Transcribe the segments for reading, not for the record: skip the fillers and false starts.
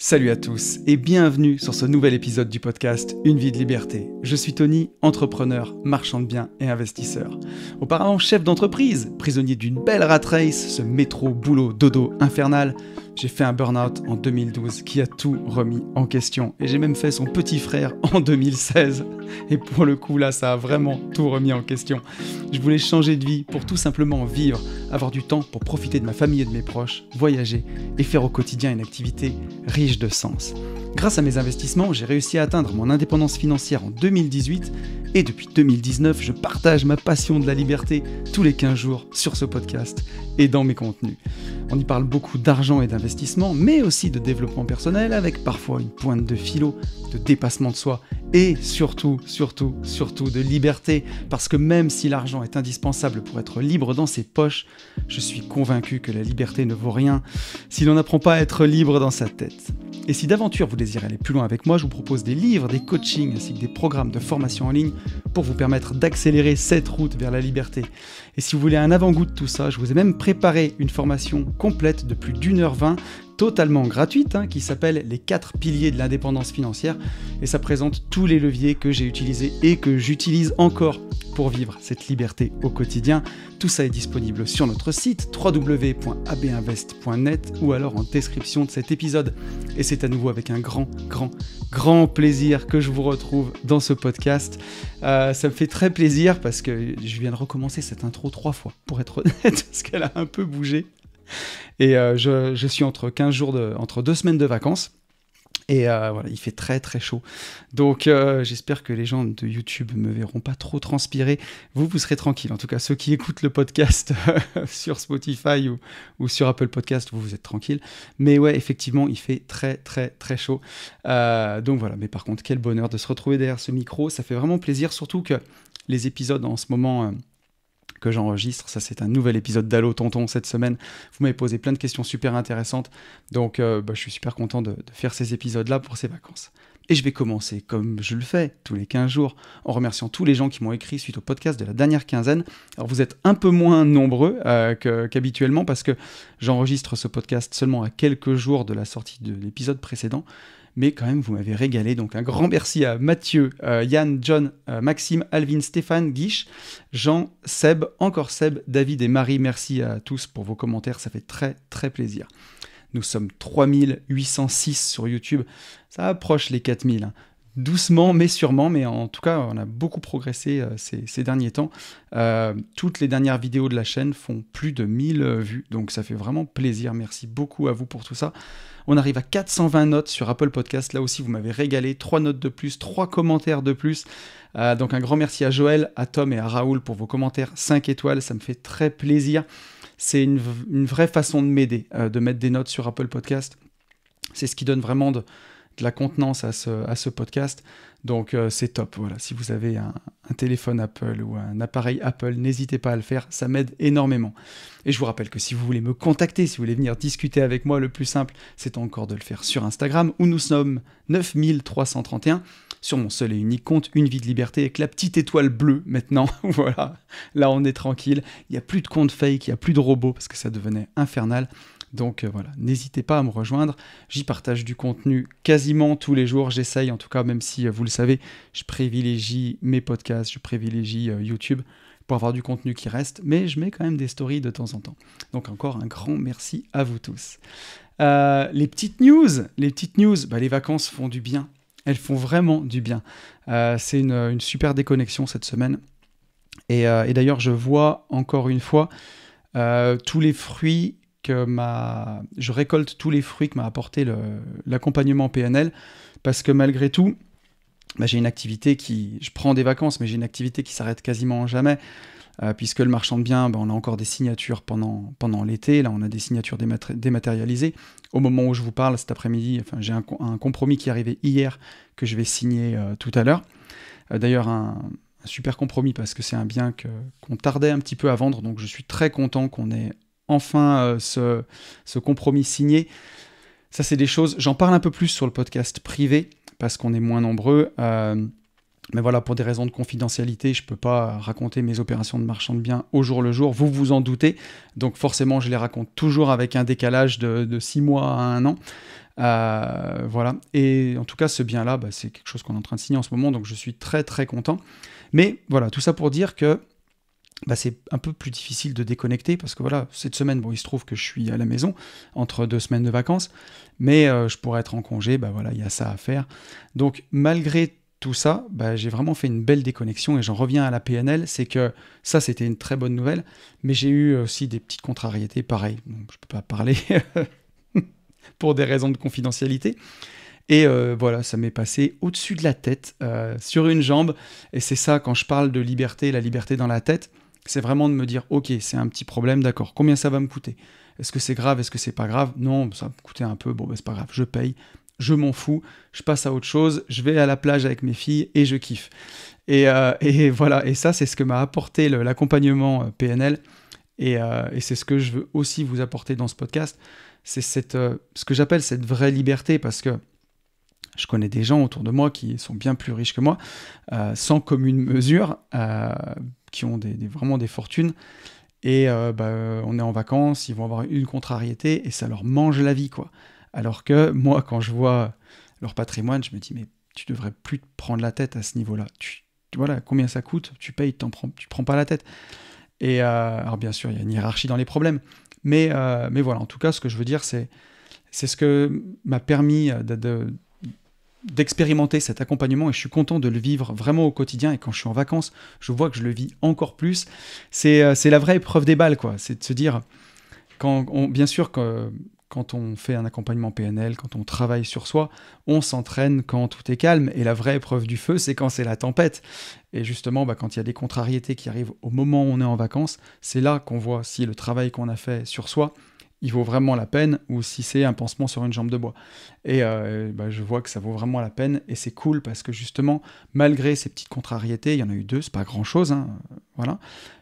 Salut à tous et bienvenue sur ce nouvel épisode du podcast Une vie de liberté. Je suis Tony, entrepreneur, marchand de biens et investisseur. Auparavant chef d'entreprise, prisonnier d'une belle rat race, ce métro, boulot, dodo infernal, j'ai fait un burn-out en 2012 qui a tout remis en question. Et j'ai même fait son petit frère en 2016. Et pour le coup là, ça a vraiment tout remis en question. Je voulais changer de vie pour tout simplement vivre, avoir du temps pour profiter de ma famille et de mes proches, voyager et faire au quotidien une activité riche de sens. Grâce à mes investissements, j'ai réussi à atteindre mon indépendance financière en 2018 et depuis 2019, je partage ma passion de la liberté tous les 15 jours sur ce podcast et dans mes contenus. On y parle beaucoup d'argent et d'investissement, mais aussi de développement personnel avec parfois une pointe de philo, de dépassement de soi et surtout de liberté. Parce que même si l'argent est indispensable pour être libre dans ses poches, je suis convaincu que la liberté ne vaut rien si l'on n'apprend pas à être libre dans sa tête. Et si d'aventure vous désirez aller plus loin avec moi, je vous propose des livres, des coachings ainsi que des programmes de formation en ligne pour vous permettre d'accélérer cette route vers la liberté. Et si vous voulez un avant-goût de tout ça, je vous ai même préparé une formation complète de plus d'1h20, totalement gratuite, qui s'appelle Les 4 piliers de l'indépendance financière. Et ça présente tous les leviers que j'ai utilisés et que j'utilise encore pour vivre cette liberté au quotidien. Tout ça est disponible sur notre site www.abinvest.net ou alors en description de cet épisode. Et c'est à nouveau avec un grand plaisir que je vous retrouve dans ce podcast. Ça me fait très plaisir parce que je viens de recommencer cette intro 3 fois, pour être honnête, parce qu'elle a un peu bougé. Et je suis entre 2 semaines de vacances. Et voilà, il fait très chaud. Donc j'espère que les gens de YouTube me verront pas trop transpirer. Vous serez tranquilles. En tout cas, ceux qui écoutent le podcast sur Spotify ou sur Apple Podcast, vous êtes tranquilles. Mais ouais, effectivement, il fait très chaud. Donc voilà, mais par contre, quel bonheur de se retrouver derrière ce micro. Ça fait vraiment plaisir, surtout que les épisodes en ce moment... que j'enregistre. Ça, c'est un nouvel épisode d'Allo Tonton cette semaine. Vous m'avez posé plein de questions super intéressantes. Donc, je suis super content de faire ces épisodes-là pour ces vacances. Et je vais commencer, comme je le fais tous les 15 jours, en remerciant tous les gens qui m'ont écrit suite au podcast de la dernière quinzaine. Alors, vous êtes un peu moins nombreux qu'habituellement parce que j'enregistre ce podcast seulement à quelques jours de la sortie de l'épisode précédent. Mais quand même, vous m'avez régalé. Donc, un grand merci à Mathieu, Yann, John, Maxime, Alvin, Stéphane, Guiche, Jean, Seb, encore Seb, David et Marie. Merci à tous pour vos commentaires. Ça fait très plaisir. Nous sommes 3806 sur YouTube. Ça approche les 4000. Doucement, mais sûrement. Mais en tout cas, on a beaucoup progressé ces derniers temps. Toutes les dernières vidéos de la chaîne font plus de 1000 vues. Donc, ça fait vraiment plaisir. Merci beaucoup à vous pour tout ça. On arrive à 420 notes sur Apple Podcast. Là aussi, vous m'avez régalé. 3 notes de plus, 3 commentaires de plus. Donc, un grand merci à Joël, à Tom et à Raoul pour vos commentaires 5 étoiles. Ça me fait très plaisir. C'est une vraie façon de m'aider, de mettre des notes sur Apple Podcast. C'est ce qui donne vraiment de la contenance à ce podcast. Donc, c'est top. Voilà. Si vous avez un téléphone Apple ou un appareil Apple, n'hésitez pas à le faire. Ça m'aide énormément. Et je vous rappelle que si vous voulez me contacter, si vous voulez venir discuter avec moi, le plus simple, c'est encore de le faire sur Instagram, où nous sommes 9331, sur mon seul et unique compte, Une vie de liberté, avec la petite étoile bleue maintenant. Voilà, là on est tranquille. Il n'y a plus de compte fake, il n'y a plus de robots, parce que ça devenait infernal. Donc voilà, n'hésitez pas à me rejoindre. J'y partage du contenu quasiment tous les jours. J'essaye, en tout cas, même si vous le savez, je privilégie mes podcasts, je privilégie YouTube pour avoir du contenu qui reste, mais je mets quand même des stories de temps en temps. Donc encore un grand merci à vous tous. Les petites news, les vacances font du bien. Elles font vraiment du bien. C'est une super déconnexion cette semaine. Et d'ailleurs, je vois encore une fois tous les fruits je récolte tous les fruits que m'a apporté l'accompagnement PNL, parce que malgré tout, j'ai une activité je prends des vacances, mais j'ai une activité qui s'arrête quasiment jamais, puisque le marchand de biens, on a encore des signatures pendant l'été. Là, on a des signatures dématérialisées. Au moment où je vous parle, cet après-midi, j'ai un compromis qui est arrivé hier, que je vais signer tout à l'heure. D'ailleurs, un super compromis, parce que c'est un bien qu'on tardait un petit peu à vendre, donc je suis très content qu'on ait enfin ce compromis signé. Ça, c'est des choses... J'en parle un peu plus sur le podcast privé, parce qu'on est moins nombreux. Mais voilà, pour des raisons de confidentialité, je ne peux pas raconter mes opérations de marchand de biens au jour le jour, vous vous en doutez. Donc forcément, je les raconte toujours avec un décalage de 6 mois à 1 an. Voilà. Et en tout cas, ce bien-là, c'est quelque chose qu'on est en train de signer en ce moment, donc je suis très très content. Mais voilà, tout ça pour dire que c'est un peu plus difficile de déconnecter, parce que voilà, cette semaine, il se trouve que je suis à la maison, entre 2 semaines de vacances, mais je pourrais être en congé, voilà, il y a ça à faire. Donc malgré tout ça, j'ai vraiment fait une belle déconnexion, et j'en reviens à la PNL, c'est que ça, c'était une très bonne nouvelle, mais j'ai eu aussi des petites contrariétés, pareil, bon, je peux pas parler pour des raisons de confidentialité, et voilà, ça m'est passé au-dessus de la tête, sur une jambe, et c'est ça, quand je parle de liberté, la liberté dans la tête, c'est vraiment de me dire, ok, c'est un petit problème, d'accord, combien ça va me coûter? Est-ce que c'est grave, est-ce que c'est pas grave? Non, ça va me coûter un peu, c'est pas grave, je paye, je m'en fous, je passe à autre chose, je vais à la plage avec mes filles et je kiffe. Et voilà, et ça, c'est ce que m'a apporté l'accompagnement PNL, et c'est ce que je veux aussi vous apporter dans ce podcast, c'est ce que j'appelle cette vraie liberté, parce que je connais des gens autour de moi qui sont bien plus riches que moi, sans commune mesure, qui ont vraiment des fortunes, et on est en vacances, ils vont avoir une contrariété, et ça leur mange la vie, quoi. Alors que moi, quand je vois leur patrimoine, je me dis, mais tu devrais plus te prendre la tête à ce niveau-là. Voilà, combien ça coûte, tu payes, tu prends pas la tête. Et alors bien sûr, il y a une hiérarchie dans les problèmes, mais voilà, en tout cas, ce que je veux dire, c'est ce que m'a permis d'expérimenter cet accompagnement, et je suis content de le vivre vraiment au quotidien, et quand je suis en vacances, je vois que je le vis encore plus. C'est la vraie épreuve des balles, quoi. C'est de se dire, bien sûr, quand on fait un accompagnement PNL, quand on travaille sur soi, on s'entraîne quand tout est calme, et la vraie épreuve du feu, c'est quand c'est la tempête. Et justement, quand il y a des contrariétés qui arrivent au moment où on est en vacances, c'est là qu'on voit si le travail qu'on a fait sur soi, il vaut vraiment la peine, ou si c'est un pansement sur une jambe de bois. Et je vois que ça vaut vraiment la peine, et c'est cool, parce que justement, malgré ces petites contrariétés, il y en a eu 2, c'est pas grand-chose, hein, voilà.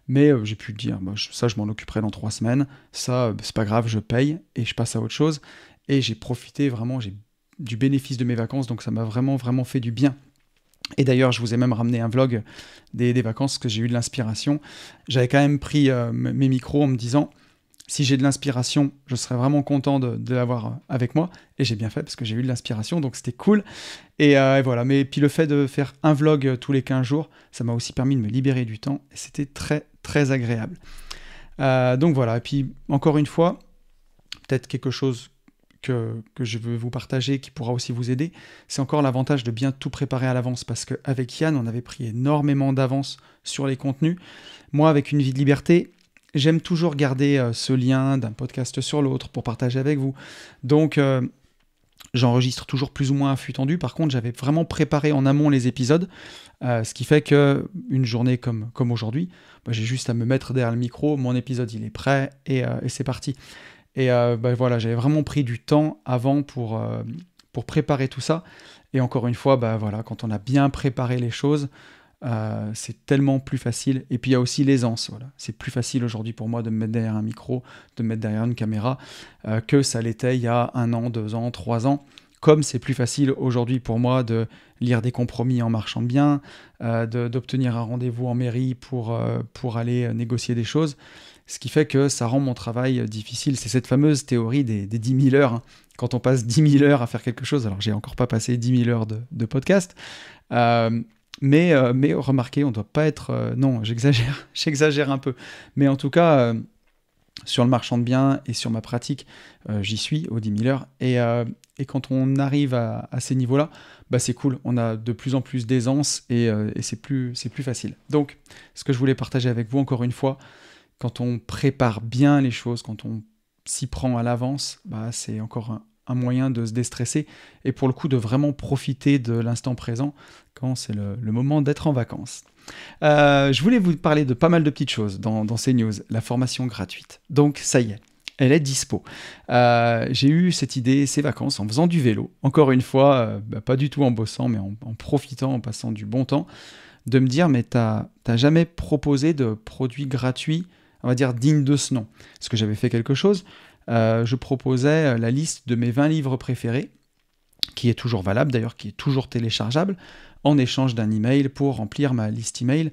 Mais j'ai pu dire, ça je m'en occuperai dans 3 semaines, ça c'est pas grave, je paye, et je passe à autre chose. Et j'ai profité vraiment, j'ai du bénéfice de mes vacances, donc ça m'a vraiment, vraiment fait du bien. Et d'ailleurs, je vous ai même ramené un vlog des vacances, parce que j'ai eu de l'inspiration. J'avais quand même pris mes micros en me disant, si j'ai de l'inspiration, je serais vraiment content de l'avoir avec moi. Et j'ai bien fait, parce que j'ai eu de l'inspiration, donc c'était cool. Et voilà. Mais puis le fait de faire un vlog tous les 15 jours, ça m'a aussi permis de me libérer du temps. Et c'était très, très agréable. Donc voilà. Et puis, encore une fois, peut-être quelque chose que je veux vous partager, qui pourra aussi vous aider, c'est encore l'avantage de bien tout préparer à l'avance. Parce qu'avec Yann, on avait pris énormément d'avance sur les contenus. Moi, avec Une vie de liberté, j'aime toujours garder ce lien d'un podcast sur l'autre pour partager avec vous. Donc, j'enregistre toujours plus ou moins à flux tendu. Par contre, j'avais vraiment préparé en amont les épisodes, ce qui fait qu'une journée comme aujourd'hui, j'ai juste à me mettre derrière le micro, mon épisode il est prêt, et c'est parti. Et voilà, j'avais vraiment pris du temps avant pour préparer tout ça. Et encore une fois, voilà, quand on a bien préparé les choses, c'est tellement plus facile. Et puis il y a aussi l'aisance, voilà. C'est plus facile aujourd'hui pour moi de me mettre derrière un micro, de me mettre derrière une caméra, que ça l'était il y a 1 an, 2 ans, 3 ans. Comme c'est plus facile aujourd'hui pour moi de lire des compromis en marchand de biens, d'obtenir un rendez-vous en mairie pour aller négocier des choses, ce qui fait que ça rend mon travail difficile. C'est cette fameuse théorie des 10 000 heures, hein. Quand on passe 10 000 heures à faire quelque chose, alors j'ai encore pas passé 10 000 heures de podcast, mais remarquez, on ne doit pas être... non, j'exagère un peu. Mais en tout cas, sur le marchand de biens et sur ma pratique, j'y suis aux 10 000 heures. Et quand on arrive à ces niveaux-là, c'est cool. On a de plus en plus d'aisance, et c'est plus facile. Donc, ce que je voulais partager avec vous, encore une fois, quand on prépare bien les choses, quand on s'y prend à l'avance, c'est encore un moyen de se déstresser, et pour le coup de vraiment profiter de l'instant présent quand c'est le moment d'être en vacances. Je voulais vous parler de pas mal de petites choses dans ces news. La formation gratuite. Donc ça y est, elle est dispo. J'ai eu cette idée, ces vacances, en faisant du vélo. Encore une fois, pas du tout en bossant, mais en profitant, en passant du bon temps, de me dire, mais t'as jamais proposé de produits gratuits, on va dire dignes de ce nom. Parce que j'avais fait quelque chose, je proposais la liste de mes 20 livres préférés, qui est toujours valable d'ailleurs, qui est toujours téléchargeable, en échange d'un email pour remplir ma liste email.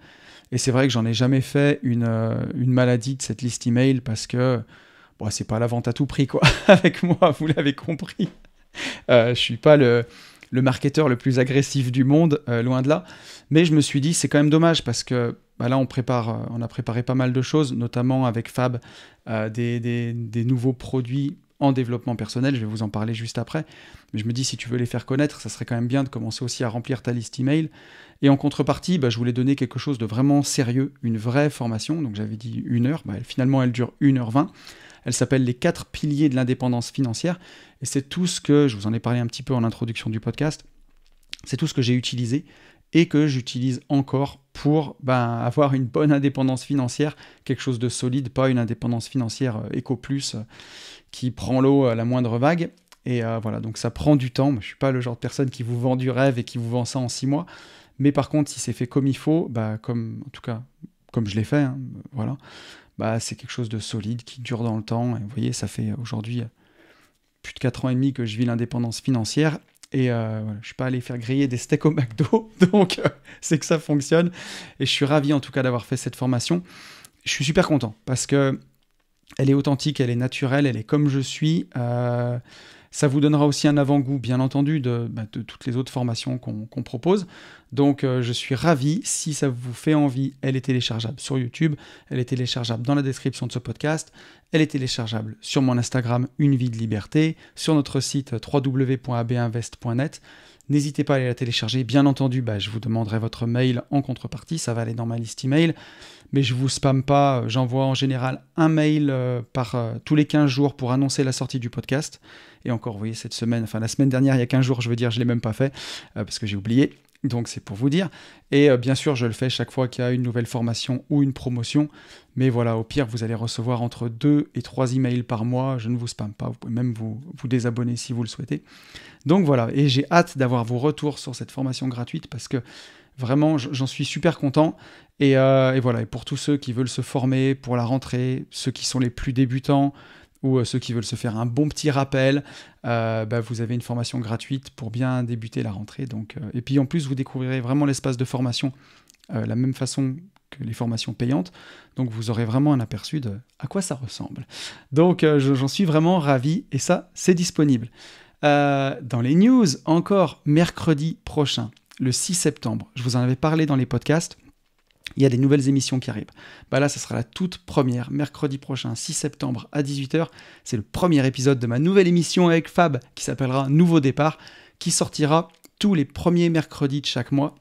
Et c'est vrai que j'en ai jamais fait une maladie de cette liste email parce que bon, c'est pas la vente à tout prix, quoi. Avec moi, vous l'avez compris. Je suis pas le marketeur le plus agressif du monde, loin de là. Mais je me suis dit, c'est quand même dommage parce que là, on a préparé pas mal de choses, notamment avec Fab, des nouveaux produits en développement personnel. Je vais vous en parler juste après. Mais je me dis, si tu veux les faire connaître, ça serait quand même bien de commencer aussi à remplir ta liste email. Et en contrepartie, je voulais donner quelque chose de vraiment sérieux, une vraie formation. Donc j'avais dit 1 heure. Finalement, elle dure 1h20. Elle s'appelle les 4 piliers de l'indépendance financière. Et c'est tout ce que, je vous en ai parlé un petit peu en introduction du podcast, c'est tout ce que j'ai utilisé et que j'utilise encore pour avoir une bonne indépendance financière, quelque chose de solide, pas une indépendance financière éco-plus qui prend l'eau à la moindre vague. Et voilà, donc ça prend du temps. Moi, je ne suis pas le genre de personne qui vous vend du rêve et qui vous vend ça en 6 mois. Mais par contre, si c'est fait comme il faut, comme je l'ai fait, hein, voilà, c'est quelque chose de solide qui dure dans le temps. Et vous voyez, ça fait aujourd'hui plus de 4 ans et demi que je vis l'indépendance financière. Et voilà, je ne suis pas allé faire griller des steaks au McDo, donc c'est que ça fonctionne. Et je suis ravi en tout cas d'avoir fait cette formation. Je suis super content parce que elle est authentique, elle est naturelle, elle est comme je suis. Ça vous donnera aussi un avant-goût, bien entendu, de toutes les autres formations qu'on propose. Donc, je suis ravi. Si ça vous fait envie, elle est téléchargeable sur YouTube. Elle est téléchargeable dans la description de ce podcast. Elle est téléchargeable sur mon Instagram, Une vie de liberté, sur notre site www.abinvest.net. N'hésitez pas à aller la télécharger. Bien entendu, je vous demanderai votre mail en contrepartie. Ça va aller dans ma liste email. Mais je ne vous spamme pas. J'envoie en général un mail tous les 15 jours pour annoncer la sortie du podcast. Et encore, vous voyez, la semaine dernière, il y a 15 jours, je veux dire, je ne l'ai même pas fait parce que j'ai oublié. Donc, c'est pour vous dire. Et bien sûr, je le fais chaque fois qu'il y a une nouvelle formation ou une promotion. Mais voilà, au pire, vous allez recevoir entre 2 et 3 emails par mois. Je ne vous spamme pas. Vous pouvez même vous désabonner si vous le souhaitez. Donc voilà, et j'ai hâte d'avoir vos retours sur cette formation gratuite parce que vraiment, j'en suis super content. Et voilà, et pour tous ceux qui veulent se former pour la rentrée, ceux qui sont les plus débutants ou ceux qui veulent se faire un bon petit rappel, vous avez une formation gratuite pour bien débuter la rentrée. Donc, et puis en plus, vous découvrirez vraiment l'espace de formation la même façon que les formations payantes. Donc vous aurez vraiment un aperçu de à quoi ça ressemble. Donc j'en suis vraiment ravi et ça, c'est disponible. Dans les news, encore mercredi prochain, le 6 septembre, je vous en avais parlé dans les podcasts, il y a des nouvelles émissions qui arrivent. Là, ça sera la toute première, mercredi prochain, 6 septembre à 18h. C'est le premier épisode de ma nouvelle émission avec Fab qui s'appellera Nouveau Départ, qui sortira tous les premiers mercredis de chaque mois.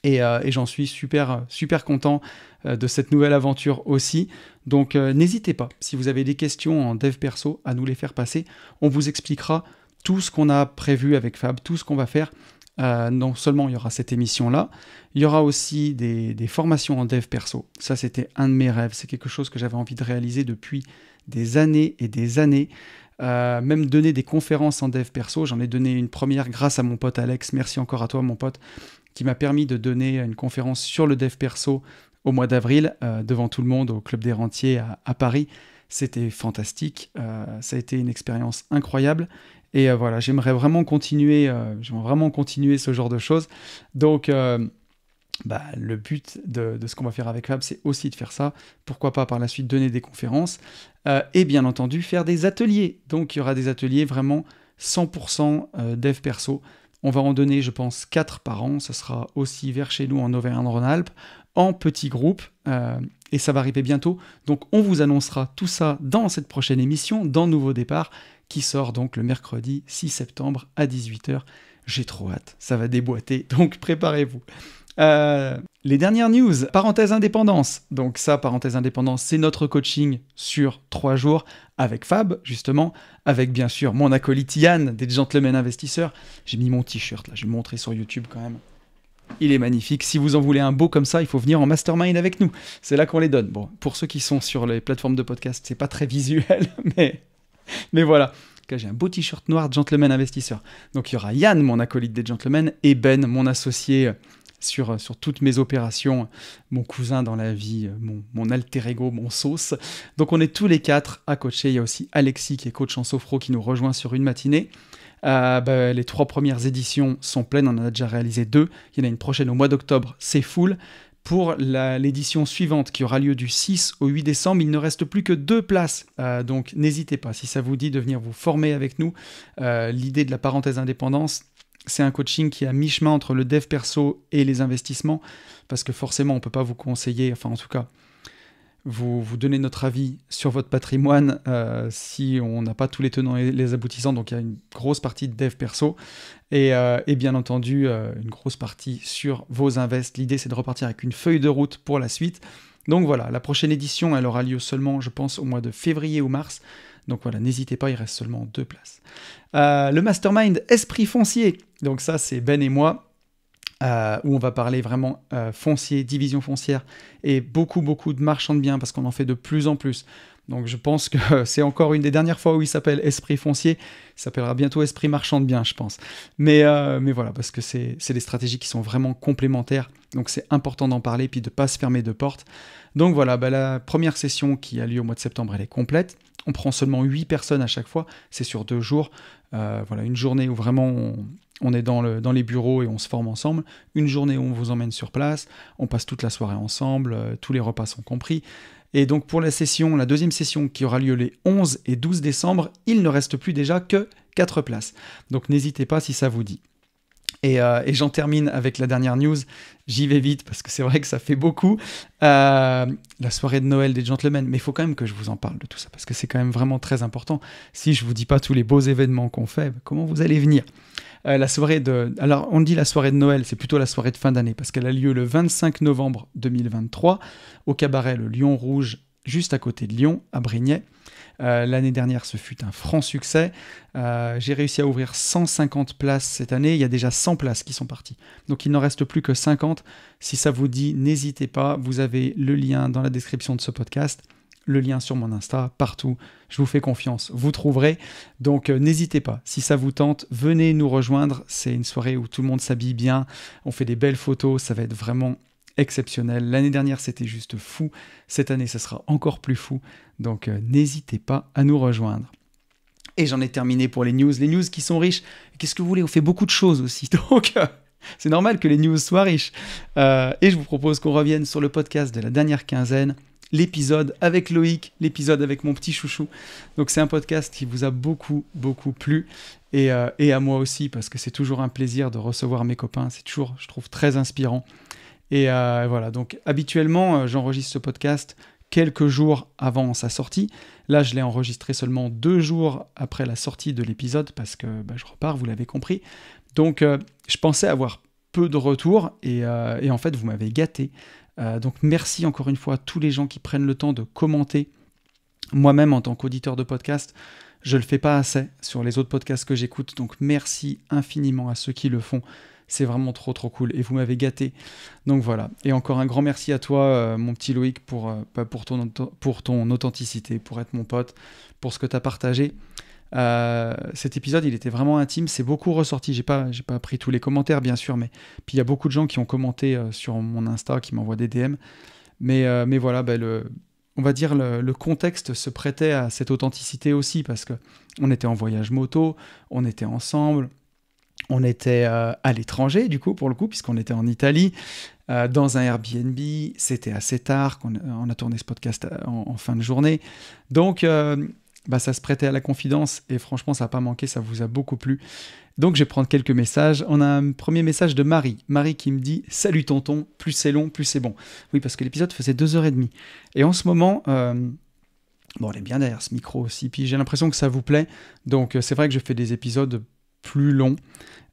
Et j'en suis super, super content de cette nouvelle aventure aussi. Donc n'hésitez pas, si vous avez des questions en dev perso, à nous les faire passer. On vous expliquera tout ce qu'on a prévu avec Fab, tout ce qu'on va faire. Non seulement il y aura cette émission-là, il y aura aussi des formations en dev perso. Ça, c'était un de mes rêves. C'est quelque chose que j'avais envie de réaliser depuis des années et des années. Même donner des conférences en dev perso. J'en ai donné une première grâce à mon pote Alex. Merci encore à toi, mon pote, qui m'a permis de donner une conférence sur le dev perso au mois d'avril, devant tout le monde, au Club des Rentiers à Paris. C'était fantastique. Ça a été une expérience incroyable. Et voilà, j'aimerais vraiment continuer ce genre de choses. Donc, le but de ce qu'on va faire avec Fab, c'est aussi de faire ça. Pourquoi pas par la suite donner des conférences et bien entendu faire des ateliers. Donc, il y aura des ateliers vraiment 100% dev perso. On va en donner, je pense, 4 par an. Ça sera aussi vers chez nous en Auvergne-Rhône-Alpes, en petits groupes. Et ça va arriver bientôt. Donc, on vous annoncera tout ça dans cette prochaine émission, dans Nouveau Départ, qui sort donc le mercredi 6 septembre à 18h. J'ai trop hâte, ça va déboîter, donc préparez-vous. Les dernières news, parenthèse indépendance. Donc ça, parenthèse indépendance, c'est notre coaching sur 3 jours avec Fab, justement, avec bien sûr mon acolyte Yann, des Gentlemen Investisseurs. J'ai mis mon t-shirt, là, je vais le montrer sur YouTube quand même. Il est magnifique. Si vous en voulez un beau comme ça, il faut venir en mastermind avec nous. C'est là qu'on les donne. Bon, pour ceux qui sont sur les plateformes de podcast, c'est pas très visuel, mais voilà. J'ai un beau t-shirt noir de Gentleman Investisseur. Donc il y aura Yann, mon acolyte des Gentlemen, et Ben, mon associé sur toutes mes opérations, mon cousin dans la vie, mon alter ego, mon sauce. Donc on est tous les 4 à coacher. Il y a aussi Alexis qui est coach en sophro qui nous rejoint sur une matinée. Les 3 premières éditions sont pleines, on en a déjà réalisé 2. Il y en a une prochaine au mois d'octobre, c'est full. Pour l'édition suivante qui aura lieu du 6 au 8 décembre, il ne reste plus que 2 places. Donc n'hésitez pas, si ça vous dit de venir vous former avec nous. L'idée de la parenthèse indépendance, c'est un coaching qui est à mi-chemin entre le dev perso et les investissements, parce que forcément on ne peut pas vous conseiller, enfin en tout cas, vous donner notre avis sur votre patrimoine si on n'a pas tous les tenants et les aboutissants. Donc il y a une grosse partie de dev perso et bien entendu une grosse partie sur vos invests. L'idée c'est de repartir avec une feuille de route pour la suite. Donc voilà, la prochaine édition elle aura lieu seulement je pense au mois de février ou mars. Donc voilà, n'hésitez pas, il reste seulement 2 places. Le mastermind Esprit Foncier, donc ça c'est Ben et moi. Où on va parler vraiment foncier, division foncière et beaucoup de marchands de biens parce qu'on en fait de plus en plus. Donc je pense que c'est encore une des dernières fois où il s'appelle Esprit Foncier. Il s'appellera bientôt Esprit Marchand de Biens, je pense. Mais voilà, parce que c'est des stratégies qui sont vraiment complémentaires. Donc c'est important d'en parler puis de ne pas se fermer de porte. Donc voilà, la première session qui a lieu au mois de septembre, elle est complète. On prend seulement 8 personnes à chaque fois. C'est sur 2 jours. Voilà, une journée où vraiment on est dans les bureaux et on se forme ensemble. Une journée où on vous emmène sur place. On passe toute la soirée ensemble. Tous les repas sont compris. Et donc pour la deuxième session qui aura lieu les 11 et 12 décembre, il ne reste plus déjà que 4 places. Donc n'hésitez pas si ça vous dit. Et j'en termine avec la dernière news. J'y vais vite parce que c'est vrai que ça fait beaucoup. La soirée de Noël des gentlemen. Mais il faut quand même que je vous en parle de tout ça parce que c'est quand même vraiment très important. Si je ne vous dis pas tous les beaux événements qu'on fait, comment vous allez venir ? Alors on dit la soirée de Noël, c'est plutôt la soirée de fin d'année parce qu'elle a lieu le 25 novembre 2023 au cabaret Le Lion Rouge, juste à côté de Lyon, à Brignais. L'année dernière, ce fut un franc succès. J'ai réussi à ouvrir 150 places cette année. Il y a déjà 100 places qui sont parties. Donc il n'en reste plus que 50. Si ça vous dit, n'hésitez pas. Vous avez le lien dans la description de ce podcast, le lien sur mon Insta, partout. Je vous fais confiance, vous trouverez. Donc n'hésitez pas. Si ça vous tente, venez nous rejoindre. C'est une soirée où tout le monde s'habille bien. On fait des belles photos. Ça va être vraiment exceptionnel. L'année dernière, c'était juste fou. Cette année, ce sera encore plus fou. Donc, n'hésitez pas à nous rejoindre. Et j'en ai terminé pour les news. Les news qui sont riches. Qu'est-ce que vous voulez ? On fait beaucoup de choses aussi. Donc, c'est normal que les news soient riches. Et je vous propose qu'on revienne sur le podcast de la dernière quinzaine. L'épisode avec Loïc, l'épisode avec mon petit chouchou. Donc, c'est un podcast qui vous a beaucoup plu. Et à moi aussi, parce que c'est toujours un plaisir de recevoir mes copains. C'est toujours, je trouve, très inspirant. Et voilà, donc habituellement, j'enregistre ce podcast quelques jours avant sa sortie. Là, je l'ai enregistré seulement 2 jours après la sortie de l'épisode parce que je repars, vous l'avez compris. Donc, je pensais avoir peu de retours et en fait, vous m'avez gâté. Donc, merci encore une fois à tous les gens qui prennent le temps de commenter. Moi-même, en tant qu'auditeur de podcast, je ne le fais pas assez sur les autres podcasts que j'écoute. Donc, merci infiniment à ceux qui le font. C'est vraiment trop cool et vous m'avez gâté. Donc voilà. Et encore un grand merci à toi, mon petit Loïc, pour ton authenticité, pour être mon pote, pour ce que tu as partagé. Cet épisode, il était vraiment intime. C'est beaucoup ressorti. J'ai pas pris tous les commentaires, bien sûr, mais puis il y a beaucoup de gens qui ont commenté sur mon Insta, qui m'envoient des DM. Mais voilà, on va dire le contexte se prêtait à cette authenticité aussi parce que on était en voyage moto, on était ensemble. On était à l'étranger, du coup, pour le coup, puisqu'on était en Italie, dans un Airbnb. C'était assez tard qu'on a tourné ce podcast en fin de journée. Donc, ça se prêtait à la confidence et franchement, ça n'a pas manqué, ça vous a beaucoup plu. Donc, je vais prendre quelques messages. On a un premier message de Marie. Marie qui me dit « Salut tonton, plus c'est long, plus c'est bon. » Oui, parce que l'épisode faisait 2h30. Et en ce moment... on est bien derrière ce micro aussi. Puis j'ai l'impression que ça vous plaît. Donc, c'est vrai que je fais des épisodes plus long.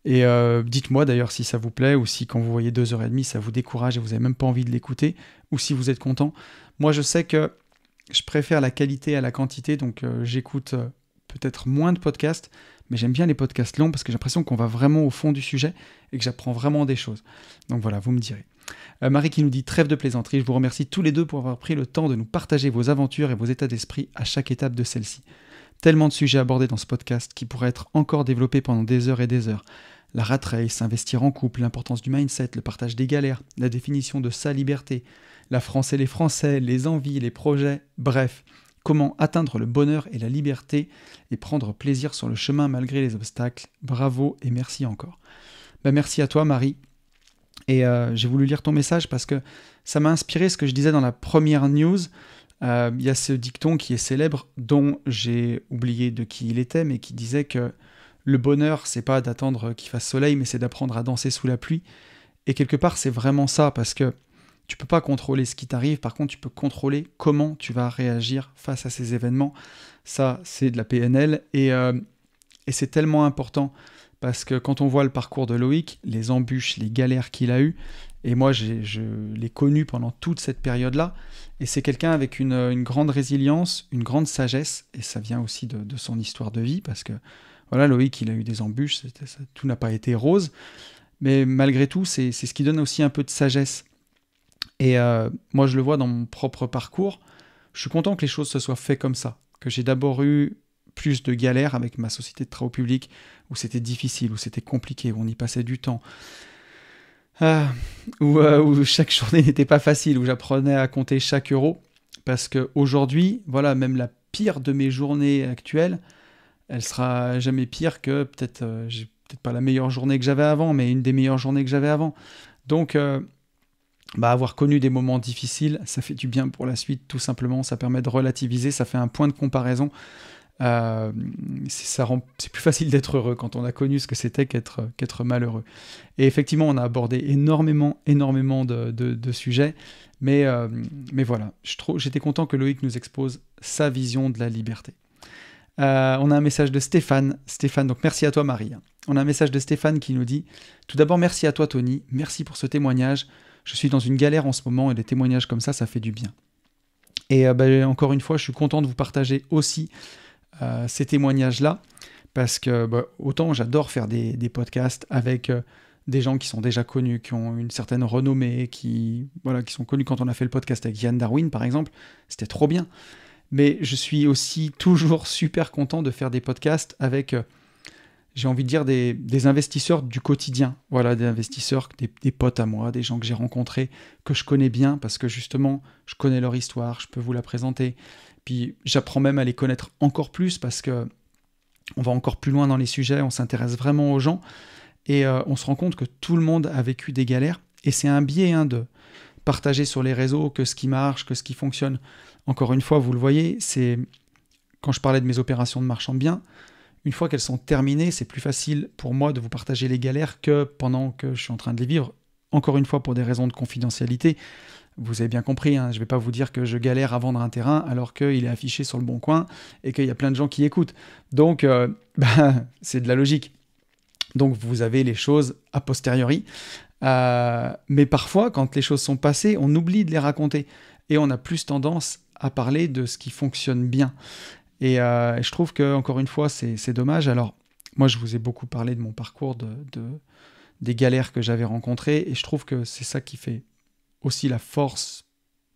Et dites-moi d'ailleurs si ça vous plaît ou si quand vous voyez 2h30 ça vous décourage et vous n'avez même pas envie de l'écouter ou si vous êtes content. Moi je sais que je préfère la qualité à la quantité, donc j'écoute peut-être moins de podcasts, mais j'aime bien les podcasts longs parce que j'ai l'impression qu'on va vraiment au fond du sujet et que j'apprends vraiment des choses. Donc voilà, vous me direz. Marie qui nous dit « Trêve de plaisanterie, je vous remercie tous les deux pour avoir pris le temps de nous partager vos aventures et vos états d'esprit à chaque étape de celle-ci. Tellement de sujets abordés dans ce podcast qui pourraient être encore développés pendant des heures et des heures. La rat race, investir en couple, l'importance du mindset, le partage des galères, la définition de sa liberté, la France et les Français, les envies, les projets, bref. Comment atteindre le bonheur et la liberté et prendre plaisir sur le chemin malgré les obstacles. Bravo et merci encore. Merci à toi Marie. Et j'ai voulu lire ton message parce que ça m'a inspiré ce que je disais dans la première news. Il y a ce dicton qui est célèbre, dont j'ai oublié de qui il était, mais qui disait que le bonheur, c'est pas d'attendre qu'il fasse soleil, mais c'est d'apprendre à danser sous la pluie. Et quelque part, c'est vraiment ça, parce que tu peux pas contrôler ce qui t'arrive, par contre, tu peux contrôler comment tu vas réagir face à ces événements. Ça, c'est de la PNL, et c'est tellement important, parce que quand on voit le parcours de Loïc, les embûches, les galères qu'il a eues, et moi, je l'ai connu pendant toute cette période-là, et c'est quelqu'un avec une grande résilience, une grande sagesse, et ça vient aussi de son histoire de vie, parce que voilà, Loïc, il a eu des embûches, tout n'a pas été rose, mais malgré tout, c'est ce qui donne aussi un peu de sagesse. Et moi, je le vois dans mon propre parcours, je suis content que les choses se soient faites comme ça, que j'ai d'abord eu plus de galères avec ma société de travaux publics, où c'était difficile, où c'était compliqué, où on y passait du temps, où chaque journée n'était pas facile, où j'apprenais à compter chaque euro, parce qu'aujourd'hui, voilà, même la pire de mes journées actuelles, elle sera jamais pire que j'ai peut-être pas la meilleure journée que j'avais avant, mais une des meilleures journées que j'avais avant. Donc, avoir connu des moments difficiles, ça fait du bien pour la suite, tout simplement. Ça permet de relativiser, ça fait un point de comparaison. C'est plus facile d'être heureux quand on a connu ce que c'était qu'être malheureux. Et effectivement, on a abordé énormément de sujets, mais voilà, j'étais content que Loïc nous expose sa vision de la liberté. On a un message de Stéphane, donc merci à toi Marie. On a un message de Stéphane qui nous dit « Tout d'abord, merci à toi Tony, merci pour ce témoignage. Je suis dans une galère en ce moment et des témoignages comme ça fait du bien. » Et encore une fois, je suis content de vous partager aussi ces témoignages-là, parce que autant j'adore faire des podcasts avec des gens qui sont déjà connus, qui ont une certaine renommée, qui sont connus. Quand on a fait le podcast avec Yann Darwin, par exemple, c'était trop bien. Mais je suis aussi toujours super content de faire des podcasts avec, j'ai envie de dire, des investisseurs du quotidien. Voilà, des investisseurs, des potes à moi, des gens que j'ai rencontrés, que je connais bien, parce que justement, je connais leur histoire, je peux vous la présenter. Puis j'apprends même à les connaître encore plus, parce que on va encore plus loin dans les sujets, on s'intéresse vraiment aux gens, et on se rend compte que tout le monde a vécu des galères, et c'est un biais de partager sur les réseaux que ce qui marche, que ce qui fonctionne. Encore une fois, vous le voyez, c'est quand je parlais de mes opérations de marchand de biens, une fois qu'elles sont terminées, c'est plus facile pour moi de vous partager les galères que pendant que je suis en train de les vivre. Encore une fois, pour des raisons de confidentialité, vous avez bien compris, je ne vais pas vous dire que je galère à vendre un terrain alors qu'il est affiché sur le Bon Coin et qu'il y a plein de gens qui écoutent. Donc, c'est de la logique. Donc, vous avez les choses a posteriori. Mais parfois, quand les choses sont passées, on oublie de les raconter. Et on a plus tendance à parler de ce qui fonctionne bien. Et je trouve que, encore une fois, c'est dommage. Alors, moi, je vous ai beaucoup parlé de mon parcours, des galères que j'avais rencontrées, et je trouve que c'est ça qui fait aussi la force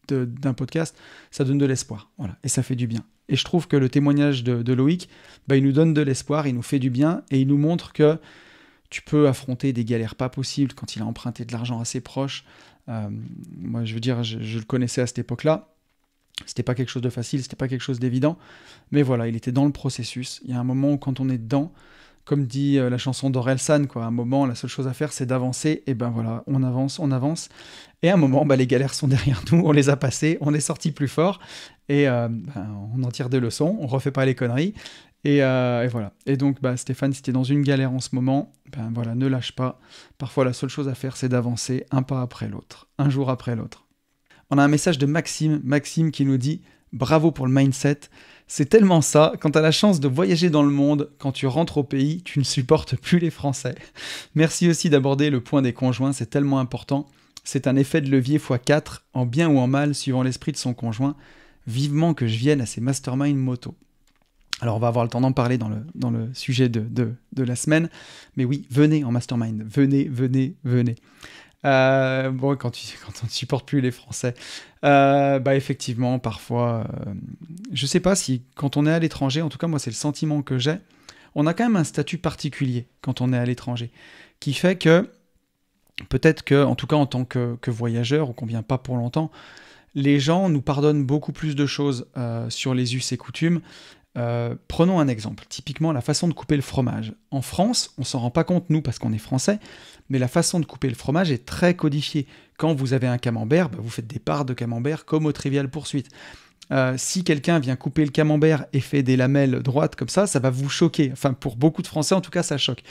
d'un podcast. Ça donne de l'espoir, voilà, et ça fait du bien. Et je trouve que le témoignage de Loïc, il nous donne de l'espoir, il nous fait du bien, et il nous montre que tu peux affronter des galères pas possibles quand il a emprunté de l'argent à ses proches. Moi, je veux dire, je le connaissais à cette époque-là. C'était pas quelque chose de facile, c'était pas quelque chose d'évident, mais voilà, il était dans le processus. Il y a un moment où, quand on est dedans, comme dit la chanson d'Orelsan, à un moment, la seule chose à faire, c'est d'avancer, et voilà, on avance, et à un moment, les galères sont derrière nous, on les a passées, on est sorti plus fort, et on en tire des leçons, on refait pas les conneries, et voilà. Et donc, Stéphane, si t'es dans une galère en ce moment, voilà, ne lâche pas. Parfois, la seule chose à faire, c'est d'avancer un pas après l'autre, un jour après l'autre. On a un message de Maxime qui nous dit « Bravo pour le mindset, c'est tellement ça, quand tu as la chance de voyager dans le monde, quand tu rentres au pays, tu ne supportes plus les Français. Merci aussi d'aborder le point des conjoints, c'est tellement important. C'est un effet de levier x4, en bien ou en mal, suivant l'esprit de son conjoint. Vivement que je vienne à ces mastermind moto. » Alors, on va avoir le temps d'en parler dans le sujet de la semaine, mais oui, venez en mastermind, venez. Quand on ne supporte plus les Français, effectivement, parfois, je sais pas si quand on est à l'étranger, en tout cas moi c'est le sentiment que j'ai, on a quand même un statut particulier quand on est à l'étranger, qui fait que peut-être que, en tout cas en tant que voyageur ou qu'on vient pas pour longtemps, les gens nous pardonnent beaucoup plus de choses sur les us et coutumes. Prenons un exemple, typiquement la façon de couper le fromage. En France, on s'en rend pas compte, nous, parce qu'on est français, mais la façon de couper le fromage est très codifiée. Quand vous avez un camembert, vous faites des parts de camembert comme au Trivial Poursuite. Si quelqu'un vient couper le camembert et fait des lamelles droites comme ça va vous choquer. Enfin, pour beaucoup de Français, en tout cas, ça choque.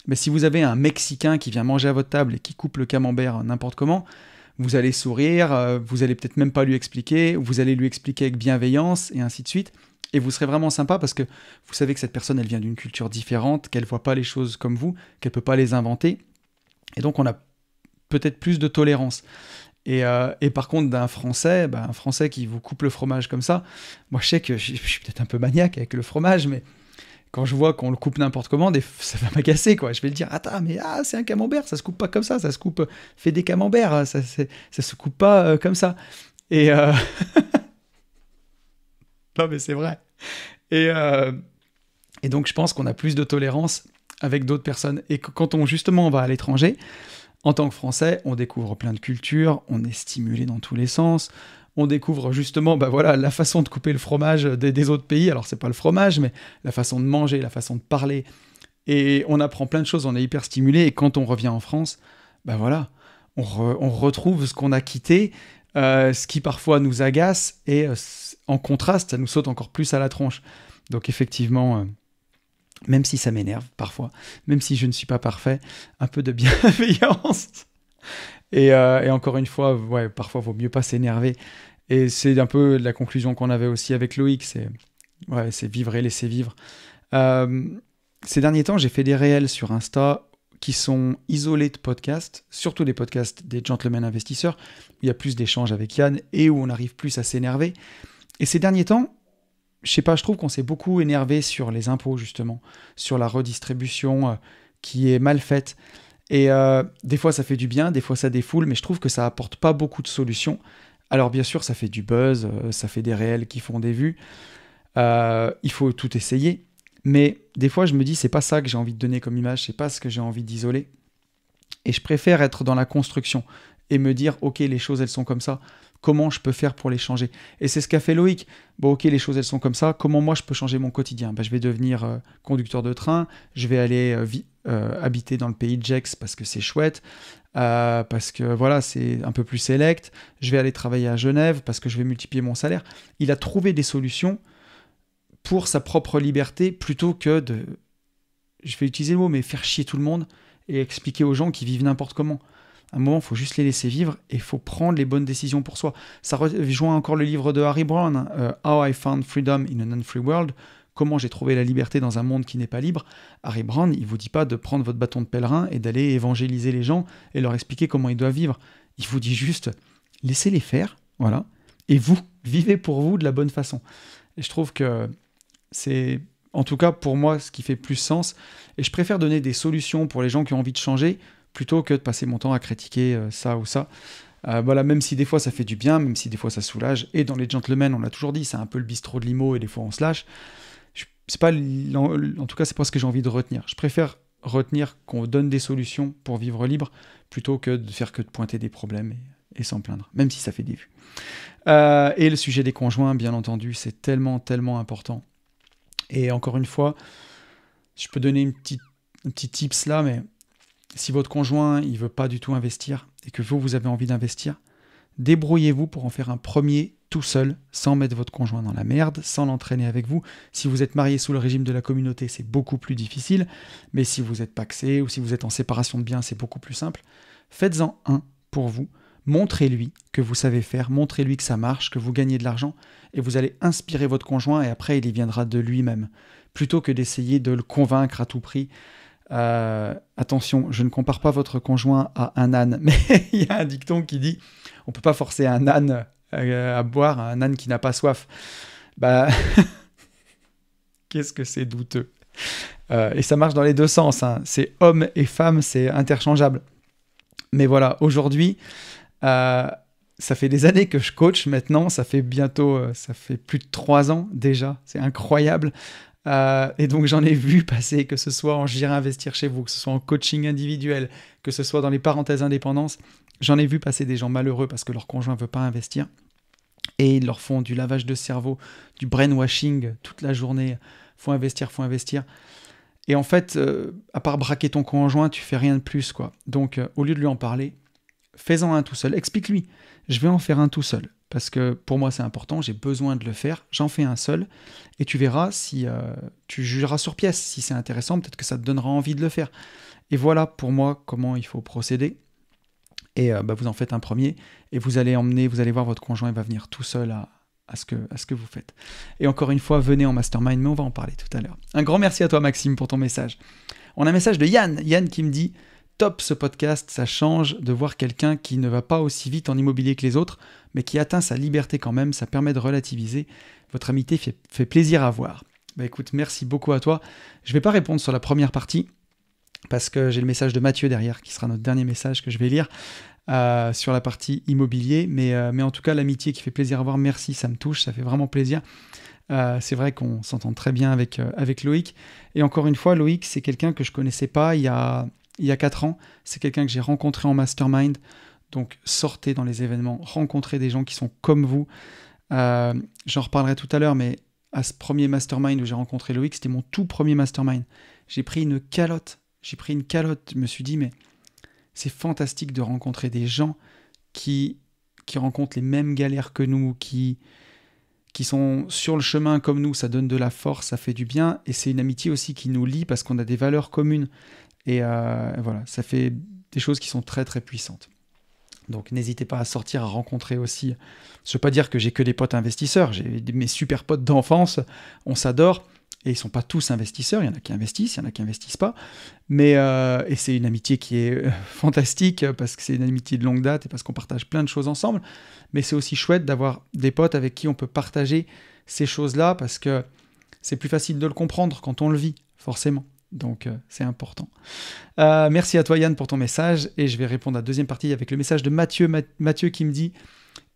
Mais si vous avez un Mexicain qui vient manger à votre table et qui coupe le camembert n'importe comment, vous allez sourire, vous allez peut-être même pas lui expliquer, vous allez lui expliquer avec bienveillance, et ainsi de suite. Et vous serez vraiment sympa parce que vous savez que cette personne, elle vient d'une culture différente, qu'elle voit pas les choses comme vous, qu'elle peut pas les inventer. Et donc, on a peut-être plus de tolérance. Et par contre, un Français qui vous coupe le fromage comme ça, moi je sais que je suis peut-être un peu maniaque avec le fromage, mais quand je vois qu'on le coupe n'importe comment, ça va m'agacer, quoi. Je vais le dire, attends, mais c'est un camembert, ça se coupe pas comme ça se coupe, fait des camemberts, ça se coupe pas comme ça. Et non, mais c'est vrai. Et donc je pense qu'on a plus de tolérance avec d'autres personnes. Et quand justement on va à l'étranger, en tant que Français, on découvre plein de cultures, on est stimulé dans tous les sens, on découvre justement la façon de couper le fromage des autres pays. Alors c'est pas le fromage, mais la façon de manger, la façon de parler. Et on apprend plein de choses, on est hyper stimulé. Et quand on revient en France, on retrouve ce qu'on a quitté, ce qui parfois nous agace, et en contraste, ça nous saute encore plus à la tronche. Donc effectivement... même si ça m'énerve parfois, même si je ne suis pas parfait, un peu de bienveillance. Et encore une fois, parfois, il vaut mieux pas s'énerver. Et c'est un peu la conclusion qu'on avait aussi avec Loïc, c'est vivre et laisser vivre. Ces derniers temps, j'ai fait des réels sur Insta qui sont isolés de podcasts, surtout des podcasts des gentlemen investisseurs, où il y a plus d'échanges avec Yann et où on arrive plus à s'énerver. Et ces derniers temps, je sais pas, je trouve qu'on s'est beaucoup énervé sur les impôts, justement, sur la redistribution qui est mal faite. Et des fois, ça fait du bien, des fois, ça défoule, mais je trouve que ça apporte pas beaucoup de solutions. Alors, bien sûr, ça fait du buzz, ça fait des réels qui font des vues. Il faut tout essayer. Mais des fois, je me dis, c'est pas ça que j'ai envie de donner comme image, c'est pas ce que j'ai envie d'isoler. Et je préfère être dans la construction et me dire, ok, les choses, elles sont comme ça. Comment je peux faire pour les changer? Et c'est ce qu'a fait Loïc. Bon, ok, les choses, elles sont comme ça. Comment moi, je peux changer mon quotidien? Je vais devenir conducteur de train. Je vais aller habiter dans le pays de Gex parce que c'est chouette. Parce que voilà, c'est un peu plus select. Je vais aller travailler à Genève parce que je vais multiplier mon salaire. Il a trouvé des solutions pour sa propre liberté plutôt que de... Je vais utiliser le mot, mais faire chier tout le monde et expliquer aux gens qui vivent n'importe comment. À un moment, il faut juste les laisser vivre et il faut prendre les bonnes décisions pour soi. Ça rejoint encore le livre de Harry Brown, How I Found Freedom in a Non-Free World, comment j'ai trouvé la liberté dans un monde qui n'est pas libre. Harry Brown, il ne vous dit pas de prendre votre bâton de pèlerin et d'aller évangéliser les gens et leur expliquer comment ils doivent vivre. Il vous dit juste, laissez-les faire, voilà, et vous, vivez pour vous de la bonne façon. Et je trouve que c'est, en tout cas pour moi, ce qui fait plus sens. Et je préfère donner des solutions pour les gens qui ont envie de changer, plutôt que de passer mon temps à critiquer ça ou ça. Même si des fois ça fait du bien, même si des fois ça soulage. Et dans les gentlemen, on l'a toujours dit, c'est un peu le bistrot de limo et des fois on se lâche. En tout cas, c'est pas ce que j'ai envie de retenir. Je préfère retenir qu'on donne des solutions pour vivre libre, plutôt que de faire que de pointer des problèmes et s'en plaindre, même si ça fait des vues. Et le sujet des conjoints, bien entendu, c'est tellement, tellement important. Et encore une fois, je peux donner un petit tips là, mais si votre conjoint il veut pas du tout investir et que vous avez envie d'investir, débrouillez-vous pour en faire un premier tout seul, sans mettre votre conjoint dans la merde, sans l'entraîner avec vous. Si vous êtes marié sous le régime de la communauté, c'est beaucoup plus difficile, mais si vous êtes pacsé ou si vous êtes en séparation de biens, c'est beaucoup plus simple. Faites-en un pour vous, montrez-lui que vous savez faire, montrez-lui que ça marche, que vous gagnez de l'argent, et vous allez inspirer votre conjoint, et après il y viendra de lui-même, plutôt que d'essayer de le convaincre à tout prix. Attention, je ne compare pas votre conjoint à un âne, mais il y a un dicton qui dit on peut pas forcer un âne à boire, un âne qui n'a pas soif. Qu'est-ce que c'est douteux. Et ça marche dans les deux sens, hein. C'est homme et femme, c'est interchangeable. Mais voilà, aujourd'hui, ça fait des années que je coach maintenant, ça fait plus de 3 ans déjà, c'est incroyable. Et donc j'en ai vu passer, que ce soit en J'irai investir chez vous, que ce soit en coaching individuel, que ce soit dans les parenthèses indépendance, j'en ai vu passer des gens malheureux parce que leur conjoint ne veut pas investir. et ils leur font du lavage de cerveau, du brainwashing toute la journée. Faut investir, faut investir. Et en fait, à part braquer ton conjoint, tu fais rien de plus, quoi. Donc, au lieu de lui en parler, fais-en un tout seul. Explique-lui. Je vais en faire un tout seul. Parce que pour moi, c'est important. J'ai besoin de le faire. J'en fais un seul. Et tu verras si tu jugeras sur pièce. Si c'est intéressant, peut-être que ça te donnera envie de le faire. Et voilà pour moi comment il faut procéder. Et vous en faites un premier. Et vous allez voir votre conjoint, il va venir tout seul à ce que vous faites. Et encore une fois, venez en mastermind, mais on va en parler tout à l'heure. Un grand merci à toi, Maxime, pour ton message. On a un message de Yann. Yann qui me dit « Top ce podcast, ça change de voir quelqu'un qui ne va pas aussi vite en immobilier que les autres, mais qui atteint sa liberté quand même, ça permet de relativiser. Votre amitié fait plaisir à voir. » Écoute, merci beaucoup à toi. Je ne vais pas répondre sur la première partie, parce que j'ai le message de Mathieu derrière, qui sera notre dernier message que je vais lire, sur la partie immobilier, mais en tout cas, l'amitié qui fait plaisir à voir, merci, ça me touche, ça fait vraiment plaisir. C'est vrai qu'on s'entend très bien avec Loïc. Et encore une fois, Loïc, c'est quelqu'un que je ne connaissais pas il y a 4 ans. C'est quelqu'un que j'ai rencontré en mastermind. Donc, sortez dans les événements, rencontrez des gens qui sont comme vous. J'en reparlerai tout à l'heure, mais à ce premier mastermind où j'ai rencontré Loïc, c'était mon tout premier mastermind. J'ai pris une calotte. Je me suis dit, mais c'est fantastique de rencontrer des gens qui rencontrent les mêmes galères que nous, qui sont sur le chemin comme nous. Ça donne de la force, ça fait du bien. Et c'est une amitié aussi qui nous lie parce qu'on a des valeurs communes. Et voilà, ça fait des choses qui sont très, très puissantes. Donc n'hésitez pas à sortir, à rencontrer aussi. Je ne veux pas dire que j'ai que des potes investisseurs. J'ai mes super potes d'enfance, on s'adore. Et ils ne sont pas tous investisseurs, il y en a qui investissent, il y en a qui n'investissent pas. Mais et c'est une amitié qui est fantastique, parce que c'est une amitié de longue date et parce qu'on partage plein de choses ensemble. Mais c'est aussi chouette d'avoir des potes avec qui on peut partager ces choses-là, parce que c'est plus facile de le comprendre quand on le vit, forcément. Donc c'est important. Merci à toi Yann pour ton message, et je vais répondre à la deuxième partie avec le message de Mathieu. Mathieu qui me dit: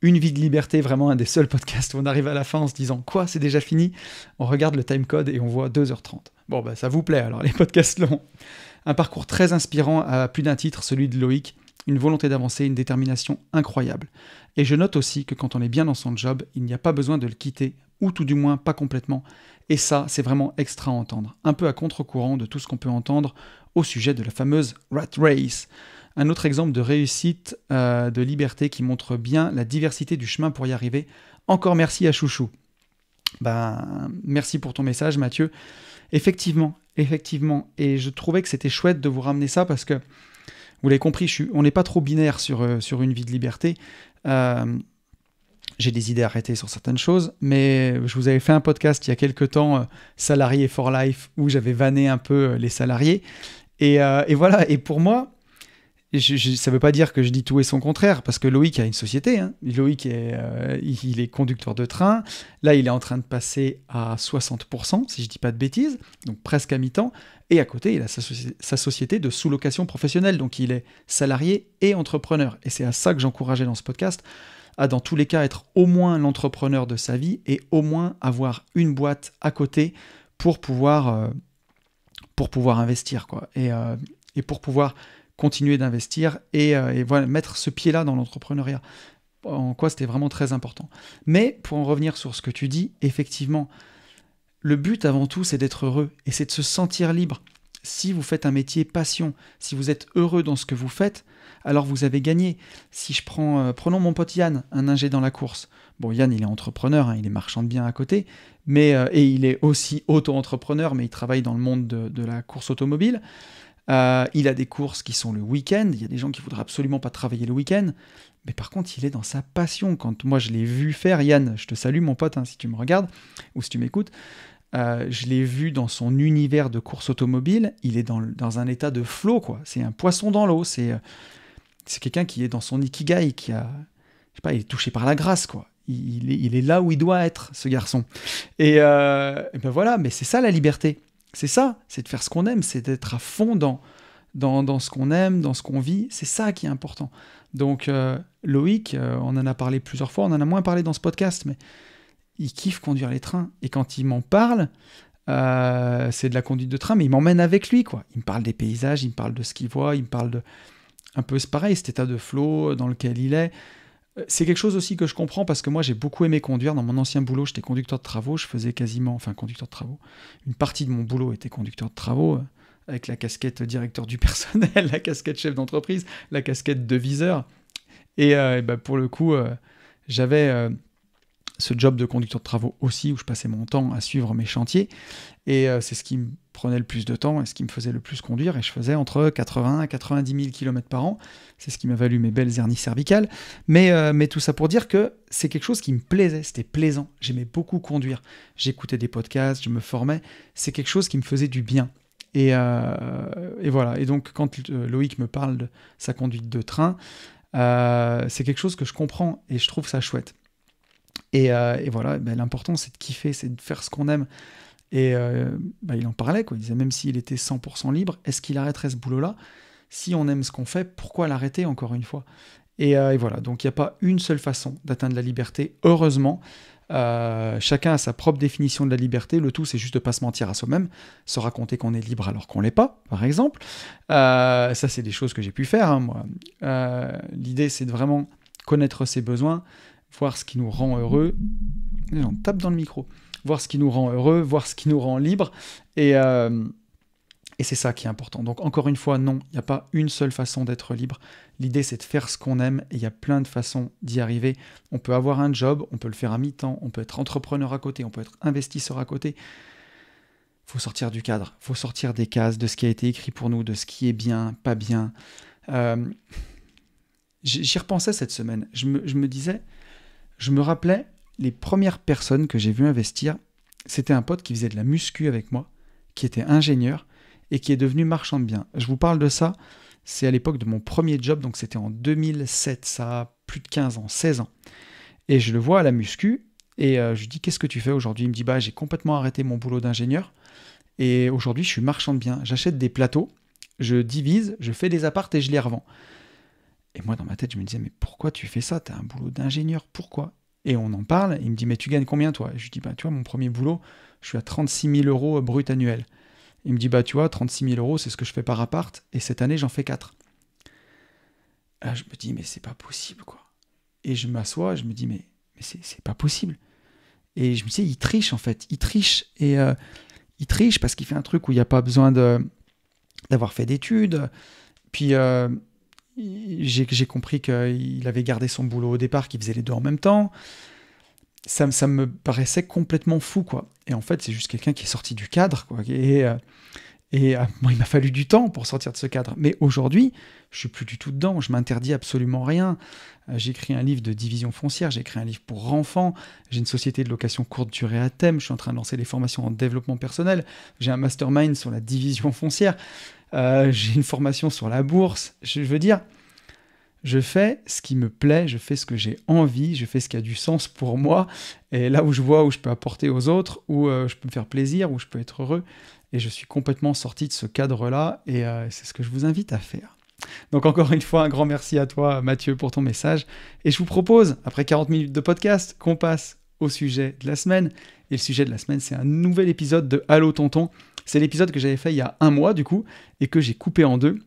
Une vie de liberté, vraiment un des seuls podcasts où on arrive à la fin en se disant « Quoi, c'est déjà fini ?» On regarde le timecode et on voit 2h30. Bon, ça vous plaît alors, les podcasts longs. Un parcours très inspirant à plus d'un titre, celui de Loïc. Une volonté d'avancer, une détermination incroyable. Et je note aussi que quand on est bien dans son job, il n'y a pas besoin de le quitter, ou tout du moins pas complètement. Et ça, c'est vraiment extra à entendre. Un peu à contre-courant de tout ce qu'on peut entendre au sujet de la fameuse Rat Race. Un autre exemple de réussite, de liberté qui montre bien la diversité du chemin pour y arriver. Encore merci à Chouchou. Merci pour ton message, Mathieu. Effectivement. Et je trouvais que c'était chouette de vous ramener ça parce que, vous l'avez compris, on n'est pas trop binaire sur une vie de liberté. J'ai des idées arrêtées sur certaines choses, mais je vous avais fait un podcast il y a quelques temps, Salarié for Life, où j'avais vanné un peu les salariés. Et voilà, et pour moi, ça ne veut pas dire que je dis tout et son contraire, parce que Loïc a une société. Loïc, il est conducteur de train. Là, il est en train de passer à 60%, si je ne dis pas de bêtises, donc presque à mi-temps. Et à côté, il a sa société de sous-location professionnelle. Donc, il est salarié et entrepreneur. Et c'est à ça que j'encourageais dans ce podcast, à dans tous les cas être au moins l'entrepreneur de sa vie et au moins avoir une boîte à côté pour pouvoir investir, quoi. Et pour pouvoir continuer d'investir et voilà, mettre ce pied-là dans l'entrepreneuriat. En quoi c'était vraiment très important. Mais pour en revenir sur ce que tu dis, effectivement, le but avant tout, c'est d'être heureux et c'est de se sentir libre. Si vous faites un métier passion, si vous êtes heureux dans ce que vous faites, alors vous avez gagné. Si je prenons mon pote Yann, un ingé dans la course. Bon, Yann, il est entrepreneur, il est marchand de biens à côté, et il est aussi auto-entrepreneur, mais il travaille dans le monde de la course automobile. Il a des courses qui sont le week-end. Il y a des gens qui ne voudraient absolument pas travailler le week-end. Mais par contre, il est dans sa passion. Quand moi, je l'ai vu faire, Yann, je te salue mon pote, si tu me regardes ou si tu m'écoutes, je l'ai vu dans son univers de course automobile. Il est dans un état de flow, quoi. C'est un poisson dans l'eau. C'est quelqu'un qui est dans son ikigai, il est touché par la grâce, quoi. Il est là où il doit être, ce garçon. Et ben voilà, mais c'est ça la liberté. C'est ça, c'est de faire ce qu'on aime, c'est d'être à fond dans ce qu'on aime, dans ce qu'on vit. C'est ça qui est important. Donc Loïc, on en a parlé plusieurs fois, on en a moins parlé dans ce podcast, mais il kiffe conduire les trains. Et quand il m'en parle, c'est de la conduite de train, mais il m'emmène avec lui, quoi. Il me parle des paysages, il me parle de ce qu'il voit, il me parle de... Un peu, c'est pareil, cet état de flow dans lequel il est. C'est quelque chose aussi que je comprends parce que moi j'ai beaucoup aimé conduire. Dans mon ancien boulot, j'étais conducteur de travaux, je faisais conducteur de travaux. Une partie de mon boulot était conducteur de travaux, avec la casquette directeur du personnel, la casquette chef d'entreprise, la casquette deviseur. Et pour le coup, j'avais ce job de conducteur de travaux aussi, où je passais mon temps à suivre mes chantiers. Et c'est ce qui me prenait le plus de temps et ce qui me faisait le plus conduire. Et je faisais entre 80 et 90 000 km par an. C'est ce qui m'a valu mes belles hernies cervicales. Mais tout ça pour dire que c'est quelque chose qui me plaisait. C'était plaisant. J'aimais beaucoup conduire. J'écoutais des podcasts, je me formais. C'est quelque chose qui me faisait du bien. Et voilà. Et donc, quand Loïc me parle de sa conduite de train, c'est quelque chose que je comprends et je trouve ça chouette. Et voilà, l'important, c'est de kiffer, c'est de faire ce qu'on aime. Et il en parlait, quoi. Il disait, même s'il était 100% libre, est-ce qu'il arrêterait ce boulot-là? Si on aime ce qu'on fait, pourquoi l'arrêter, encore une fois? Et voilà, donc il n'y a pas une seule façon d'atteindre la liberté, heureusement. Chacun a sa propre définition de la liberté. Le tout, c'est juste de ne pas se mentir à soi-même, se raconter qu'on est libre alors qu'on ne l'est pas, par exemple. Ça, c'est des choses que j'ai pu faire, hein, moi. L'idée, c'est de vraiment connaître ses besoins, voir ce qui nous rend heureux. On tape dans le micro. Voir ce qui nous rend heureux, voir ce qui nous rend libre. Et c'est ça qui est important. Donc, encore une fois, non, il n'y a pas une seule façon d'être libre. L'idée, c'est de faire ce qu'on aime et il y a plein de façons d'y arriver. On peut avoir un job, on peut le faire à mi-temps, on peut être entrepreneur à côté, on peut être investisseur à côté. Il faut sortir du cadre, il faut sortir des cases, de ce qui a été écrit pour nous, de ce qui est bien, pas bien. J'y repensais cette semaine. Je me rappelais les premières personnes que j'ai vues investir. C'était un pote qui faisait de la muscu avec moi, qui était ingénieur et qui est devenu marchand de biens. Je vous parle de ça, c'est à l'époque de mon premier job, donc c'était en 2007, ça a plus de 15 ans, 16 ans. Et je le vois à la muscu, et je lui dis, qu'est-ce que tu fais aujourd'hui? Il me dit, j'ai complètement arrêté mon boulot d'ingénieur, et aujourd'hui je suis marchand de biens. J'achète des plateaux, je divise, je fais des apparts et je les revends. Et moi dans ma tête, je me disais, mais pourquoi tu fais ça? T'as un boulot d'ingénieur, pourquoi? Et on en parle, il me dit, mais tu gagnes combien toi? Et je lui dis, tu vois, mon premier boulot, je suis à 36 000 € brut annuel. Il me dit, tu vois, 36 000 €, c'est ce que je fais par appart, et cette année, j'en fais 4. Là, je me dis, mais c'est pas possible, quoi. Et je m'assois, je me dis, mais c'est pas possible. Et je me dis, il triche, en fait. Il triche, et il triche parce qu'il fait un truc où il n'y a pas besoin d'avoir fait d'études. Puis, j'ai compris qu'il avait gardé son boulot au départ, qu'il faisait les deux en même temps. Ça me paraissait complètement fou, quoi. Et en fait, c'est juste quelqu'un qui est sorti du cadre, quoi. Et moi, il m'a fallu du temps pour sortir de ce cadre. Mais aujourd'hui, je suis plus du tout dedans. Je m'interdis absolument rien. J'ai écrit un livre de division foncière. J'ai écrit un livre pour enfants. J'ai une société de location courte durée à thème. Je suis en train de lancer des formations en développement personnel. J'ai un mastermind sur la division foncière. J'ai une formation sur la bourse. Je veux dire, je fais ce qui me plaît, je fais ce que j'ai envie, je fais ce qui a du sens pour moi, et là où je vois où je peux apporter aux autres, où je peux me faire plaisir, où je peux être heureux, et je suis complètement sorti de ce cadre-là, et c'est ce que je vous invite à faire. Donc encore une fois, un grand merci à toi Mathieu pour ton message, et je vous propose, après 40 minutes de podcast, qu'on passe au sujet de la semaine, et le sujet de la semaine, c'est un nouvel épisode de Allô Tonton. C'est l'épisode que j'avais fait il y a 1 mois du coup, et que j'ai coupé en 2,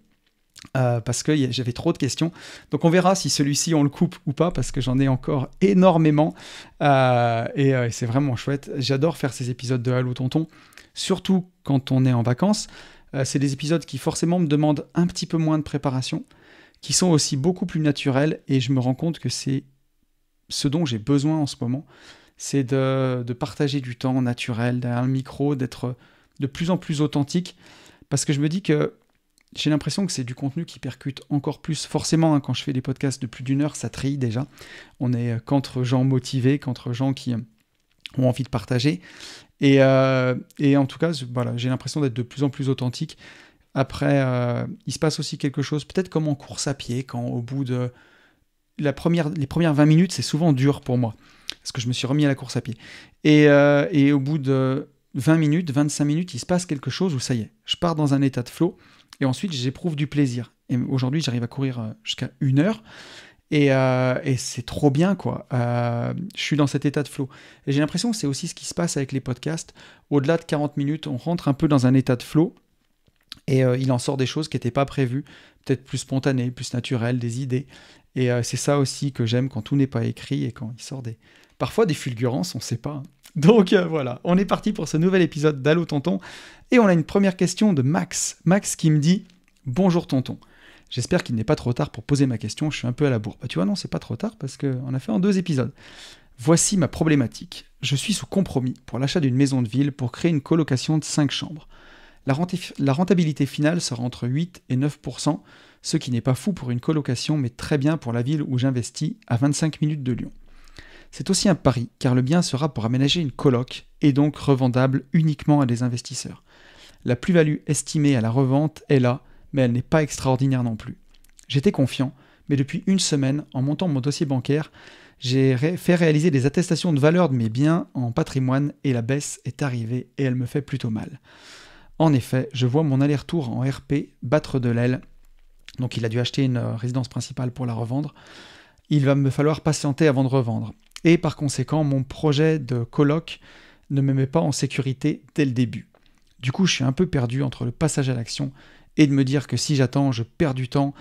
parce que j'avais trop de questions. Donc on verra si celui-ci on le coupe ou pas, parce que j'en ai encore énormément, et c'est vraiment chouette. J'adore faire ces épisodes de Allô Tonton, surtout quand on est en vacances. C'est des épisodes qui forcément me demandent un petit peu moins de préparation, qui sont aussi beaucoup plus naturels, et je me rends compte que c'est ce dont j'ai besoin en ce moment, c'est de partager du temps naturel derrière le micro, d'être de plus en plus authentique, parce que je me dis que j'ai l'impression que c'est du contenu qui percute encore plus. Forcément, hein, quand je fais des podcasts de plus d'1 heure, ça trille déjà. On est qu'entre gens motivés, qu'entre gens qui ont envie de partager. Et en tout cas, voilà, j'ai l'impression d'être de plus en plus authentique. Après, il se passe aussi quelque chose, peut-être comme en course à pied, quand au bout de les premières 20 minutes, c'est souvent dur pour moi, parce que je me suis remis à la course à pied. Et au bout de 20 minutes, 25 minutes, il se passe quelque chose où ça y est, je pars dans un état de flow, et ensuite j'éprouve du plaisir. Et aujourd'hui, j'arrive à courir jusqu'à 1 heure, et c'est trop bien, quoi. Je suis dans cet état de flow. Et j'ai l'impression que c'est aussi ce qui se passe avec les podcasts. Au-delà de 40 minutes, on rentre un peu dans un état de flow, et il en sort des choses qui n'étaient pas prévues, peut-être plus spontanées, plus naturelles, des idées. Et c'est ça aussi que j'aime quand tout n'est pas écrit et quand il sort parfois des fulgurances, on ne sait pas. Donc voilà, on est parti pour ce nouvel épisode d'Allo Tonton. Et on a une première question de Max. Max qui me dit « Bonjour tonton. J'espère qu'il n'est pas trop tard pour poser ma question, je suis un peu à la bourre. » Bah tu vois, non, c'est pas trop tard parce qu'on a fait en 2 épisodes. Voici ma problématique. Je suis sous compromis pour l'achat d'une maison de ville pour créer une colocation de 5 chambres. La rentabilité finale sera entre 8 et 9%, ce qui n'est pas fou pour une colocation, mais très bien pour la ville où j'investis, à 25 minutes de Lyon. C'est aussi un pari, car le bien sera pour aménager une coloc, et donc revendable uniquement à des investisseurs. La plus-value estimée à la revente est là, mais elle n'est pas extraordinaire non plus. J'étais confiant, mais depuis 1 semaine, en montant mon dossier bancaire, j'ai fait réaliser des attestations de valeur de mes biens en patrimoine, et la baisse est arrivée, et elle me fait plutôt mal. En effet, je vois mon aller-retour en RP battre de l'aile. Donc il a dû acheter une résidence principale pour la revendre. Il va me falloir patienter avant de revendre. Et par conséquent, mon projet de coloc ne me met pas en sécurité dès le début. Du coup, je suis un peu perdu entre le passage à l'action et de me dire que si j'attends, je perds du temps.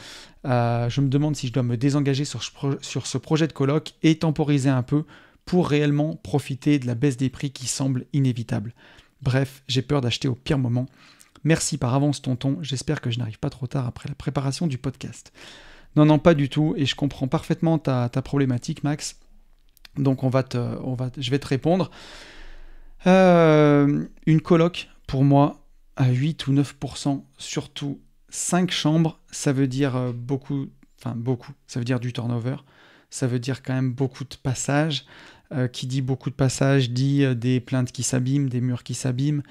Je me demande si je dois me désengager sur ce projet de coloc et temporiser un peu pour réellement profiter de la baisse des prix qui semble inévitable. Bref, j'ai peur d'acheter au pire moment. Merci par avance tonton, j'espère que je n'arrive pas trop tard après la préparation du podcast. Non, pas du tout, et je comprends parfaitement ta problématique, Max. Donc je vais te répondre. Une coloc, pour moi, à 8 ou 9%, surtout 5 chambres, ça veut dire beaucoup, ça veut dire du turnover, ça veut dire quand même beaucoup de passages. Qui dit beaucoup de passages dit des plaintes qui s'abîment, des murs qui s'abîment,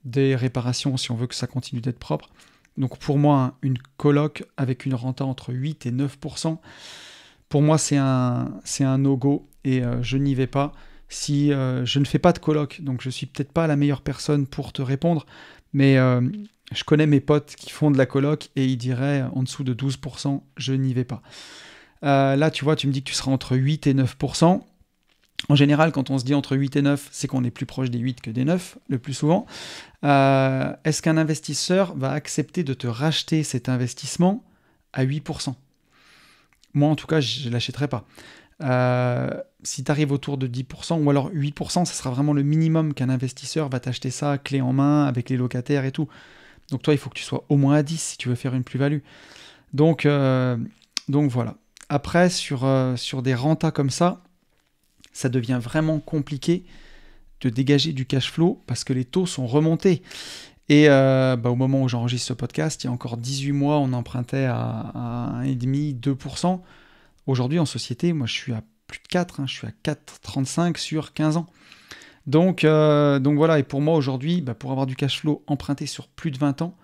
des réparations si on veut que ça continue d'être propre. Donc pour moi, une coloc avec une renta entre 8 et 9%, pour moi c'est un no-go et je n'y vais pas. Si je ne fais pas de coloc, donc je suis peut-être pas la meilleure personne pour te répondre, mais je connais mes potes qui font de la coloc et ils diraient en dessous de 12%, je n'y vais pas. Là tu vois, tu me dis que tu seras entre 8 et 9%. En général, quand on se dit entre 8 et 9, c'est qu'on est plus proche des 8 que des 9, le plus souvent. Est-ce qu'un investisseur va accepter de te racheter cet investissement à 8%? Moi, en tout cas, je ne l'achèterai pas. Si tu arrives autour de 10%, ou alors 8%, ça sera vraiment le minimum qu'un investisseur va t'acheter ça, clé en main, avec les locataires et tout. Donc toi, il faut que tu sois au moins à 10 si tu veux faire une plus-value. Donc voilà. Après, sur des rentas comme ça devient vraiment compliqué de dégager du cash flow parce que les taux sont remontés. Et au moment où j'enregistre ce podcast, il y a encore 18 mois, on empruntait à 1,5, 2%. Aujourd'hui, en société, moi, je suis à plus de 4, je suis à 4,35 sur 15 ans. Donc voilà, et pour moi, aujourd'hui, pour avoir du cash flow emprunté sur plus de 20 ans,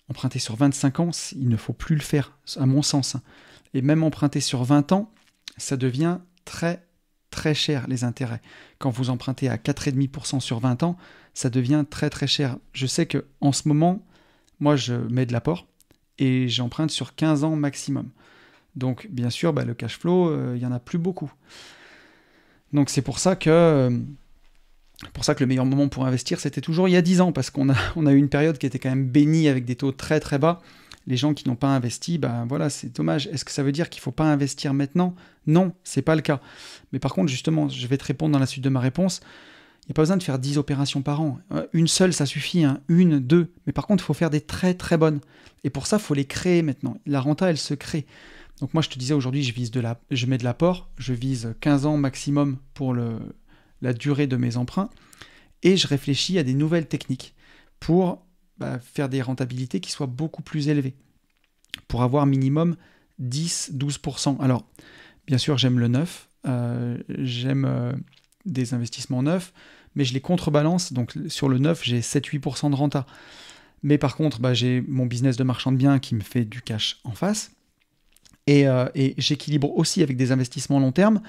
emprunté sur 25 ans, il ne faut plus le faire, à mon sens. Et même emprunté sur 20 ans, ça devient très cher les intérêts. Quand vous empruntez à 4,5% sur 20 ans, ça devient très très cher. Je sais qu'en ce moment, moi je mets de l'apport et j'emprunte sur 15 ans maximum. Donc bien sûr, le cash flow, il n'y en a plus beaucoup. Donc c'est pour ça que le meilleur moment pour investir, c'était toujours il y a 10 ans, parce qu'on a eu une période qui était quand même bénie avec des taux très très bas. Les gens qui n'ont pas investi, voilà, c'est dommage. Est-ce que ça veut dire qu'il ne faut pas investir maintenant? Non, c'est pas le cas. Mais par contre, justement, je vais te répondre dans la suite de ma réponse. Il n'y a pas besoin de faire 10 opérations par an. Une seule, ça suffit. 1, 2. Mais par contre, il faut faire des très très bonnes. Et pour ça, il faut les créer maintenant. La renta, elle se crée. Donc moi, je te disais, aujourd'hui, je mets de l'apport. Je vise 15 ans maximum pour la durée de mes emprunts. Et je réfléchis à des nouvelles techniques pour faire des rentabilités qui soient beaucoup plus élevées, pour avoir minimum 10-12%. Alors, bien sûr, j'aime le neuf, j'aime des investissements neufs, mais je les contrebalance, donc sur le neuf, j'ai 7-8% de renta. Mais par contre, j'ai mon business de marchand de biens qui me fait du cash en face, et j'équilibre aussi avec des investissements long terme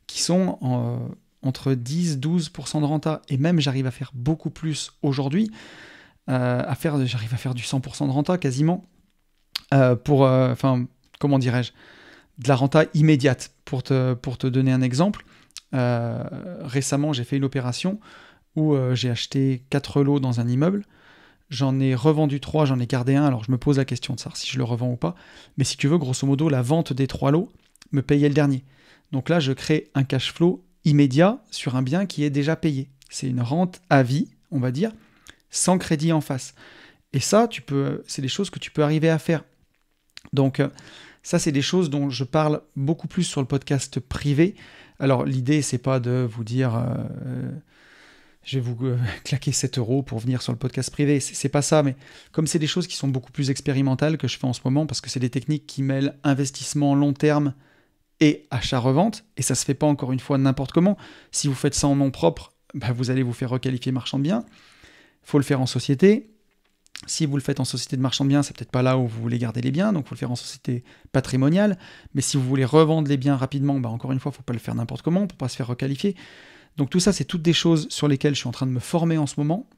qui sont entre 10-12% de renta, et même j'arrive à faire beaucoup plus aujourd'hui, j'arrive à faire du 100% de renta quasiment, comment dirais-je, de la renta immédiate. Pour te donner un exemple, récemment j'ai fait une opération où j'ai acheté 4 lots dans un immeuble, j'en ai revendu 3, j'en ai gardé un, alors je me pose la question de savoir si je le revends ou pas, mais si tu veux, grosso modo, la vente des 3 lots, me payer le dernier. Donc là, je crée un cash flow immédiat sur un bien qui est déjà payé. C'est une rente à vie, on va dire, sans crédit en face. Et ça, c'est des choses que tu peux arriver à faire. Donc ça, c'est des choses dont je parle beaucoup plus sur le podcast privé. Alors l'idée, c'est pas de vous dire je vais vous claquer 7 € pour venir sur le podcast privé. C'est pas ça, mais comme c'est des choses qui sont beaucoup plus expérimentales que je fais en ce moment, parce que c'est des techniques qui mêlent investissement long terme et achat-revente, et ça se fait pas encore une fois n'importe comment. Si vous faites ça en nom propre, vous allez vous faire requalifier marchand de biens. Il faut le faire en société. Si vous le faites en société de marchand de biens, c'est peut-être pas là où vous voulez garder les biens, donc il faut le faire en société patrimoniale. Mais si vous voulez revendre les biens rapidement, encore une fois, il ne faut pas le faire n'importe comment pour pas se faire requalifier. Donc tout ça, c'est toutes des choses sur lesquelles je suis en train de me former en ce moment,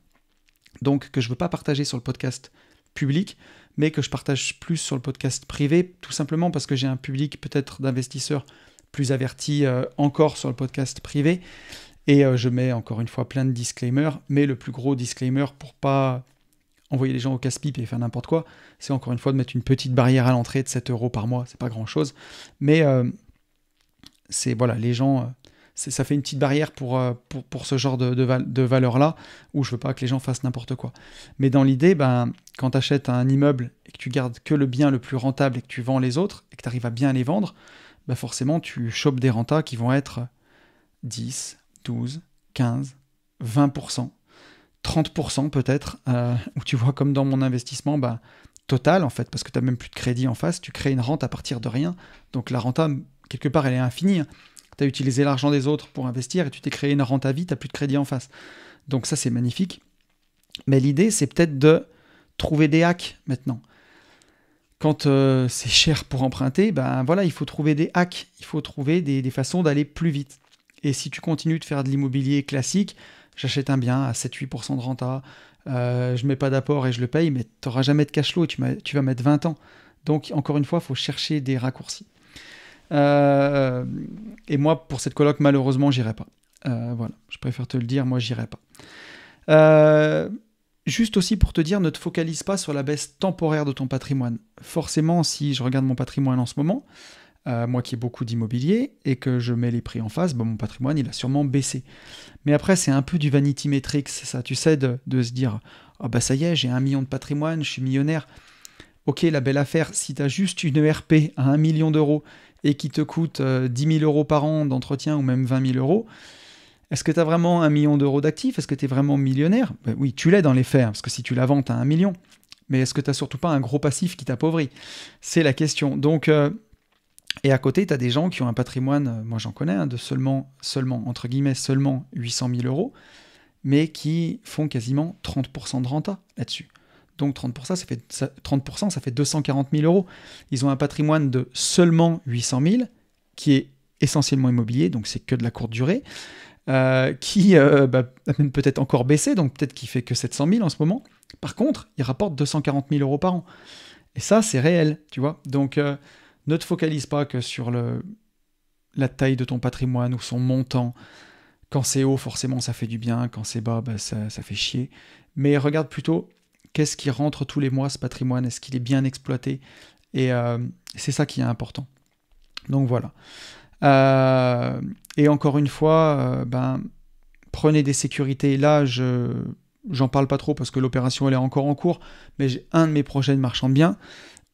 donc que je ne veux pas partager sur le podcast public, mais que je partage plus sur le podcast privé, tout simplement parce que j'ai un public peut-être d'investisseurs plus avertis encore sur le podcast privé. Et je mets encore une fois plein de disclaimers, mais le plus gros disclaimer pour pas envoyer les gens au casse-pipe et faire n'importe quoi, c'est encore une fois de mettre une petite barrière à l'entrée de 7 € par mois, c'est pas grand-chose, mais c'est voilà, les gens, ça fait une petite barrière pour ce genre de valeur-là, où je veux pas que les gens fassent n'importe quoi. Mais dans l'idée, quand tu achètes un immeuble et que tu gardes que le bien le plus rentable et que tu vends les autres, et que tu arrives à bien les vendre, forcément tu chopes des rentas qui vont être 10, 12, 15, 20%, 30% peut-être, où tu vois comme dans mon investissement total en fait, parce que tu n'as même plus de crédit en face, tu crées une rente à partir de rien, donc la renta, quelque part, elle est infinie. Tu as utilisé l'argent des autres pour investir et tu t'es créé une rente à vie, tu n'as plus de crédit en face. Donc ça, c'est magnifique. Mais l'idée, c'est peut-être de trouver des hacks maintenant. Quand c'est cher pour emprunter, il faut trouver des hacks, il faut trouver des façons d'aller plus vite. Et si tu continues de faire de l'immobilier classique, j'achète un bien à 7-8% de renta, je ne mets pas d'apport et je le paye, mais tu n'auras jamais de cash flow et tu vas mettre 20 ans. Donc, encore une fois, il faut chercher des raccourcis. Et moi, pour cette coloc, malheureusement, j'irai pas. Voilà, je préfère te le dire, moi, j'irai pas. Juste aussi pour te dire, ne te focalise pas sur la baisse temporaire de ton patrimoine. Forcément, si je regarde mon patrimoine en ce moment, moi qui ai beaucoup d'immobilier et que je mets les prix en face, mon patrimoine, il a sûrement baissé. Mais après, c'est un peu du vanity metrics, c'est ça. Tu sais, de se dire, ça y est, j'ai 1 million de patrimoine, je suis millionnaire. Ok, la belle affaire, si tu as juste une ERP à 1 million d'euros et qui te coûte 10 000 € par an d'entretien ou même 20 000 €, est-ce que tu as vraiment 1 million d'euros d'actifs? Est-ce que tu es vraiment millionnaire? Oui, tu l'es dans les faits, parce que si tu la vends, tu as 1 million. Mais est-ce que tu n'as surtout pas un gros passif qui t'appauvrit? C'est la question. Donc, et à côté, tu as des gens qui ont un patrimoine, moi j'en connais, de seulement, entre guillemets, seulement 800 000 €, mais qui font quasiment 30% de renta là-dessus. Donc 30%, ça fait 240 000 €. Ils ont un patrimoine de seulement 800 000, qui est essentiellement immobilier, donc c'est que de la courte durée, qui a même peut-être encore baissé, donc peut-être qu'il fait que 700 000 en ce moment. Par contre, il rapporte 240 000 € par an. Et ça, c'est réel, tu vois. Donc, ne te focalise pas que sur la taille de ton patrimoine ou son montant. Quand c'est haut, forcément, ça fait du bien. Quand c'est bas, ça fait chier. Mais regarde plutôt qu'est-ce qui rentre tous les mois, ce patrimoine. Est-ce qu'il est bien exploité? Et c'est ça qui est important. Donc voilà. Et encore une fois, prenez des sécurités. Là, j'en parle pas trop parce que l'opération elle est encore en cours, mais j'ai un de mes projets de marchand de biens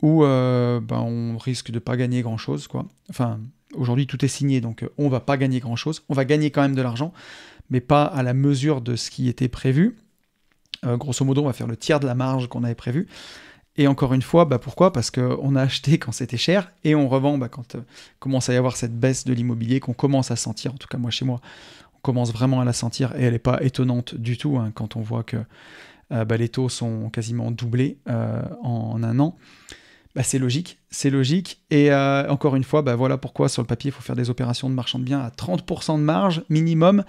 où on risque de pas gagner grand chose, quoi. Enfin, aujourd'hui tout est signé, donc on va pas gagner grand chose. On va gagner quand même de l'argent, mais pas à la mesure de ce qui était prévu. Grosso modo, on va faire le tiers de la marge qu'on avait prévu. Et encore une fois, pourquoi? Parce qu'on a acheté quand c'était cher et on revend quand commence à y avoir cette baisse de l'immobilier qu'on commence à sentir. En tout cas, moi, chez moi, on commence vraiment à la sentir et elle n'est pas étonnante du tout quand on voit que les taux sont quasiment doublés en un an. C'est logique. Et encore une fois, voilà pourquoi sur le papier, il faut faire des opérations de marchand de biens à 30% de marge minimum,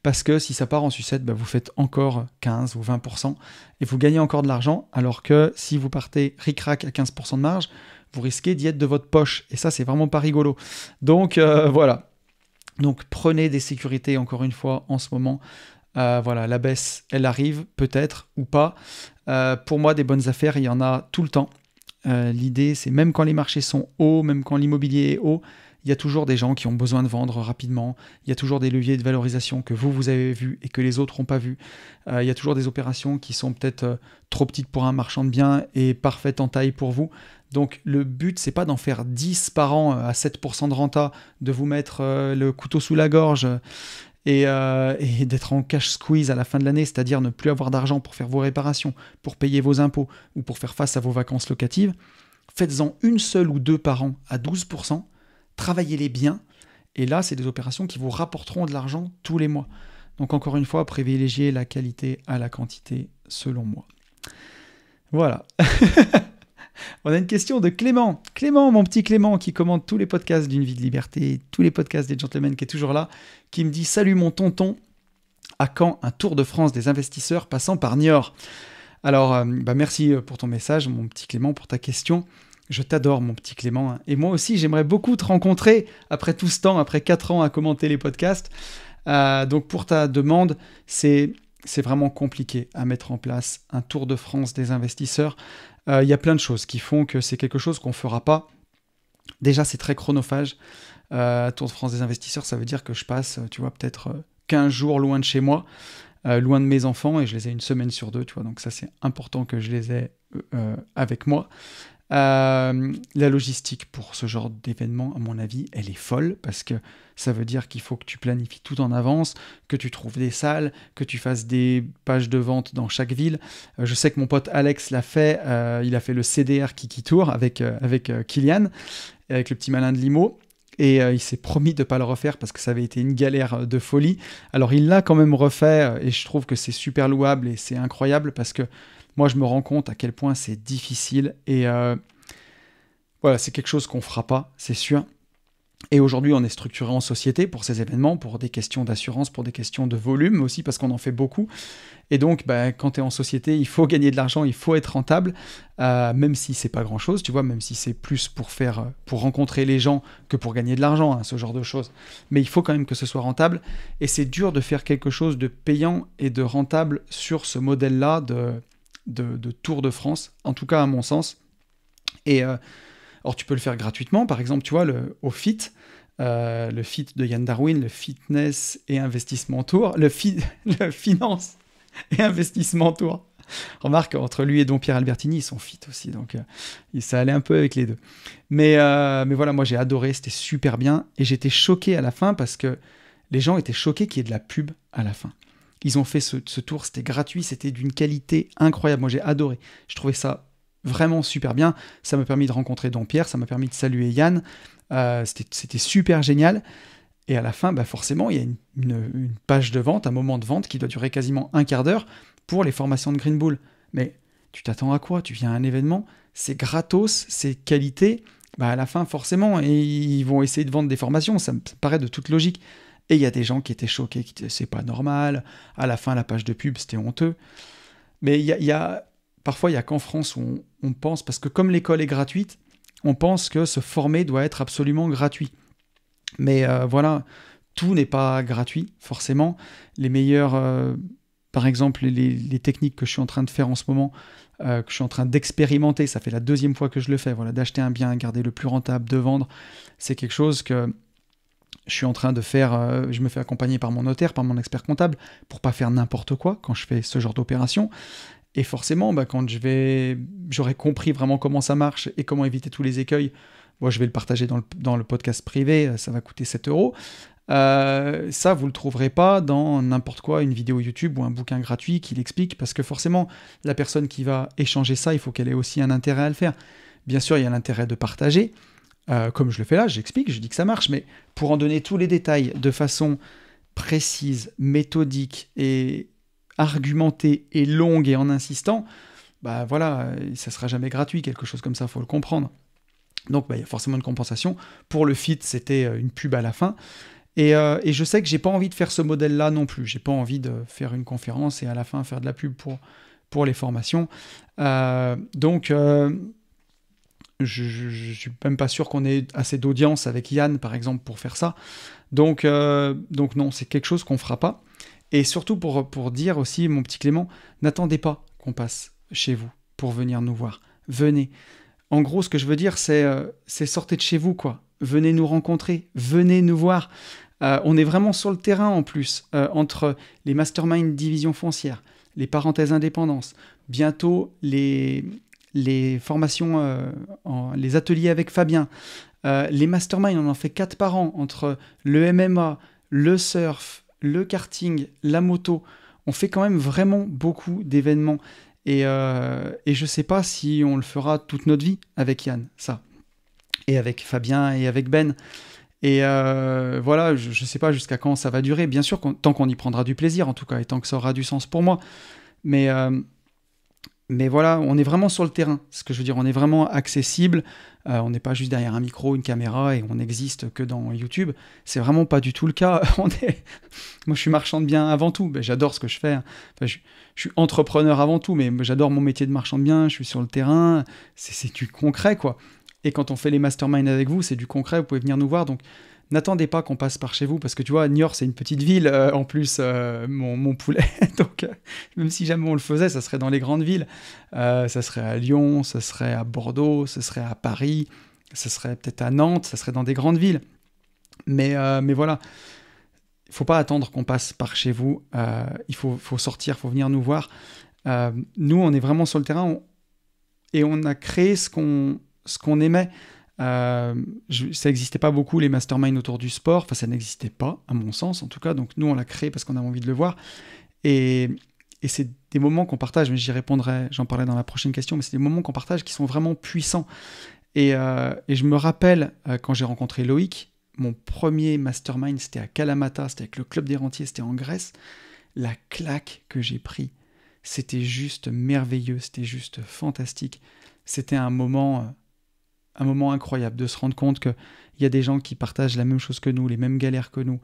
parce que si ça part en sucette, vous faites encore 15 ou 20% et vous gagnez encore de l'argent, alors que si vous partez ric-rac à 15% de marge, vous risquez d'y être de votre poche. Et ça, c'est vraiment pas rigolo. Donc voilà. Donc prenez des sécurités, encore une fois, en ce moment. Voilà, la baisse, elle arrive, peut-être, ou pas. Pour moi, des bonnes affaires, il y en a tout le temps. L'idée, c'est même quand les marchés sont hauts, même quand l'immobilier est haut, il y a toujours des gens qui ont besoin de vendre rapidement, il y a toujours des leviers de valorisation que vous avez vus et que les autres n'ont pas vus, il y a toujours des opérations qui sont peut-être trop petites pour un marchand de biens et parfaites en taille pour vous. Donc le but, c'est pas d'en faire 10 par an à 7% de renta, de vous mettre le couteau sous la gorge et d'être en cash squeeze à la fin de l'année, c'est-à-dire ne plus avoir d'argent pour faire vos réparations, pour payer vos impôts ou pour faire face à vos vacances locatives. Faites-en une seule ou deux par an à 12%, travaillez-les bien, et là, c'est des opérations qui vous rapporteront de l'argent tous les mois. Donc encore une fois, privilégiez la qualité à la quantité, selon moi. Voilà. On a une question de Clément. Clément, mon petit Clément, qui commente tous les podcasts d'une vie de liberté, tous les podcasts des gentlemen, qui est toujours là, qui me dit « Salut mon tonton, à quand un tour de France des investisseurs passant par Niort ?» Alors, merci pour ton message, mon petit Clément, pour ta question. Je t'adore, mon petit Clément. Et moi aussi, j'aimerais beaucoup te rencontrer après tout ce temps, après 4 ans à commenter les podcasts. Donc, pour ta demande, c'est vraiment compliqué à mettre en place un tour de France des investisseurs. Il y a plein de choses qui font que c'est quelque chose qu'on ne fera pas. Déjà, c'est très chronophage. Tour de France des investisseurs, ça veut dire que je passe, tu vois, peut-être 15 jours loin de chez moi, loin de mes enfants, et je les ai une semaine sur 2, tu vois. Donc ça, c'est important que je les ai avec moi. La logistique pour ce genre d'événement, à mon avis, elle est folle, parce que ça veut dire qu'il faut que tu planifies tout en avance, que tu trouves des salles, que tu fasses des pages de vente dans chaque ville. Je sais que mon pote Alex l'a fait, il a fait le CDR Kiki Tour avec Kylian, avec le petit malin de Limo, et il s'est promis de ne pas le refaire parce que ça avait été une galère de folie. Alors il l'a quand même refait, et je trouve que c'est super louable et c'est incroyable, parce que moi, je me rends compte à quel point c'est difficile, et voilà, c'est quelque chose qu'on ne fera pas, c'est sûr. Et aujourd'hui, on est structuré en société pour ces événements, pour des questions d'assurance, pour des questions de volume aussi, parce qu'on en fait beaucoup. Et donc, quand tu es en société, il faut gagner de l'argent, il faut être rentable, même si c'est pas grand-chose, tu vois, même si c'est plus pour rencontrer les gens que pour gagner de l'argent, hein, ce genre de choses. Mais il faut quand même que ce soit rentable, et c'est dur de faire quelque chose de payant et de rentable sur ce modèle-là de Tour de France, en tout cas à mon sens. Et alors tu peux le faire gratuitement, par exemple, tu vois, au FIT, le FIT de Yann Darwin, le Fitness et Investissement Tour, le Finance et Investissement Tour. Remarque, entre lui et Don Pierre Albertini, ils sont fit aussi, donc ça allait un peu avec les deux. Mais voilà, moi j'ai adoré, c'était super bien, et j'étais choqué à la fin parce que les gens étaient choqués qu'il y ait de la pub à la fin. Ils ont fait ce tour, c'était gratuit, c'était d'une qualité incroyable. Moi, j'ai adoré. Je trouvais ça vraiment super bien. Ça m'a permis de rencontrer Don Pierre, ça m'a permis de saluer Yann. C'était super génial. Et à la fin, forcément, il y a une page de vente, un moment de vente qui doit durer quasiment un quart d'heure pour les formations de Green Bull. Mais tu t'attends à quoi? Tu viens à un événement, c'est gratos, c'est qualité. À la fin, forcément, et ils vont essayer de vendre des formations. Ça me paraît de toute logique. Et il y a des gens qui étaient choqués, qui disaient c'est pas normal, à la fin la page de pub c'était honteux. Mais parfois il y a qu'en France où on pense, parce que comme l'école est gratuite, on pense que se former doit être absolument gratuit. Mais voilà, tout n'est pas gratuit, forcément. Les meilleurs, par exemple, les techniques que je suis en train de faire en ce moment, que je suis en train d'expérimenter, ça fait la 2e fois que je le fais, voilà, d'acheter un bien, garder le plus rentable, de vendre, c'est quelque chose que je suis en train de faire, je me fais accompagner par mon notaire, par mon expert comptable, pour pas faire n'importe quoi quand je fais ce genre d'opération. Et forcément, quand j'aurai compris vraiment comment ça marche et comment éviter tous les écueils, je vais le partager dans le podcast privé, ça va coûter 7 €. Ça, vous le trouverez pas dans n'importe quoi, une vidéo YouTube ou un bouquin gratuit qui l'explique, parce que forcément, la personne qui va échanger ça, il faut qu'elle ait aussi un intérêt à le faire. Bien sûr, il y a l'intérêt de partager, comme je le fais là, j'explique, je dis que ça marche, mais pour en donner tous les détails de façon précise, méthodique et argumentée et longue et en insistant, voilà, ça sera jamais gratuit, quelque chose comme ça, faut le comprendre. Donc il y a forcément une compensation. Pour le FIT, c'était une pub à la fin. Et je sais que j'ai pas envie de faire ce modèle-là non plus. J'ai pas envie de faire une conférence et à la fin faire de la pub pour les formations. Donc je suis même pas sûr qu'on ait assez d'audience avec Yann, par exemple, pour faire ça. Donc non, c'est quelque chose qu'on fera pas. Et surtout pour dire aussi, mon petit Clément, n'attendez pas qu'on passe chez vous pour venir nous voir. Venez. En gros, ce que je veux dire, c'est sortez de chez vous, quoi. Venez nous rencontrer, venez nous voir. On est vraiment sur le terrain en plus, entre les masterminds division foncière, les parenthèses indépendance, bientôt les formations, les ateliers avec Fabien, les masterminds, on en fait 4 par an, entre le MMA, le surf, le karting, la moto. On fait quand même vraiment beaucoup d'événements. Et je sais pas si on le fera toute notre vie avec Yann, ça. Et avec Fabien et avec Ben. Et voilà, je sais pas jusqu'à quand ça va durer. Bien sûr, tant qu'on y prendra du plaisir, en tout cas, et tant que ça aura du sens pour moi. Mais voilà, on est vraiment sur le terrain. Ce que je veux dire, on est vraiment accessible. On n'est pas juste derrière un micro, une caméra, et on n'existe que dans YouTube. C'est vraiment pas du tout le cas. Moi, je suis marchand de biens avant tout. Ben, j'adore ce que je fais. Enfin, je suis entrepreneur avant tout, mais j'adore mon métier de marchand de biens. Je suis sur le terrain. C'est du concret, quoi. Et quand on fait les masterminds avec vous, c'est du concret. Vous pouvez venir nous voir. Donc, n'attendez pas qu'on passe par chez vous, parce que tu vois, Niort, c'est une petite ville, en plus, mon poulet. Donc, même si jamais on le faisait, ça serait dans les grandes villes. Ça serait à Lyon, ça serait à Bordeaux, ça serait à Paris, ça serait peut-être à Nantes, ça serait dans des grandes villes. Mais voilà, il ne faut pas attendre qu'on passe par chez vous. Il faut sortir, il faut venir nous voir. Nous, on est vraiment sur le terrain et on a créé ce qu'on aimait. Ça n'existait pas beaucoup, les masterminds autour du sport. Enfin, ça n'existait pas, à mon sens, en tout cas. Donc, nous, on l'a créé parce qu'on a envie de le voir. Et c'est des moments qu'on partage, mais j'en parlerai dans la prochaine question, mais c'est des moments qu'on partage qui sont vraiment puissants. Et je me rappelle, quand j'ai rencontré Loïc, mon premier mastermind, c'était à Kalamata, c'était avec le Club des Rentiers, c'était en Grèce. La claque que j'ai pris, c'était juste merveilleux, c'était juste fantastique. C'était un moment incroyable de se rendre compte qu'il y a des gens qui partagent la même chose que nous, les mêmes galères que nous.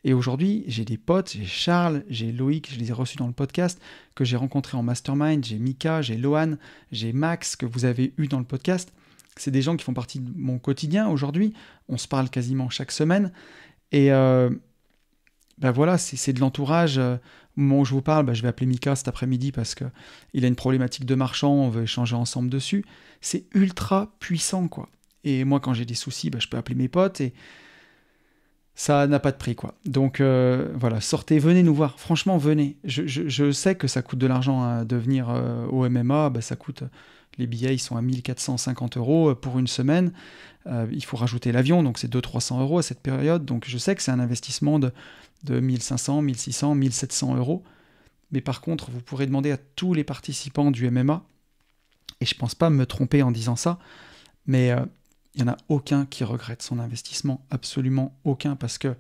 Et aujourd'hui, j'ai des potes, j'ai Charles, j'ai Loïc, je les ai reçus dans le podcast, que j'ai rencontrés en mastermind, j'ai Mika, j'ai Lohan, j'ai Max, que vous avez eu dans le podcast. C'est des gens qui font partie de mon quotidien aujourd'hui. On se parle quasiment chaque semaine. Et voilà, c'est de l'entourage. Au moment où je vous parle, je vais appeler Mika cet après-midi parce qu'il a une problématique de marchand, on veut échanger ensemble dessus. C'est ultra puissant, quoi. Et moi, quand j'ai des soucis, je peux appeler mes potes et ça n'a pas de prix, quoi. Donc voilà, sortez, venez nous voir. Franchement, venez. Je sais que ça coûte de l'argent de venir au MMA. Ça coûte... Les billets, ils sont à 1 450 € pour une semaine. Il faut rajouter l'avion, donc c'est 200-300 € à cette période. Donc je sais que c'est un investissement de 1 500, 1 600, 1 700 €. Mais par contre, vous pourrez demander à tous les participants du MMA, et je ne pense pas me tromper en disant ça, mais il n'y en a aucun qui regrette son investissement, absolument aucun, parce que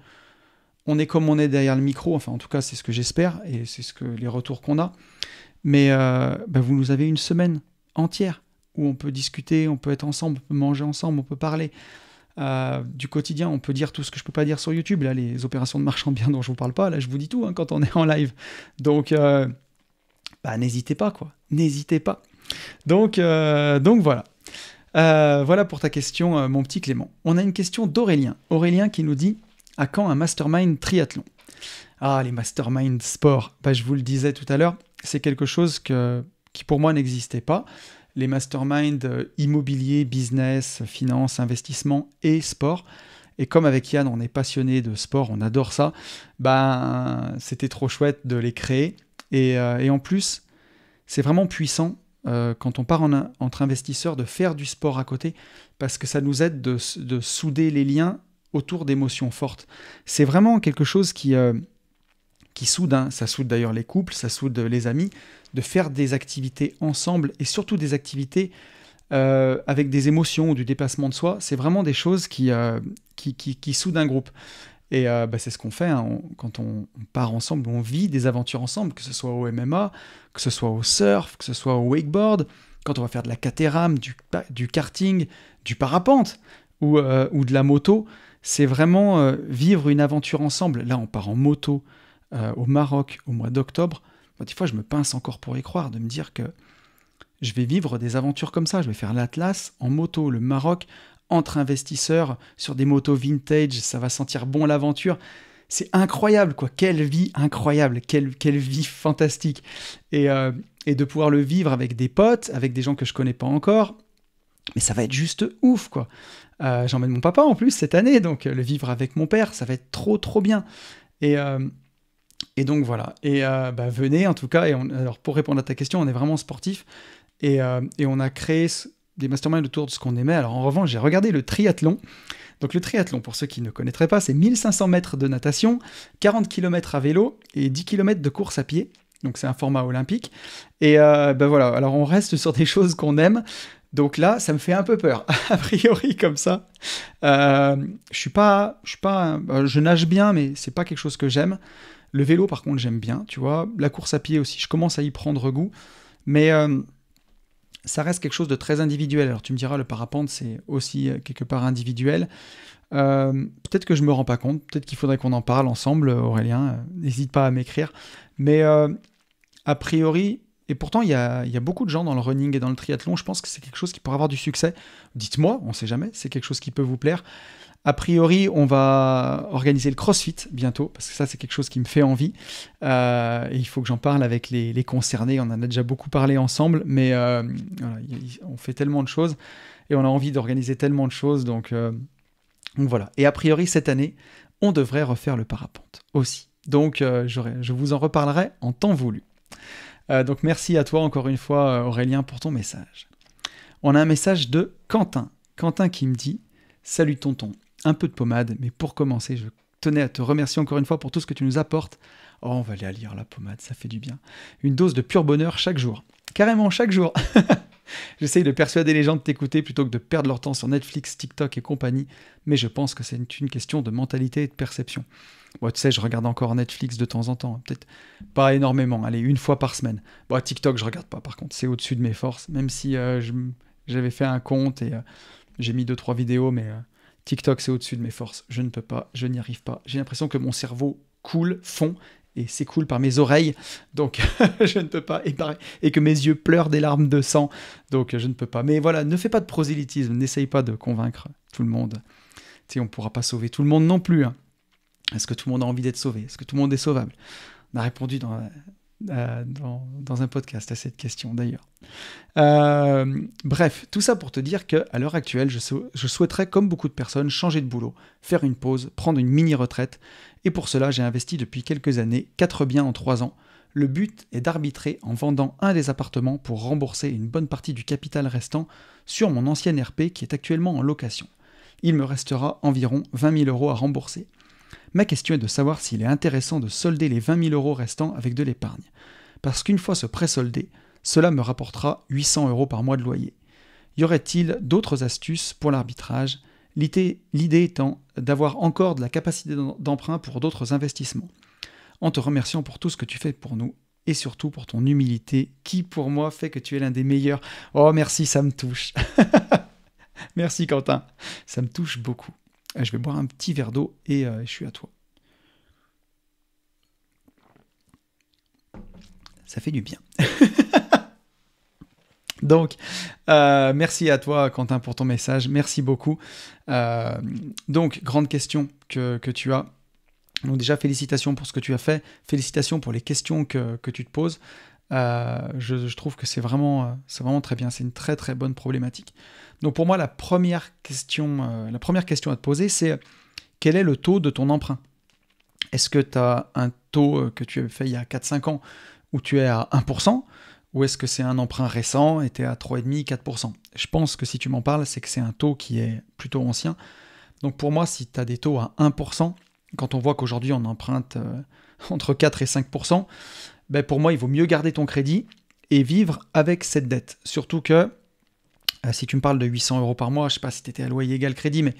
on est comme on est derrière le micro, enfin en tout cas c'est ce que j'espère, et c'est les retours qu'on a. Mais vous nous avez une semaine entière où on peut discuter, on peut être ensemble, on peut manger ensemble, on peut parler du quotidien, on peut dire tout ce que je peux pas dire sur YouTube, là les opérations de marchand de biens dont je vous parle pas, là je vous dis tout quand on est en live. Donc n'hésitez pas, quoi, n'hésitez pas. Donc voilà. Voilà pour ta question, mon petit Clément. On a une question d'Aurélien qui nous dit: à quand un mastermind triathlon? Ah, les mastermind sport, je vous le disais tout à l'heure, c'est quelque chose qui pour moi n'existait pas. Les masterminds immobilier, business, finance, investissement et sport. Et comme avec Yann, on est passionné de sport, on adore ça, c'était trop chouette de les créer. Et en plus, c'est vraiment puissant quand on part entre investisseurs de faire du sport à côté, parce que ça nous aide de souder les liens autour d'émotions fortes. C'est vraiment quelque chose qui soude, ça soude d'ailleurs les couples, ça soude les amis, de faire des activités ensemble, et surtout des activités avec des émotions ou du dépassement de soi. C'est vraiment des choses qui soudent un groupe. Et c'est ce qu'on fait quand on part ensemble, on vit des aventures ensemble, que ce soit au MMA, que ce soit au surf, que ce soit au wakeboard, quand on va faire de la catéram, du karting, du parapente ou de la moto. C'est vraiment vivre une aventure ensemble. Là, on part en moto au Maroc au mois d'octobre. Des fois, je me pince encore pour y croire, de me dire que je vais vivre des aventures comme ça. Je vais faire l'Atlas en moto, le Maroc, entre investisseurs, sur des motos vintage, ça va sentir bon l'aventure. C'est incroyable, quoi. Quelle vie incroyable, quelle vie fantastique. Et de pouvoir le vivre avec des potes, avec des gens que je connais pas encore, Mais ça va être juste ouf, quoi. J'emmène mon papa en plus cette année, donc le vivre avec mon père, ça va être trop, trop bien. Et, et donc voilà. Et venez en tout cas. Alors pour répondre à ta question, on est vraiment sportif. Et on a créé des masterminds autour de ce qu'on aimait. Alors en revanche, j'ai regardé le triathlon. Donc le triathlon, pour ceux qui ne connaîtraient pas, c'est 1500 mètres de natation, 40 km à vélo et 10 km de course à pied. Donc c'est un format olympique. Et voilà, alors on reste sur des choses qu'on aime. Donc là, ça me fait un peu peur, a priori comme ça. Je nage bien, mais c'est pas quelque chose que j'aime. Le vélo, par contre, j'aime bien, tu vois. La course à pied aussi, je commence à y prendre goût. Mais ça reste quelque chose de très individuel. Alors tu me diras, le parapente, c'est aussi quelque part individuel. Peut-être que je me rends pas compte, peut-être qu'il faudrait qu'on en parle ensemble, Aurélien. N'hésite pas à m'écrire. Mais a priori, et pourtant il y a beaucoup de gens dans le running et dans le triathlon, je pense que c'est quelque chose qui pourrait avoir du succès. Dites-moi, on sait jamais, c'est quelque chose qui peut vous plaire. A priori, on va organiser le CrossFit bientôt, parce que ça, c'est quelque chose qui me fait envie. Et il faut que j'en parle avec les concernés. On en a déjà beaucoup parlé ensemble, mais voilà, on fait tellement de choses et on a envie d'organiser tellement de choses. Donc voilà. Et a priori, cette année, on devrait refaire le parapente aussi. Donc je vous en reparlerai en temps voulu. Donc merci à toi encore une fois, Aurélien, pour ton message. On a un message de Quentin. Quentin qui me dit « Salut tonton, un peu de pommade, mais pour commencer, je tenais à te remercier encore une fois pour tout ce que tu nous apportes. » Oh, on va aller à lire la pommade, ça fait du bien. Une dose de pur bonheur chaque jour. Carrément chaque jour. J'essaye de persuader les gens de t'écouter plutôt que de perdre leur temps sur Netflix, TikTok et compagnie, mais je pense que c'est une question de mentalité et de perception. Bon, tu sais, je regarde encore Netflix de temps en temps, peut-être pas énormément, allez, une fois par semaine. Bon, TikTok, je regarde pas par contre, c'est au-dessus de mes forces, même si j'avais fait un compte et j'ai mis 2-3 vidéos, mais TikTok, c'est au-dessus de mes forces. Je ne peux pas, je n'y arrive pas. J'ai l'impression que mon cerveau coule, fond, et s'écoule par mes oreilles, donc je ne peux pas, et que mes yeux pleurent des larmes de sang, donc je ne peux pas. Mais voilà, ne fais pas de prosélytisme, n'essaye pas de convaincre tout le monde. Tu sais, on ne pourra pas sauver tout le monde non plus. Hein. Est-ce que tout le monde a envie d'être sauvé? Est-ce que tout le monde est sauvable? On a répondu dans un podcast à cette question d'ailleurs. Bref, tout ça pour te dire qu'à l'heure actuelle, je souhaiterais, comme beaucoup de personnes, changer de boulot, faire une pause, prendre une mini-retraite, et pour cela, j'ai investi depuis quelques années 4 biens en 3 ans. Le but est d'arbitrer en vendant un des appartements pour rembourser une bonne partie du capital restant sur mon ancienne RP qui est actuellement en location. Il me restera environ 20 000 € à rembourser. Ma question est de savoir s'il est intéressant de solder les 20 000 € restants avec de l'épargne. Parce qu'une fois ce prêt soldé, cela me rapportera 800 € par mois de loyer. Y aurait-il d'autres astuces pour l'arbitrage? L'idée étant d'avoir encore de la capacité d'emprunt pour d'autres investissements. En te remerciant pour tout ce que tu fais pour nous et surtout pour ton humilité qui pour moi fait que tu es l'un des meilleurs. Oh merci, ça me touche. Merci Quentin, ça me touche beaucoup. Je vais boire un petit verre d'eau et je suis à toi. Ça fait du bien. Donc, merci à toi Quentin pour ton message, merci beaucoup. Donc, grande question que tu as. Donc déjà, félicitations pour ce que tu as fait, félicitations pour les questions que tu te poses. Je trouve que c'est vraiment très bien, c'est une très très bonne problématique. Donc pour moi, la première question à te poser, c'est quel est le taux de ton emprunt? Est-ce que tu as un taux que tu avais fait il y a 4-5 ans où tu es à 1%? Ou est-ce que c'est un emprunt récent et tu es à 3,5-4%? Je pense que si tu m'en parles, c'est que c'est un taux qui est plutôt ancien. Donc pour moi, si tu as des taux à 1%, quand on voit qu'aujourd'hui on emprunte entre 4 et 5%, ben pour moi, il vaut mieux garder ton crédit et vivre avec cette dette. Surtout que, si tu me parles de 800 € par mois, je ne sais pas si tu étais à loyer égal crédit, mais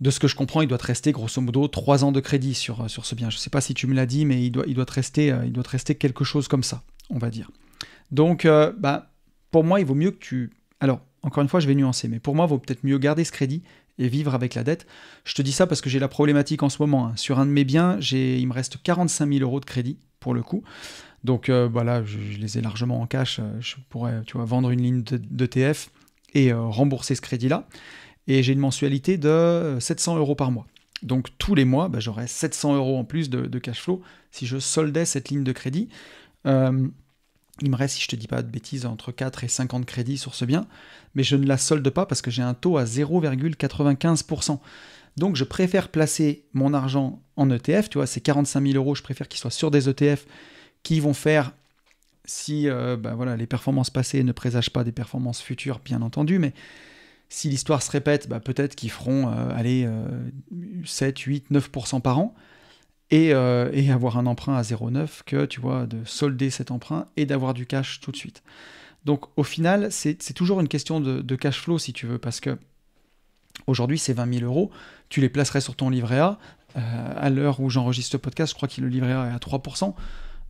de ce que je comprends, il doit te rester grosso modo 3 ans de crédit sur ce bien. Je ne sais pas si tu me l'as dit, mais il doit te rester quelque chose comme ça, on va dire. Donc, pour moi, il vaut mieux que tu... Alors, encore une fois, je vais nuancer, mais pour moi, il vaut peut-être mieux garder ce crédit et vivre avec la dette. Je te dis ça parce que j'ai la problématique en ce moment. Hein. Sur un de mes biens, il me reste 45 000 € de crédit, pour le coup. Donc, voilà, je les ai largement en cash. Je pourrais, vendre une ligne d'ETF et rembourser ce crédit-là. Et j'ai une mensualité de 700 € par mois. Donc, tous les mois, j'aurais 700 € en plus de cash flow si je soldais cette ligne de crédit. Il me reste, si je te dis pas de bêtises, entre 4 et 50 crédits sur ce bien, mais je ne la solde pas parce que j'ai un taux à 0,95%. Donc je préfère placer mon argent en ETF, tu vois, c'est 45 000 euros, je préfère qu'ils soient sur des ETF qui vont faire, si voilà, les performances passées ne présagent pas des performances futures, bien entendu, mais si l'histoire se répète, peut-être qu'ils feront 7, 8, 9% par an, et avoir un emprunt à 0,9 que, tu vois, de solder cet emprunt et d'avoir du cash tout de suite. Donc au final, c'est toujours une question de cash flow, si tu veux, parce que aujourd'hui, ces 20 000 euros, tu les placerais sur ton livret A. À l'heure où j'enregistre ce podcast, je crois que le livret A est à 3%,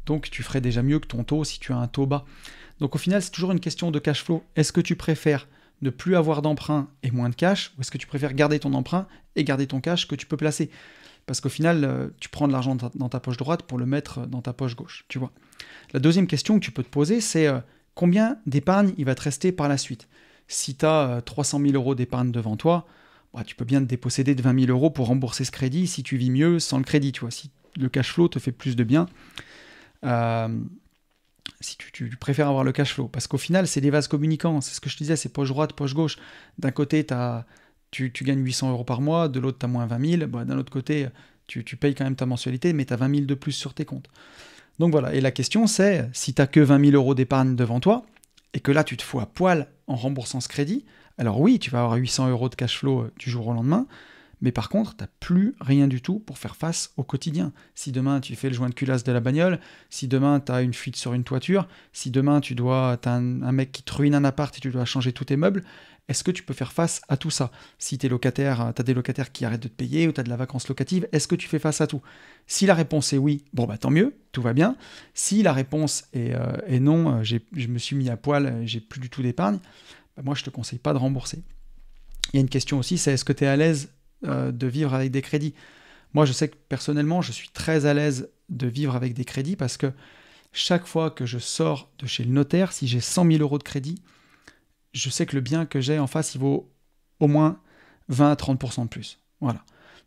donc tu ferais déjà mieux que ton taux si tu as un taux bas. Donc au final, c'est toujours une question de cash flow. Est-ce que tu préfères ne plus avoir d'emprunt et moins de cash, ou est-ce que tu préfères garder ton emprunt et garder ton cash que tu peux placer ? Parce qu'au final, tu prends de l'argent dans ta poche droite pour le mettre dans ta poche gauche, tu vois. La deuxième question que tu peux te poser, c'est combien d'épargne il va te rester par la suite ? Si tu as 300 000 euros d'épargne devant toi, tu peux bien te déposséder de 20 000 euros pour rembourser ce crédit si tu vis mieux sans le crédit, tu vois. Si le cash flow te fait plus de bien, si tu préfères avoir le cash flow. Parce qu'au final, c'est des vases communicants. C'est ce que je te disais, c'est poche droite, poche gauche. D'un côté, tu gagnes 800 euros par mois, de l'autre, tu as moins 20 000. D'un autre côté, tu payes quand même ta mensualité, mais tu as 20 000 de plus sur tes comptes. Donc voilà, et la question c'est, si tu n'as que 20 000 euros d'épargne devant toi, et que là, tu te fous à poil en remboursant ce crédit, alors oui, tu vas avoir 800 euros de cash flow du jour au lendemain, mais par contre, tu n'as plus rien du tout pour faire face au quotidien. Si demain, tu fais le joint de culasse de la bagnole, si demain, tu as une fuite sur une toiture, si demain, tu as un mec qui te ruine un appart et tu dois changer tous tes meubles, est-ce que tu peux faire face à tout ça ? Si tu as des locataires qui arrêtent de te payer ou tu as de la vacance locative, est-ce que tu fais face à tout ? Si la réponse est oui, tant mieux, tout va bien. Si la réponse est non, je me suis mis à poil, j'ai plus du tout d'épargne, moi je te conseille pas de rembourser. Il y a une question aussi, c'est est-ce que tu es à l'aise de vivre avec des crédits ? Moi je sais que personnellement je suis très à l'aise de vivre avec des crédits parce que chaque fois que je sors de chez le notaire, si j'ai 100 000 euros de crédit, je sais que le bien que j'ai en face, il vaut au moins 20 à 30% de plus. Voilà.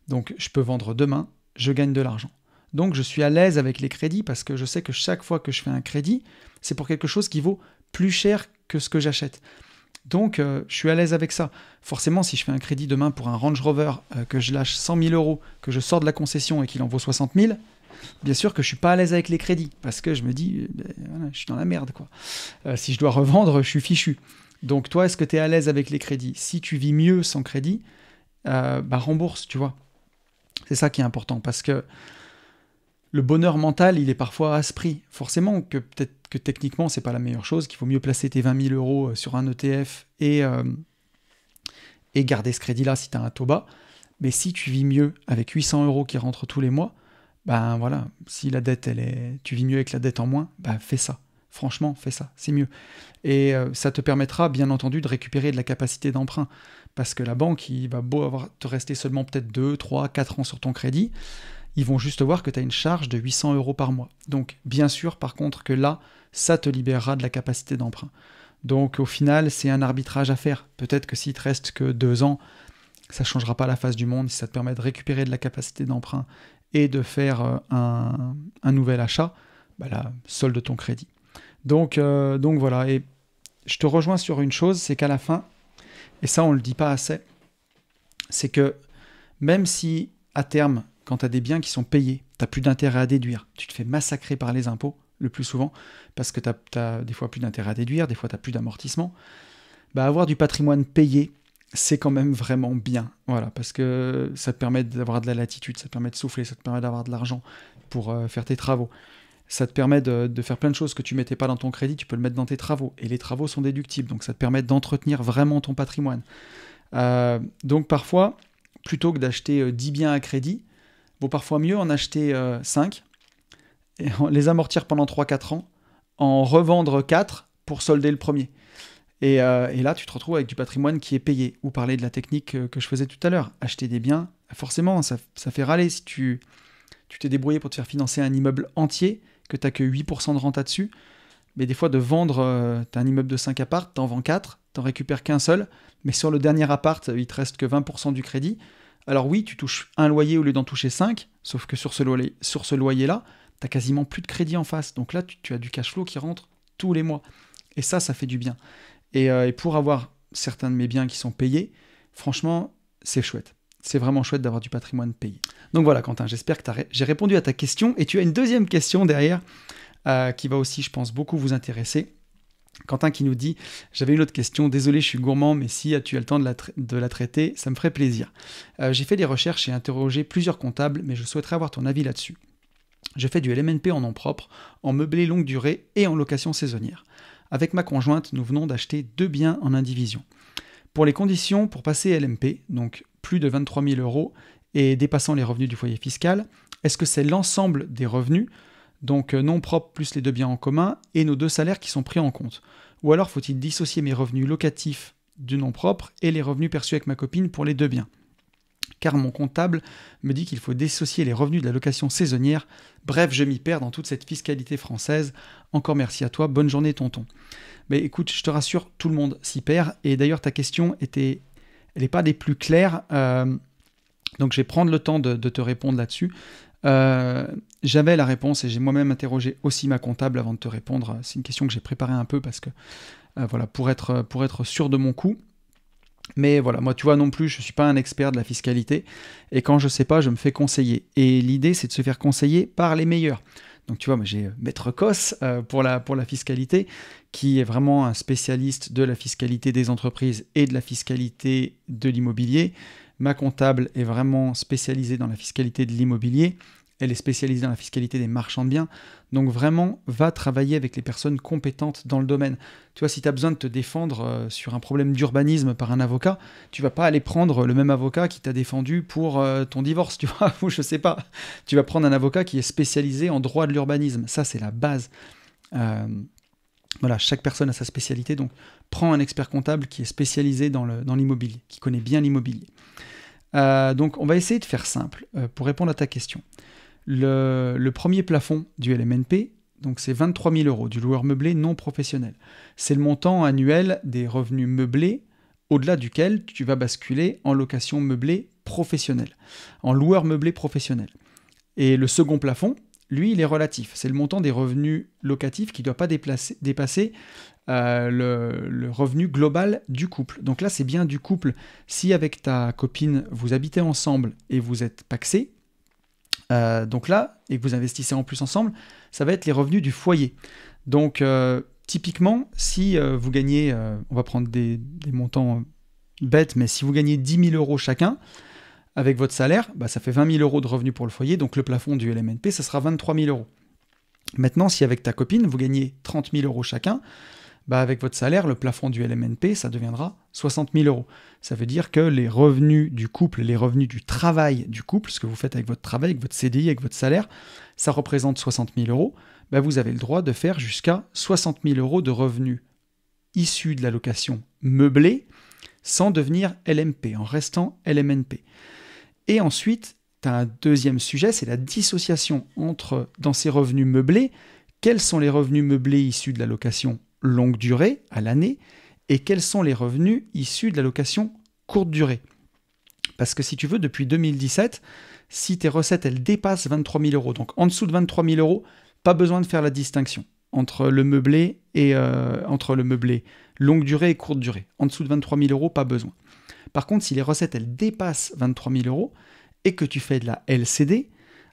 Donc je peux vendre demain, je gagne de l'argent. Donc je suis à l'aise avec les crédits parce que je sais que chaque fois que je fais un crédit, c'est pour quelque chose qui vaut plus cher que ce que j'achète. Donc je suis à l'aise avec ça. Forcément, si je fais un crédit demain pour un Range Rover, que je lâche 100 000 euros, que je sors de la concession et qu'il en vaut 60 000, bien sûr que je suis pas à l'aise avec les crédits parce que je me dis, voilà, je suis dans la merde, quoi. Si je dois revendre, je suis fichu. Donc toi, est-ce que tu es à l'aise avec les crédits ? Si tu vis mieux sans crédit, rembourse, tu vois. C'est ça qui est important, parce que le bonheur mental, il est parfois à ce prix. Forcément que peut-être que techniquement, c'est pas la meilleure chose, qu'il faut mieux placer tes 20 000 euros sur un ETF et garder ce crédit-là si tu as un taux bas. Mais si tu vis mieux avec 800 euros qui rentrent tous les mois, voilà, si la dette, tu vis mieux avec la dette en moins, fais ça. Franchement, fais ça, c'est mieux. Et ça te permettra, bien entendu, de récupérer de la capacité d'emprunt. Parce que la banque, il va beau te rester seulement peut-être 2, 3, 4 ans sur ton crédit, ils vont juste voir que tu as une charge de 800 euros par mois. Donc, bien sûr, par contre, que là, ça te libérera de la capacité d'emprunt. Donc, au final, c'est un arbitrage à faire. Peut-être que s'il te reste que 2 ans, ça ne changera pas la face du monde. Si ça te permet de récupérer de la capacité d'emprunt et de faire un nouvel achat, là, solde ton crédit. Donc voilà, et je te rejoins sur une chose, c'est qu'à la fin, et ça on ne le dit pas assez, c'est que même si à terme, quand tu as des biens qui sont payés, tu n'as plus d'intérêt à déduire, tu te fais massacrer par les impôts le plus souvent, parce que tu as des fois plus d'intérêt à déduire, des fois tu n'as plus d'amortissement, avoir du patrimoine payé, c'est quand même vraiment bien, voilà, parce que ça te permet d'avoir de la latitude, ça te permet de souffler, ça te permet d'avoir de l'argent pour faire tes travaux. Ça te permet de faire plein de choses que tu ne mettais pas dans ton crédit, tu peux le mettre dans tes travaux. Et les travaux sont déductibles, donc ça te permet d'entretenir vraiment ton patrimoine. Donc parfois, plutôt que d'acheter 10 biens à crédit, vaut parfois mieux en acheter 5, et les amortir pendant 3-4 ans, en revendre 4 pour solder le premier. Et là, tu te retrouves avec du patrimoine qui est payé. Ou parler de la technique que je faisais tout à l'heure. Acheter des biens, forcément, ça fait râler si tu t'es débrouillé pour te faire financer un immeuble entier, que tu n'as que 8% de renta dessus, mais des fois de vendre, tu as un immeuble de 5 apparts, tu en vends 4, tu n'en récupères qu'un seul, mais sur le dernier appart, il te reste que 20% du crédit. Alors oui, tu touches un loyer au lieu d'en toucher 5, sauf que sur ce loyer-là, tu n'as quasiment plus de crédit en face. Donc là, tu as du cash flow qui rentre tous les mois. Et ça fait du bien. Et pour avoir certains de mes biens qui sont payés, franchement, c'est chouette. C'est vraiment chouette d'avoir du patrimoine payé. Donc voilà, Quentin, j'espère que j'ai répondu à ta question. Et tu as une deuxième question derrière qui va aussi, je pense, beaucoup vous intéresser. Quentin qui nous dit « J'avais une autre question, désolé, je suis gourmand, mais si tu as le temps de la traiter, ça me ferait plaisir. J'ai fait des recherches et interrogé plusieurs comptables, mais je souhaiterais avoir ton avis là-dessus. Je fais du LMNP en nom propre, en meublé longue durée et en location saisonnière. Avec ma conjointe, nous venons d'acheter 2 biens en indivision. Pour les conditions pour passer LMP, donc plus de 23 000 € et dépassant les revenus du foyer fiscal, est-ce que c'est l'ensemble des revenus, donc nom propre plus les 2 biens en commun, et nos 2 salaires qui sont pris en compte? Ou alors faut-il dissocier mes revenus locatifs du nom propre et les revenus perçus avec ma copine pour les 2 biens? Car mon comptable me dit qu'il faut dissocier les revenus de la location saisonnière. Bref, je m'y perds dans toute cette fiscalité française. Encore merci à toi, bonne journée tonton. Mais écoute, je te rassure, tout le monde s'y perd. Et d'ailleurs, ta question elle n'est pas des plus claires. Donc je vais prendre le temps de te répondre là-dessus. J'avais la réponse et j'ai moi-même interrogé aussi ma comptable avant de te répondre. C'est une question que j'ai préparée un peu parce que voilà, pour être sûr de mon coup. Mais voilà, moi tu vois non plus, je ne suis pas un expert de la fiscalité et quand je ne sais pas, je me fais conseiller. Et l'idée, c'est de se faire conseiller par les meilleurs. Donc tu vois, moi, j'ai Maître Cos pour la fiscalité, qui est vraiment un spécialiste de la fiscalité des entreprises et de la fiscalité de l'immobilier. Ma comptable est vraiment spécialisée dans la fiscalité de l'immobilier. Elle est spécialisée dans la fiscalité des marchands de biens. Donc vraiment, va travailler avec les personnes compétentes dans le domaine. Tu vois, si tu as besoin de te défendre sur un problème d'urbanisme par un avocat, tu vas pas aller prendre le même avocat qui t'a défendu pour ton divorce, tu vois, ou je sais pas. Tu vas prendre un avocat qui est spécialisé en droit de l'urbanisme. Ça, c'est la base. Voilà, chaque personne a sa spécialité. Donc, prends un expert comptable qui est spécialisé dans l'immobilier, qui connaît bien l'immobilier. Donc, on va essayer de faire simple pour répondre à ta question. Le premier plafond du LMNP, donc c'est 23 000 € du loueur meublé non professionnel. C'est le montant annuel des revenus meublés au-delà duquel tu vas basculer en location meublée professionnelle, en loueur meublé professionnel. Et le second plafond, lui, il est relatif. C'est le montant des revenus locatifs qui ne doit pas dépasser le revenu global du couple. Donc là, c'est bien du couple. Si avec ta copine, vous habitez ensemble et vous êtes pacsés, donc là, et que vous investissez en plus ensemble, ça va être les revenus du foyer. Donc typiquement, si vous gagnez, on va prendre des montants bêtes, mais si vous gagnez 10 000 € chacun, avec votre salaire, ça fait 20 000 € de revenus pour le foyer, donc le plafond du LMNP, ça sera 23 000 €. Maintenant, si avec ta copine, vous gagnez 30 000 € chacun, avec votre salaire, le plafond du LMNP, ça deviendra 60 000 €. Ça veut dire que les revenus du couple, les revenus du travail du couple, ce que vous faites avec votre travail, avec votre CDI, avec votre salaire, ça représente 60 000 €. Vous avez le droit de faire jusqu'à 60 000 € de revenus issus de la location meublée sans devenir LMP, en restant LMNP. Et ensuite, tu as un deuxième sujet, c'est la dissociation entre, dans ces revenus meublés, quels sont les revenus meublés issus de la location longue durée, à l'année, et quels sont les revenus issus de la location courte durée. Parce que si tu veux, depuis 2017, si tes recettes, elles dépassent 23 000 €, donc en dessous de 23 000 €, pas besoin de faire la distinction entre le meublé et longue durée et courte durée. En dessous de 23 000 €, pas besoin. Par contre, si les recettes, elles dépassent 23 000 € et que tu fais de la LCD,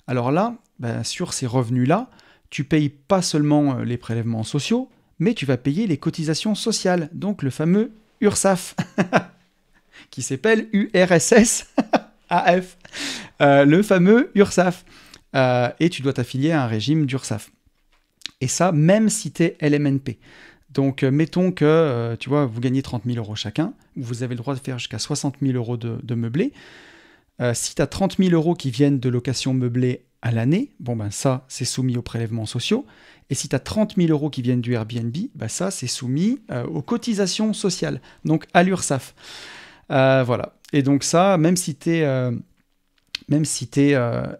alors là, sur ces revenus-là, tu payes pas seulement les prélèvements sociaux, mais tu vas payer les cotisations sociales, donc le fameux URSSAF, qui s'appelle URSS AF, le fameux URSSAF. Et tu dois t'affilier à un régime d'URSSAF. Et ça, même si tu es LMNP. Donc, mettons que, tu vois, vous gagnez 30 000 € chacun, vous avez le droit de faire jusqu'à 60 000 € de meublé. Si tu as 30 000 € qui viennent de location meublée à l'année, ça, c'est soumis aux prélèvements sociaux. Et si tu as 30 000 € qui viennent du Airbnb, ça, c'est soumis aux cotisations sociales, donc à l'URSSAF. Voilà. Et donc ça, même si tu es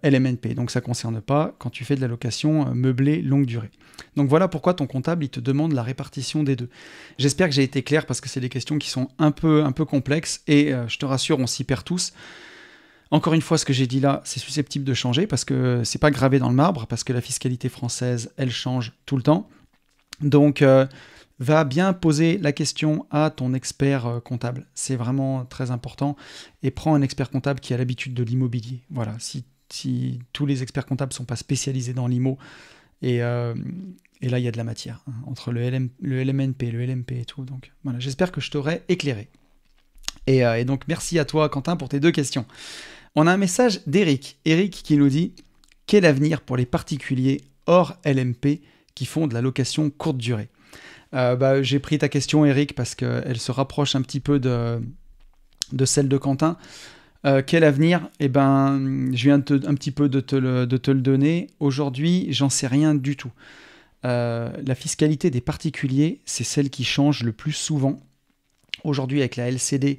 LMNP, donc ça ne concerne pas quand tu fais de la location meublée longue durée. Donc voilà pourquoi ton comptable, il te demande la répartition des deux. J'espère que j'ai été clair parce que c'est des questions qui sont un peu complexes et je te rassure, on s'y perd tous. Encore une fois, ce que j'ai dit là, c'est susceptible de changer parce que c'est pas gravé dans le marbre, parce que la fiscalité française, elle change tout le temps. Donc, va bien poser la question à ton expert comptable. C'est vraiment très important. Et prends un expert comptable qui a l'habitude de l'immobilier. Voilà, si tous les experts comptables ne sont pas spécialisés dans l'IMO, et là, il y a de la matière, hein, entre le LMNP, le LMP et tout. Donc, voilà, j'espère que je t'aurai éclairé. Et donc, merci à toi, Quentin, pour tes 2 questions. On a un message d'Eric. Eric qui nous dit « Quel avenir pour les particuliers hors LMP qui font de la location courte durée ?» J'ai pris ta question, Eric, parce qu'elle se rapproche un petit peu de celle de Quentin. Quel avenir? Eh ben, je viens un petit peu de te le donner. Aujourd'hui, j'en sais rien du tout. La fiscalité des particuliers, c'est celle qui change le plus souvent. Aujourd'hui, avec la LCD,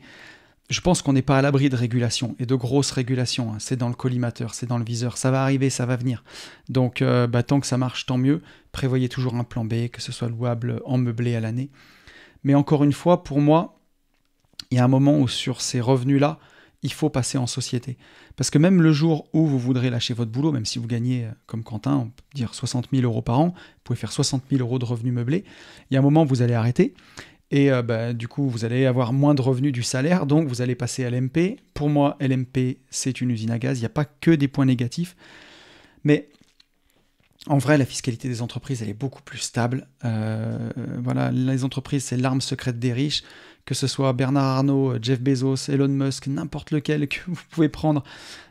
je pense qu'on n'est pas à l'abri de régulation, et de grosses régulations. Hein. C'est dans le collimateur, c'est dans le viseur. Ça va arriver, ça va venir. Donc, tant que ça marche, tant mieux. Prévoyez toujours un plan B, que ce soit louable en meublé à l'année. Mais encore une fois, pour moi, il y a un moment où sur ces revenus-là, il faut passer en société. Parce que même le jour où vous voudrez lâcher votre boulot, même si vous gagnez, comme Quentin, on peut dire 60 000 euros par an, vous pouvez faire 60 000 euros de revenus meublés, il y a un moment où vous allez arrêter. Et du coup, vous allez avoir moins de revenus du salaire, donc vous allez passer à l'MP. Pour moi, LMP, c'est une usine à gaz. Il n'y a pas que des points négatifs. Mais en vrai, la fiscalité des entreprises, elle est beaucoup plus stable. Voilà, les entreprises, c'est l'arme secrète des riches. Que ce soit Bernard Arnault, Jeff Bezos, Elon Musk, n'importe lequel que vous pouvez prendre,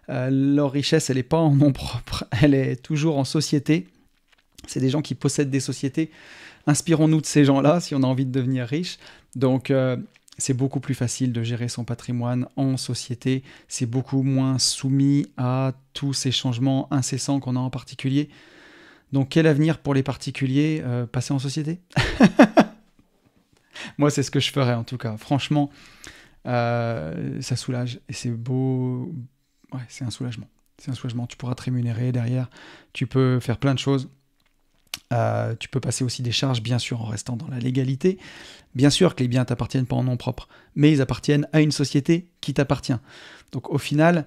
leur richesse, elle n'est pas en nom propre. Elle est toujours en société. C'est des gens qui possèdent des sociétés. Inspirons-nous de ces gens-là si on a envie de devenir riche. Donc, c'est beaucoup plus facile de gérer son patrimoine en société. C'est beaucoup moins soumis à tous ces changements incessants qu'on a en particulier. Donc, quel avenir pour les particuliers? Passer en société? Moi, c'est ce que je ferais en tout cas. Franchement, ça soulage. Et c'est beau. Ouais, c'est un soulagement. C'est un soulagement. Tu pourras te rémunérer derrière. Tu peux faire plein de choses. Tu peux passer aussi des charges, bien sûr, en restant dans la légalité. Bien sûr que les biens t'appartiennent pas en nom propre, mais ils appartiennent à une société qui t'appartient. Donc au final,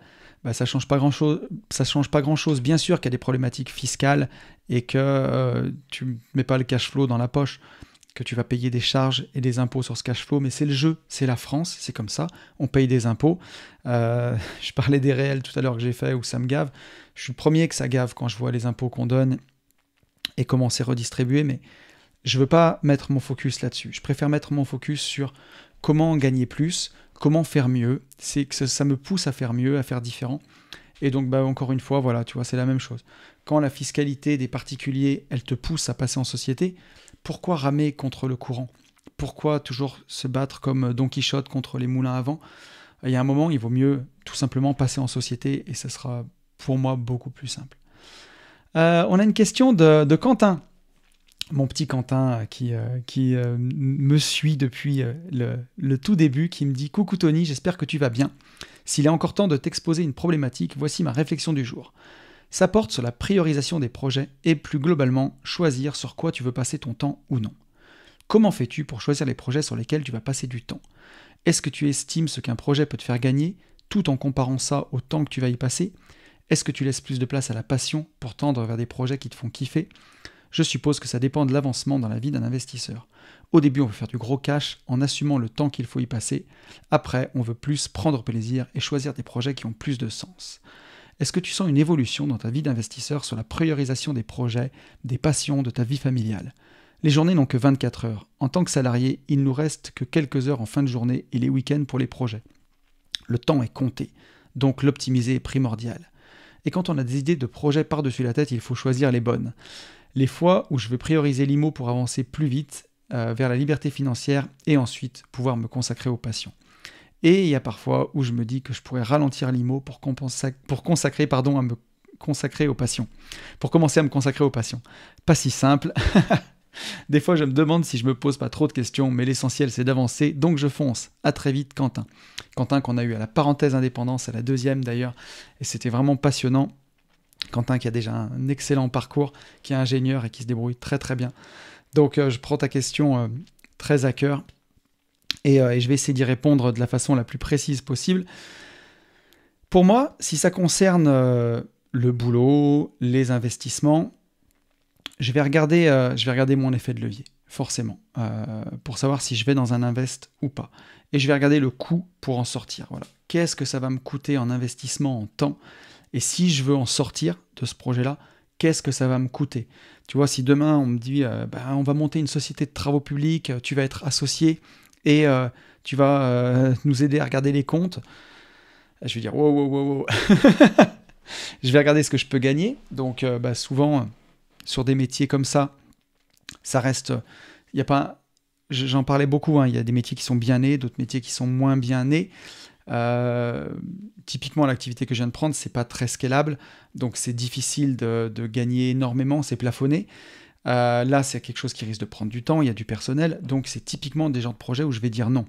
ça change pas grand-chose. Ça change pas grand-chose. Bien sûr qu'il y a des problématiques fiscales et que tu mets pas le cash flow dans la poche, que tu vas payer des charges et des impôts sur ce cash flow, mais c'est le jeu, c'est la France, c'est comme ça. On paye des impôts. Je parlais des réels tout à l'heure que j'ai fait où ça me gave. Je suis le premier que ça gave quand je vois les impôts qu'on donne et comment c'est redistribué, mais je ne veux pas mettre mon focus là-dessus. Je préfère mettre mon focus sur comment gagner plus, comment faire mieux. C'est que ça me pousse à faire mieux, à faire différent. Et donc, encore une fois, voilà, tu vois, c'est la même chose. Quand la fiscalité des particuliers, elle te pousse à passer en société, pourquoi ramer contre le courant? Pourquoi toujours se battre comme Don Quichotte contre les moulins à vent? Il y a un moment, il vaut mieux tout simplement passer en société et ça sera pour moi beaucoup plus simple. On a une question de Quentin, mon petit Quentin qui me suit depuis le tout début, qui me dit « Coucou Tony, j'espère que tu vas bien. S'il est encore temps de t'exposer une problématique, voici ma réflexion du jour. Ça porte sur la priorisation des projets et plus globalement, choisir sur quoi tu veux passer ton temps ou non. Comment fais-tu pour choisir les projets sur lesquels tu vas passer du temps? Est-ce que tu estimes ce qu'un projet peut te faire gagner tout en comparant ça au temps que tu vas y passer? Est-ce que tu laisses plus de place à la passion pour tendre vers des projets qui te font kiffer? Je suppose que ça dépend de l'avancement dans la vie d'un investisseur. Au début, on veut faire du gros cash en assumant le temps qu'il faut y passer. Après, on veut plus prendre plaisir et choisir des projets qui ont plus de sens. Est-ce que tu sens une évolution dans ta vie d'investisseur sur la priorisation des projets, des passions, de ta vie familiale? Les journées n'ont que 24 heures. En tant que salarié, il ne nous reste que quelques heures en fin de journée et les week-ends pour les projets. Le temps est compté, donc l'optimiser est primordial. Et quand on a des idées de projets par-dessus la tête, il faut choisir les bonnes. Les fois où je veux prioriser l'IMO pour avancer plus vite vers la liberté financière et ensuite pouvoir me consacrer aux passions. Et il y a parfois où je me dis que je pourrais ralentir l'IMO pour commencer à me consacrer aux passions. Pas si simple. Des fois, je me demande si je me pose pas trop de questions, mais l'essentiel, c'est d'avancer, donc je fonce. À très vite, Quentin. Quentin qu'on a eu à la parenthèse indépendance, à la 2e d'ailleurs, et c'était vraiment passionnant. Quentin qui a déjà un excellent parcours, qui est ingénieur et qui se débrouille très très bien. Donc, je prends ta question très à cœur, et je vais essayer d'y répondre de la façon la plus précise possible. Pour moi, si ça concerne le boulot, les investissements, je vais regarder mon effet de levier. forcément, pour savoir si je vais dans un invest ou pas. Et je vais regarder le coût pour en sortir. Voilà. Qu'est-ce que ça va me coûter en investissement, en temps? Et si je veux en sortir de ce projet-là, qu'est-ce que ça va me coûter? Tu vois, si demain on me dit, on va monter une société de travaux publics, tu vas être associé et tu vas nous aider à regarder les comptes, je vais dire, wow. Je vais regarder ce que je peux gagner. Donc, souvent, sur des métiers comme ça reste... Il y a pas... J'en parlais beaucoup, hein, il y a des métiers qui sont bien nés, d'autres métiers qui sont moins bien nés. Typiquement, l'activité que je viens de prendre, c'est pas très scalable, donc c'est difficile de gagner énormément, c'est plafonné. Là, c'est quelque chose qui risque de prendre du temps, il y a du personnel, donc c'est typiquement des genres de projets où je vais dire non.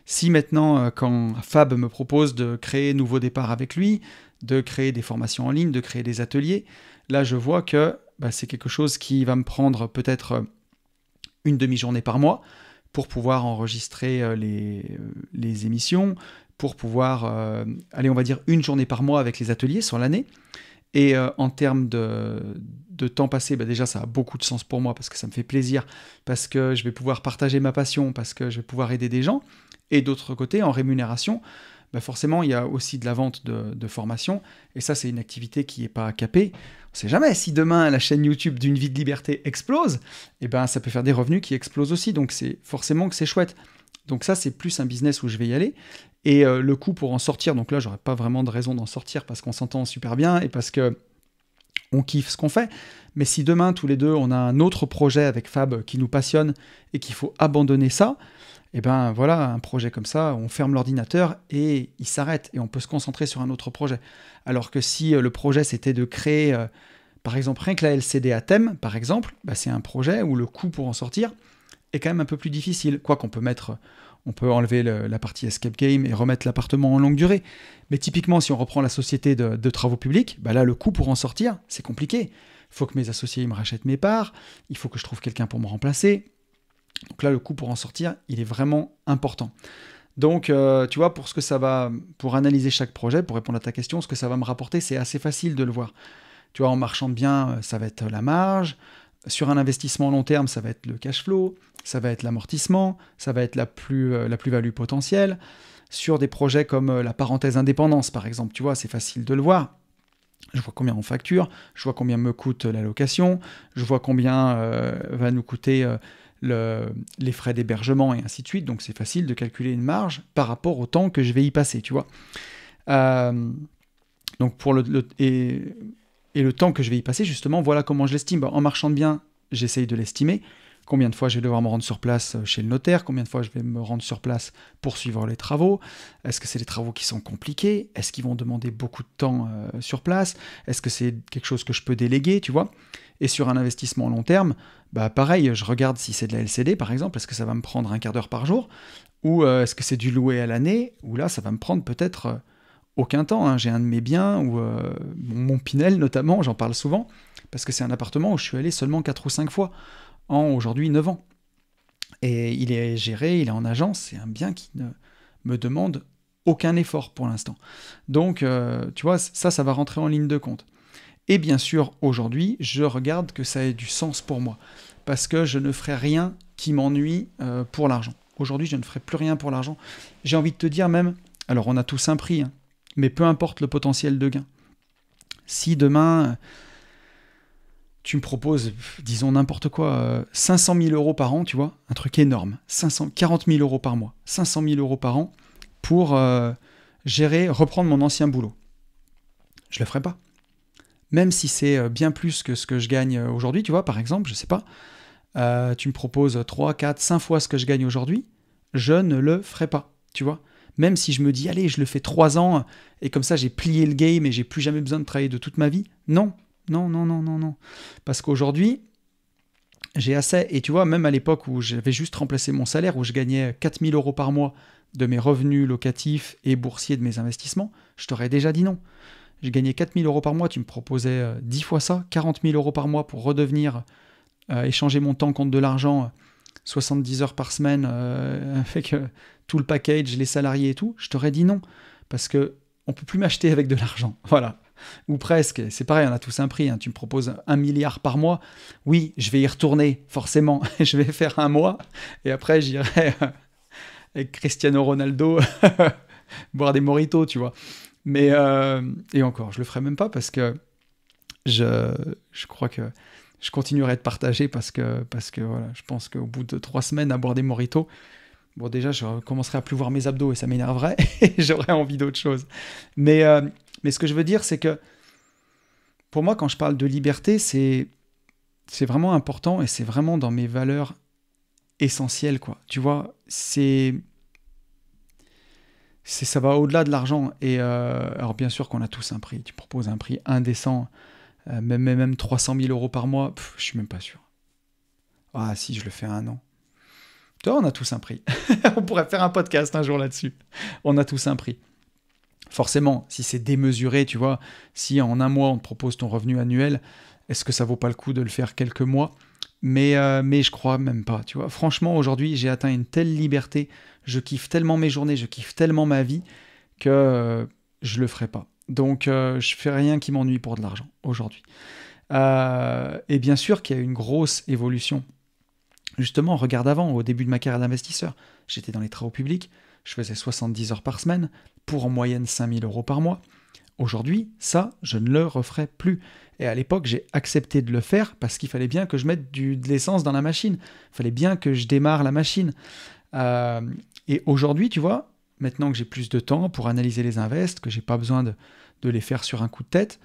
Si maintenant, quand Fab me propose de créer Nouveau Départ avec lui, de créer des formations en ligne, de créer des ateliers, là, je vois que c'est quelque chose qui va me prendre peut-être une demi-journée par mois pour pouvoir enregistrer les émissions, pour pouvoir, on va dire une journée par mois avec les ateliers sur l'année. Et en termes de temps passé, déjà ça a beaucoup de sens pour moi parce que ça me fait plaisir, parce que je vais pouvoir partager ma passion, parce que je vais pouvoir aider des gens. Et d'autre côté, en rémunération, forcément, il y a aussi de la vente de formation. Et ça, c'est une activité qui n'est pas capée. On ne sait jamais, si demain la chaîne YouTube d'une vie de liberté explose, ça peut faire des revenus qui explosent aussi. Donc c'est forcément que c'est chouette. Donc ça, c'est plus un business où je vais y aller. Et le coût pour en sortir, donc là, j'aurais pas vraiment de raison d'en sortir parce qu'on s'entend super bien et parce que on kiffe ce qu'on fait. Mais si demain, tous les deux, on a un autre projet avec Fab qui nous passionne et qu'il faut abandonner ça, voilà, un projet comme ça, on ferme l'ordinateur et il s'arrête et on peut se concentrer sur un autre projet. Alors que si le projet, c'était de créer, par exemple, rien que la LCD à thème, par exemple, c'est un projet où le coût pour en sortir est quand même un peu plus difficile. Quoi qu'on peut mettre... On peut enlever la partie escape game et remettre l'appartement en longue durée. Mais typiquement, si on reprend la société de travaux publics, là, le coût pour en sortir, c'est compliqué. Il faut que mes associés me rachètent mes parts, il faut que je trouve quelqu'un pour me remplacer. Donc là, le coût pour en sortir, il est vraiment important. Donc, tu vois, pour analyser chaque projet, pour répondre à ta question, ce que ça va me rapporter, c'est assez facile de le voir. Tu vois, en marchand bien, ça va être la marge. Sur un investissement long terme, ça va être le cash flow, ça va être l'amortissement, ça va être la plus-value potentielle. Sur des projets comme la parenthèse indépendance, par exemple, tu vois, c'est facile de le voir. Je vois combien on facture, je vois combien me coûte la location, je vois combien va nous coûter les frais d'hébergement et ainsi de suite. Donc c'est facile de calculer une marge par rapport au temps que je vais y passer, tu vois. Donc et le temps que je vais y passer, justement, voilà comment je l'estime. En marchand de biens, j'essaye de l'estimer. Combien de fois je vais devoir me rendre sur place chez le notaire? Combien de fois je vais me rendre sur place pour suivre les travaux? Est-ce que c'est des travaux qui sont compliqués? Est-ce qu'ils vont demander beaucoup de temps sur place? Est-ce que c'est quelque chose que je peux déléguer, tu vois? Et sur un investissement long terme, pareil, je regarde si c'est de la LCD, par exemple. Est-ce que ça va me prendre un quart d'heure par jour? Ou est-ce que c'est du loué à l'année? Ou là, ça va me prendre peut-être... aucun temps, hein. J'ai un de mes biens, ou mon Pinel notamment, j'en parle souvent, parce que c'est un appartement où je suis allé seulement 4 ou 5 fois, en aujourd'hui 9 ans. Et il est géré, il est en agence, c'est un bien qui ne me demande aucun effort pour l'instant. Donc, tu vois, ça va rentrer en ligne de compte. Et bien sûr, aujourd'hui, je regarde que ça ait du sens pour moi, parce que je ne ferai rien qui m'ennuie pour l'argent. Aujourd'hui, je ne ferai plus rien pour l'argent. J'ai envie de te dire même, alors on a tous un prix, hein, mais peu importe le potentiel de gain. Si demain, tu me proposes, disons n'importe quoi, 500 000 euros par an, tu vois, un truc énorme, 40 000 euros par mois, 500 000 euros par an, pour reprendre mon ancien boulot. Je le ferai pas. Même si c'est bien plus que ce que je gagne aujourd'hui, tu vois, par exemple, je sais pas, tu me proposes 3, 4, 5 fois ce que je gagne aujourd'hui, je ne le ferai pas, tu vois. Même si je me dis, allez, je le fais 3 ans, et comme ça, j'ai plié le game et j'ai plus jamais besoin de travailler de toute ma vie. Non. Parce qu'aujourd'hui, j'ai assez. Et tu vois, même à l'époque où j'avais juste remplacé mon salaire, où je gagnais 4 000 euros par mois de mes revenus locatifs et boursiers de mes investissements, je t'aurais déjà dit non. J'ai gagné 4 000 euros par mois, tu me proposais 10 fois ça, 40 000 euros par mois pour redevenir, échanger mon temps contre de l'argent, 70 heures par semaine, avec tout le package, les salariés et tout, je t'aurais dit non. Parce qu'on ne peut plus m'acheter avec de l'argent. Voilà. ou presque. C'est pareil, on a tous un prix. Hein. Tu me proposes 1 milliard par mois. Oui, je vais y retourner, forcément. Je vais faire un mois et après, j'irai avec Cristiano Ronaldo boire des mojitos, tu vois. Mais, et encore, je le ferai même pas parce que je crois que je continuerai de partager parce que voilà, je pense qu'au bout de 3 semaines à boire des mojitos, bon, déjà, je commencerai à plus voir mes abdos et ça m'énerverait et j'aurais envie d'autre chose. Mais ce que je veux dire, c'est que pour moi, quand je parle de liberté, c'est vraiment important et c'est vraiment dans mes valeurs essentielles, quoi. Tu vois, ça va au-delà de l'argent. Et alors, bien sûr qu'on a tous un prix. Tu proposes un prix indécent, même 300 000 euros par mois, je suis même pas sûr. Ah, si, je le fais à un an. Toi, on a tous un prix. On pourrait faire un podcast un jour là-dessus. On a tous un prix. Forcément, si c'est démesuré, tu vois, si en un mois on te propose ton revenu annuel, est-ce que ça vaut pas le coup de le faire quelques mois ? Mais je crois même pas, tu vois. Franchement, aujourd'hui, j'ai atteint une telle liberté, je kiffe tellement mes journées, je kiffe tellement ma vie que je le ferai pas. Donc, je fais rien qui m'ennuie pour de l'argent aujourd'hui. Et bien sûr qu'il y a une grosse évolution. Justement, regarde avant, au début de ma carrière d'investisseur, j'étais dans les travaux publics, je faisais 70 heures par semaine, pour en moyenne 5 000 euros par mois. Aujourd'hui, ça, je ne le referai plus. Et à l'époque, j'ai accepté de le faire parce qu'il fallait bien que je mette de l'essence dans la machine. Il fallait bien que je démarre la machine. Et aujourd'hui, tu vois, maintenant que j'ai plus de temps pour analyser les invests, que j'ai pas besoin de les faire sur un coup de tête,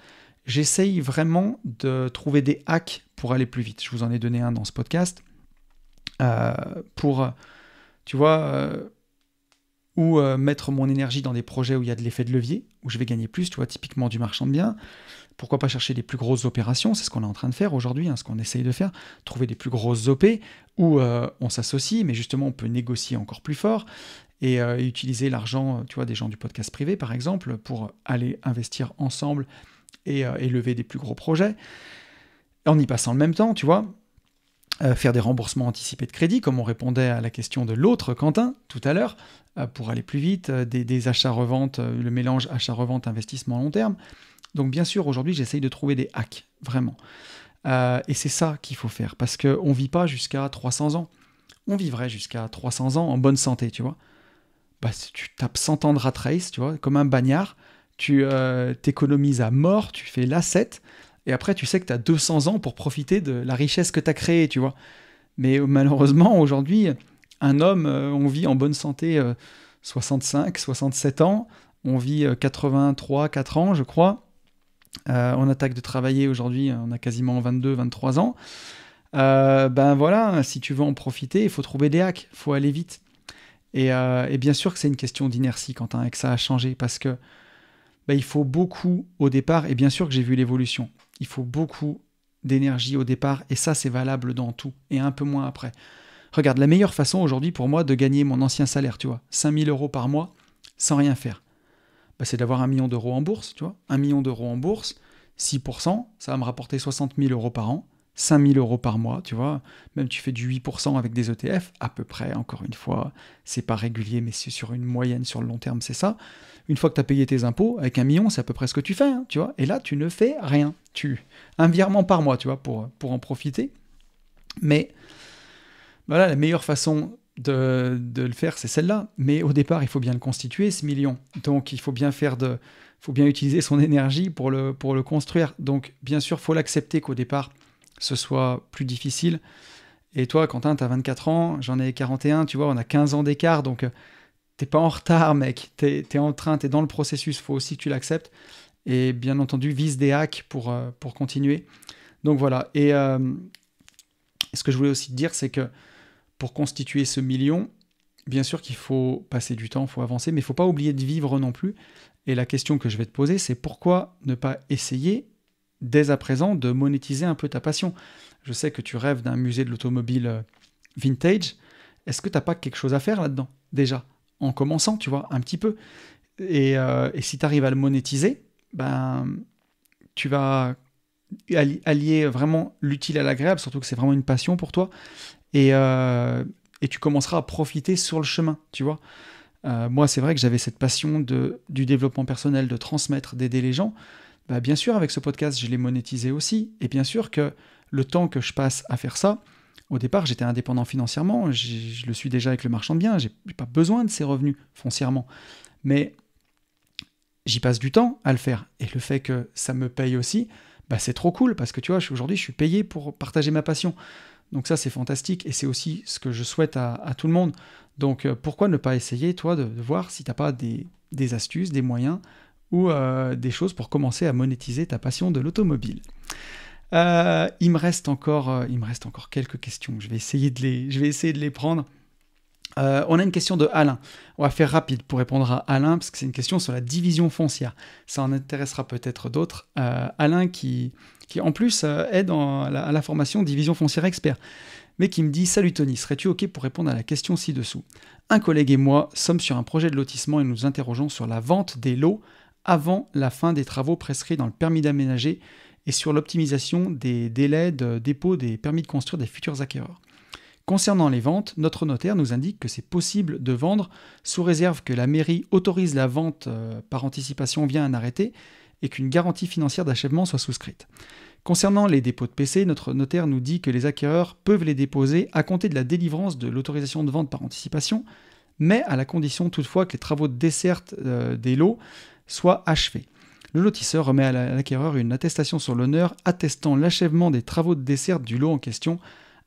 j'essaye vraiment de trouver des hacks pour aller plus vite. Je vous en ai donné un dans ce podcast. Pour, tu vois, ou mettre mon énergie dans des projets où il y a de l'effet de levier, où je vais gagner plus, tu vois, typiquement du marchand de biens. Pourquoi pas chercher des plus grosses opérations, c'est ce qu'on est en train de faire aujourd'hui, hein, ce qu'on essaye de faire, trouver des plus grosses OP, où on s'associe, mais justement on peut négocier encore plus fort, et utiliser l'argent, tu vois, des gens du podcast privé par exemple, pour aller investir ensemble et lever des plus gros projets, en y passant le même temps, tu vois. Faire des remboursements anticipés de crédit, comme on répondait à la question de l'autre Quentin tout à l'heure, pour aller plus vite, des achats-reventes, le mélange achat-revente, investissement à long terme. Donc bien sûr, aujourd'hui, j'essaye de trouver des hacks, vraiment. Et c'est ça qu'il faut faire, parce qu'on ne vit pas jusqu'à 300 ans. On vivrait jusqu'à 300 ans en bonne santé, tu vois. Bah, tu tapes 100 ans de rat race, tu vois, comme un bagnard, tu t'économises à mort, tu fais l'asset, et après, tu sais que tu as 200 ans pour profiter de la richesse que tu as créée, tu vois. Mais malheureusement, aujourd'hui, un homme, on vit en bonne santé 65, 67 ans. On vit 83, 4 ans, je crois. On attaque de travailler aujourd'hui, on a quasiment 22, 23 ans. Ben voilà, si tu veux en profiter, il faut trouver des hacks, il faut aller vite. Et bien sûr que c'est une question d'inertie, Quentin, et que ça a changé, parce que ben, il faut beaucoup au départ, et bien sûr que j'ai vu l'évolution. Il faut beaucoup d'énergie au départ, et ça, c'est valable dans tout, et un peu moins après. Regarde, la meilleure façon aujourd'hui pour moi de gagner mon ancien salaire, tu vois, 5 000 euros par mois, sans rien faire, bah, c'est d'avoir 1 million d'euros en bourse, tu vois. 1 million d'euros en bourse, 6%, ça va me rapporter 60 000 euros par an, 5 000 euros par mois, tu vois. Même tu fais du 8% avec des ETF, à peu près, encore une fois, c'est pas régulier, mais c'est sur une moyenne, sur le long terme, c'est ça. Une fois que tu as payé tes impôts, avec 1 million, c'est à peu près ce que tu fais, hein, tu vois. Et là, tu ne fais rien. Un virement par mois, tu vois, pour en profiter. Mais voilà, la meilleure façon de le faire, c'est celle-là. Mais au départ, il faut bien le constituer, ce million. Donc, il faut bien utiliser son énergie pour le construire. Donc, bien sûr, il faut l'accepter qu'au départ, ce soit plus difficile. Et toi, Quentin, tu as 24 ans, j'en ai 41, tu vois, on a 15 ans d'écart. Donc, t'es pas en retard, mec. T'es dans le processus. Il faut aussi que tu l'acceptes. Et bien entendu, vise des hacks pour continuer. Donc, voilà. Et ce que je voulais aussi te dire, c'est que pour constituer ce million, bien sûr qu'il faut passer du temps, il faut avancer, mais il ne faut pas oublier de vivre non plus. Et la question que je vais te poser, c'est pourquoi ne pas essayer, dès à présent, de monétiser un peu ta passion ? Je sais que tu rêves d'un musée de l'automobile vintage. Est-ce que tu n'as pas quelque chose à faire là-dedans, déjà ? En commençant, tu vois, un petit peu. Et si tu arrives à le monétiser, ben, tu vas allier vraiment l'utile à l'agréable, surtout que c'est vraiment une passion pour toi. Et tu commenceras à profiter sur le chemin, tu vois. Moi, c'est vrai que j'avais cette passion du développement personnel, de transmettre, d'aider les gens. Bah, bien sûr, avec ce podcast, je l'ai monétisé aussi. Et bien sûr que le temps que je passe à faire ça, au départ, j'étais indépendant financièrement. Je le suis déjà avec le marchand de biens. Je n'ai pas besoin de ces revenus foncièrement. Mais j'y passe du temps à le faire. Et le fait que ça me paye aussi, bah, c'est trop cool. Parce que tu vois, aujourd'hui, je suis payé pour partager ma passion. Donc ça, c'est fantastique. Et c'est aussi ce que je souhaite à tout le monde. Donc pourquoi ne pas essayer, toi, de voir si tu n'as pas des astuces, des moyens ou des choses pour commencer à monétiser ta passion de l'automobile. Il me reste encore quelques questions. Je vais essayer de les prendre. On a une question de Alain. On va faire rapide pour répondre à Alain, parce que c'est une question sur la division foncière. Ça en intéressera peut-être d'autres. Alain qui en plus aide à la formation division foncière expert, mais qui me dit « Salut Tony, serais-tu OK pour répondre à la question ci-dessous ? Un collègue et moi sommes sur un projet de lotissement et nous nous interrogeons sur la vente des lots avant la fin des travaux prescrits dans le permis d'aménager et sur l'optimisation des délais de dépôt des permis de construire des futurs acquéreurs. Concernant les ventes, notre notaire nous indique que c'est possible de vendre sous réserve que la mairie autorise la vente par anticipation via un arrêté et qu'une garantie financière d'achèvement soit souscrite. Concernant les dépôts de PC, notre notaire nous dit que les acquéreurs peuvent les déposer à compter de la délivrance de l'autorisation de vente par anticipation, mais à la condition toutefois que les travaux de desserte des lots soient achevés. Le lotisseur remet à l'acquéreur une attestation sur l'honneur attestant l'achèvement des travaux de desserte du lot en question,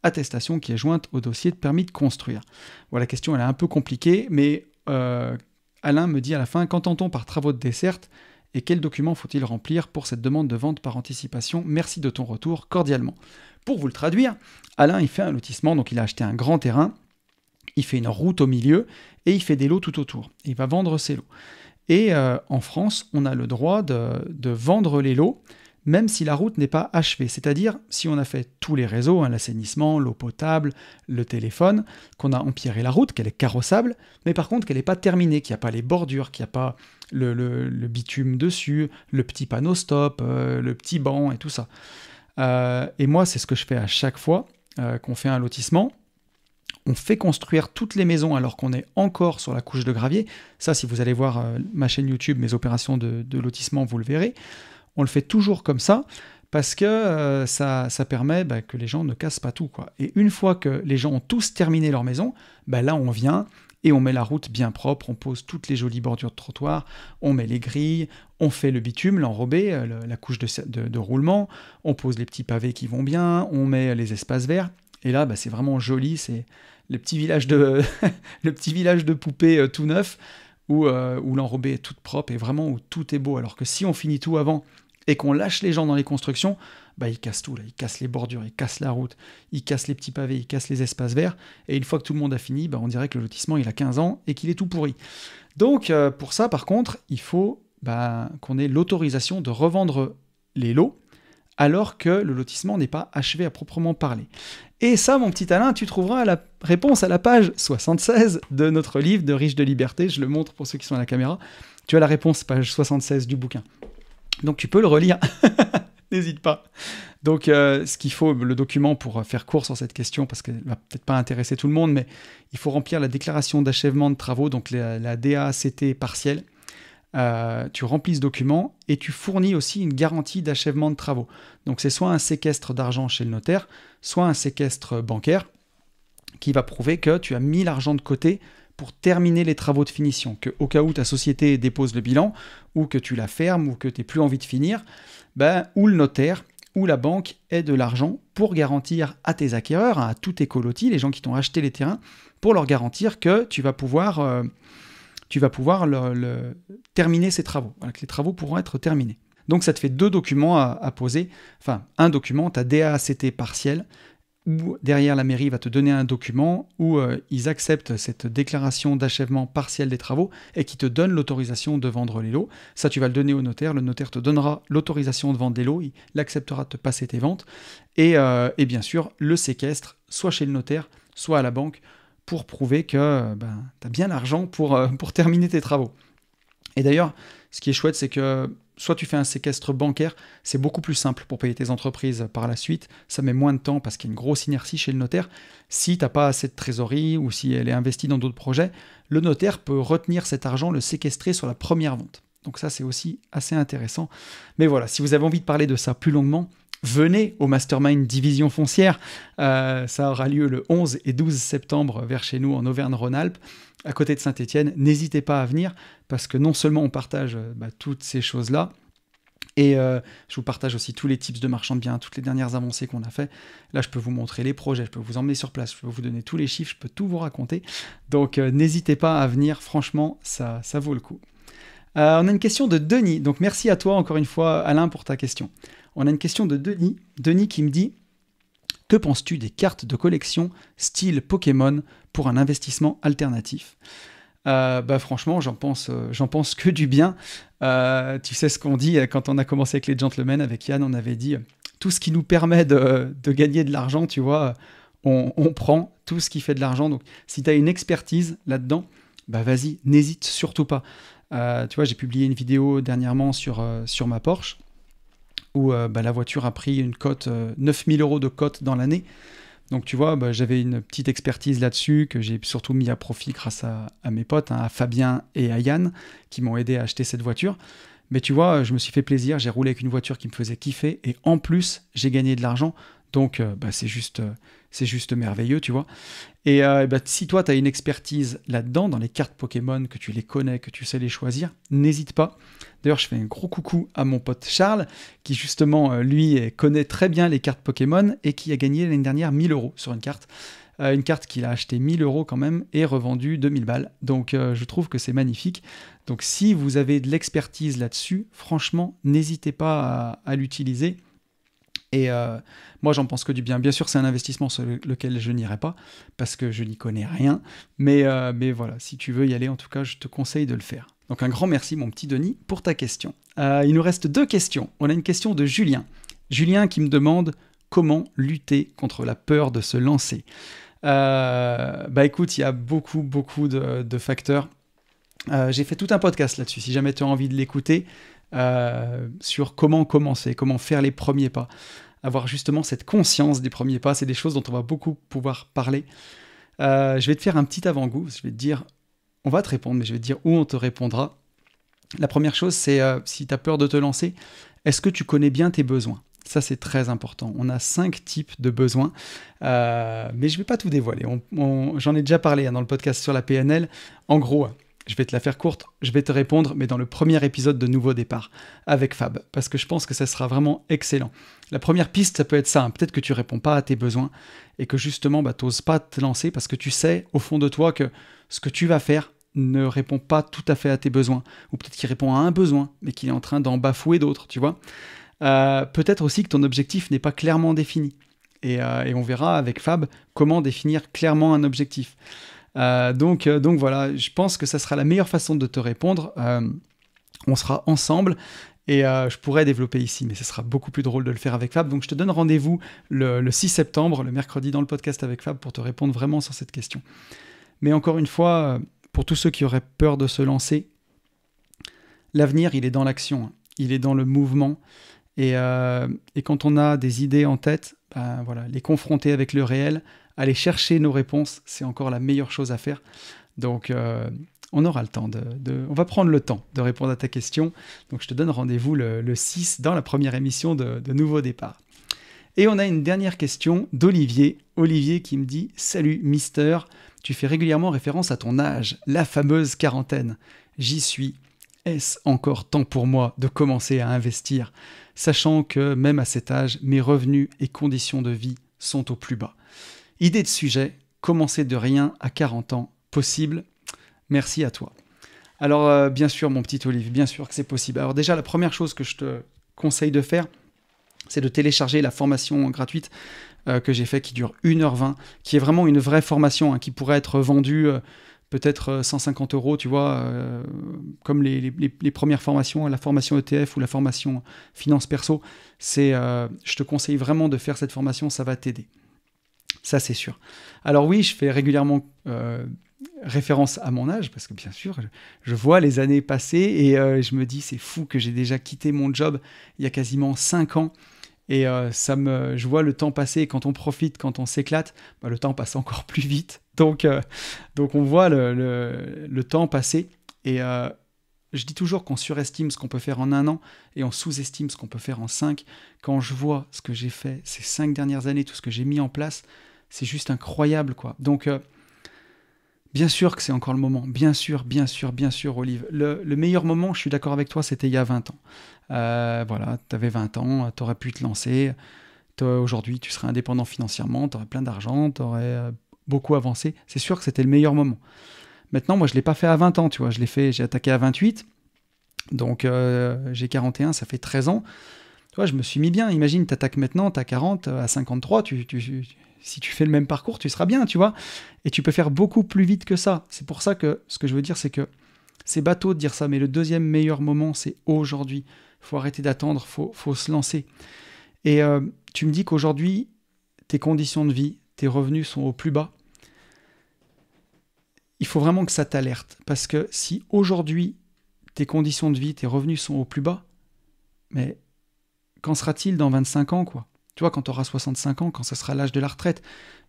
attestation qui est jointe au dossier de permis de construire. Voilà, la question elle est un peu compliquée, mais Alain me dit à la fin, qu'entend-on par travaux de desserte et quels documents faut-il remplir pour cette demande de vente par anticipation? Merci de ton retour, cordialement. Pour vous le traduire, Alain il fait un lotissement, donc il a acheté un grand terrain, il fait une route au milieu et il fait des lots tout autour. Il va vendre ses lots. Et en France, on a le droit de vendre les lots, même si la route n'est pas achevée. C'est-à-dire, si on a fait tous les réseaux, l'assainissement, l'eau potable, le téléphone, qu'on a empierré la route, qu'elle est carrossable, mais par contre qu'elle n'est pas terminée, qu'il n'y a pas les bordures, qu'il n'y a pas le bitume dessus, le petit panneau stop, le petit banc et tout ça. Et moi, c'est ce que je fais à chaque fois qu'on fait un lotissement. On fait construire toutes les maisons alors qu'on est encore sur la couche de gravier. Ça, si vous allez voir ma chaîne YouTube, mes opérations de lotissement, vous le verrez. On le fait toujours comme ça parce que ça permet que les gens ne cassent pas tout, quoi. Et une fois que les gens ont tous terminé leur maison, là, on vient et on met la route bien propre, on pose toutes les jolies bordures de trottoir, on met les grilles, on fait le bitume, l'enrobé, la couche de roulement, on pose les petits pavés qui vont bien, on met les espaces verts. Et là, c'est vraiment joli, c'est le petit village de poupées tout neuf, où l'enrobée est toute propre et vraiment où tout est beau. Alors que si on finit tout avant et qu'on lâche les gens dans les constructions, ils cassent tout, là. Ils cassent les bordures, ils cassent la route, ils cassent les petits pavés, ils cassent les espaces verts. Et une fois que tout le monde a fini, on dirait que le lotissement il a 15 ans et qu'il est tout pourri. Donc pour ça, par contre, il faut qu'on ait l'autorisation de revendre les lots alors que le lotissement n'est pas achevé à proprement parler. Et ça, mon petit Alain, tu trouveras la réponse à la page 76 de notre livre de Riche de liberté. Je le montre pour ceux qui sont à la caméra. Tu as la réponse, page 76 du bouquin. Donc tu peux le relire, n'hésite pas. Donc ce qu'il faut, le document pour faire court sur cette question, parce qu'elle ne va peut-être pas intéresser tout le monde, mais il faut remplir la déclaration d'achèvement de travaux, donc la DACT partielle. Tu remplis ce document et tu fournis aussi une garantie d'achèvement de travaux. Donc c'est soit un séquestre d'argent chez le notaire, soit un séquestre bancaire qui va prouver que tu as mis l'argent de côté pour terminer les travaux de finition, qu'au cas où ta société dépose le bilan, ou que tu la fermes, ou que tu n'aies plus envie de finir, ou le notaire, ou la banque ait de l'argent pour garantir à tes acquéreurs, à tous tes colotis, les gens qui t'ont acheté les terrains, pour leur garantir que tu vas pouvoir terminer ces travaux, que les travaux pourront être terminés. Donc ça te fait deux documents à poser, enfin un document, ta DACT partielle, où derrière la mairie va te donner un document où ils acceptent cette déclaration d'achèvement partiel des travaux et qui te donne l'autorisation de vendre les lots. Ça, tu vas le donner au notaire te donnera l'autorisation de vendre des lots, il acceptera de te passer tes ventes, et bien sûr le séquestre, soit chez le notaire, soit à la banque, pour prouver que tu as bien l'argent pour terminer tes travaux. Et d'ailleurs, ce qui est chouette, c'est que soit tu fais un séquestre bancaire, c'est beaucoup plus simple pour payer tes entreprises par la suite, ça met moins de temps parce qu'il y a une grosse inertie chez le notaire. Si tu n'as pas assez de trésorerie ou si elle est investie dans d'autres projets, le notaire peut retenir cet argent, le séquestrer sur la première vente. Donc ça, c'est aussi assez intéressant. Mais voilà, si vous avez envie de parler de ça plus longuement, venez au Mastermind Division Foncière. Ça aura lieu le 11 et 12 septembre vers chez nous en Auvergne-Rhône-Alpes, à côté de Saint-Étienne. N'hésitez pas à venir parce que non seulement on partage toutes ces choses-là, et je vous partage aussi tous les tips de marchand de biens, toutes les dernières avancées qu'on a fait. Là, je peux vous montrer les projets, je peux vous emmener sur place, je peux vous donner tous les chiffres, je peux tout vous raconter. Donc, n'hésitez pas à venir, franchement, ça vaut le coup. On a une question de Denis. Donc, merci à toi encore une fois, Alain, pour ta question. On a une question de Denis. Denis qui me dit « Que penses-tu des cartes de collection style Pokémon pour un investissement alternatif ?» Franchement, j'en pense que du bien. Tu sais ce qu'on dit quand on a commencé avec les gentlemen, avec Yann, on avait dit tout ce qui nous permet de gagner de l'argent, tu vois, on prend tout ce qui fait de l'argent. Donc, si tu as une expertise là-dedans, vas-y, n'hésite surtout pas. Tu vois, j'ai publié une vidéo dernièrement sur ma Porsche où la voiture a pris une cote, 9000 € de cote dans l'année. Donc tu vois, j'avais une petite expertise là-dessus que j'ai surtout mis à profit grâce à mes potes, à Fabien et à Yann, qui m'ont aidé à acheter cette voiture. Mais tu vois, je me suis fait plaisir, j'ai roulé avec une voiture qui me faisait kiffer, et en plus, j'ai gagné de l'argent. Donc c'est juste merveilleux, tu vois. Et si toi, tu as une expertise là-dedans, dans les cartes Pokémon, que tu les connais, que tu sais les choisir, n'hésite pas. D'ailleurs, je fais un gros coucou à mon pote Charles, qui justement, lui, connaît très bien les cartes Pokémon et qui a gagné l'année dernière 1000 € sur une carte. Une carte qu'il a achetée 1000 € quand même et revendue 2000 balles. Donc, je trouve que c'est magnifique. Donc, si vous avez de l'expertise là-dessus, franchement, n'hésitez pas à l'utiliser. Et moi, j'en pense que du bien. Bien sûr, c'est un investissement sur lequel je n'irai pas, parce que je n'y connais rien. Mais voilà, si tu veux y aller, en tout cas, je te conseille de le faire. Donc un grand merci, mon petit Denis, pour ta question. Il nous reste 2 questions. On a une question de Julien. Julien qui me demande comment lutter contre la peur de se lancer. Écoute, il y a beaucoup de facteurs. J'ai fait tout un podcast là-dessus, si jamais tu as envie de l'écouter, sur comment commencer, comment faire les premiers pas. Avoir justement cette conscience des premiers pas, c'est des choses dont on va beaucoup pouvoir parler. Je vais te faire un petit avant-goût, je vais te dire, on va te répondre, mais je vais te dire où on te répondra. La première chose, c'est si tu as peur de te lancer, est-ce que tu connais bien tes besoins ? Ça, c'est très important. On a 5 types de besoins, mais je ne vais pas tout dévoiler. J'en ai déjà parlé dans le podcast sur la PNL. En gros, je vais te la faire courte, je vais te répondre, mais dans le premier épisode de Nouveau Départ, avec Fab, parce que je pense que ça sera vraiment excellent. La première piste, ça peut être ça, hein. Peut-être que tu ne réponds pas à tes besoins, et que justement, tu n'oses pas te lancer, parce que tu sais, au fond de toi, que ce que tu vas faire ne répond pas tout à fait à tes besoins, ou peut-être qu'il répond à un besoin, mais qu'il est en train d'en bafouer d'autres, tu vois. Peut-être aussi que ton objectif n'est pas clairement défini, et on verra avec Fab comment définir clairement un objectif. Donc voilà, je pense que ça sera la meilleure façon de te répondre. On sera ensemble et je pourrais développer ici, mais ce sera beaucoup plus drôle de le faire avec Fab. Donc je te donne rendez-vous le 6 septembre, le mercredi, dans le podcast avec Fab pour te répondre vraiment sur cette question. Mais encore une fois, pour tous ceux qui auraient peur de se lancer, l'avenir, il est dans l'action, il est dans le mouvement. Et quand on a des idées en tête, voilà, les confronter avec le réel, aller chercher nos réponses, c'est encore la meilleure chose à faire. Donc, on aura le temps on va prendre le temps de répondre à ta question. Donc, je te donne rendez-vous le 6 dans la première émission de Nouveau Départ. Et on a une dernière question d'Olivier. Olivier qui me dit « Salut Mister, tu fais régulièrement référence à ton âge, la fameuse quarantaine. J'y suis. Est-ce encore temps pour moi de commencer à investir, sachant que même à cet âge, mes revenus et conditions de vie sont au plus bas. Idée de sujet, commencer de rien à 40 ans, possible? Merci à toi. » Alors bien sûr mon petit Olivier, bien sûr que c'est possible. Alors déjà la première chose que je te conseille de faire, c'est de télécharger la formation gratuite que j'ai fait qui dure 1h20, qui est vraiment une vraie formation qui pourrait être vendue peut-être 150 €, tu vois, comme les premières formations, la formation ETF ou la formation finance perso. Je te conseille vraiment de faire cette formation, ça va t'aider. Ça, c'est sûr. Alors oui, je fais régulièrement référence à mon âge, parce que bien sûr, je vois les années passer et je me dis, c'est fou que j'ai déjà quitté mon job il y a quasiment 5 ans. Et je vois le temps passer, et quand on profite, quand on s'éclate, le temps passe encore plus vite. Donc on voit le temps passer, et je dis toujours qu'on surestime ce qu'on peut faire en 1 an et on sous-estime ce qu'on peut faire en 5. Quand je vois ce que j'ai fait ces 5 dernières années, tout ce que j'ai mis en place, c'est juste incroyable, quoi. Donc, bien sûr que c'est encore le moment. Bien sûr, Olive. Le meilleur moment, je suis d'accord avec toi, c'était il y a 20 ans. Voilà, tu avais 20 ans, tu aurais pu te lancer. Toi, aujourd'hui, tu serais indépendant financièrement, tu aurais plein d'argent, tu aurais beaucoup avancé. C'est sûr que c'était le meilleur moment. Maintenant, moi, je ne l'ai pas fait à 20 ans, tu vois. J'ai attaqué à 28. Donc, j'ai 41, ça fait 13 ans. Tu vois, je me suis mis bien. Imagine, tu attaques maintenant, tu as 40, à 53, si tu fais le même parcours, tu seras bien, tu vois. Et tu peux faire beaucoup plus vite que ça. C'est pour ça que ce que je veux dire, c'est que c'est bateau de dire ça, mais le deuxième meilleur moment, c'est aujourd'hui. Il faut arrêter d'attendre, faut se lancer. Et tu me dis qu'aujourd'hui, tes conditions de vie, tes revenus sont au plus bas. Il faut vraiment que ça t'alerte. Parce que si aujourd'hui, tes conditions de vie, tes revenus sont au plus bas, mais qu'en sera-t-il dans 25 ans, quoi? Tu vois, quand tu auras 65 ans, quand ça sera l'âge de la retraite,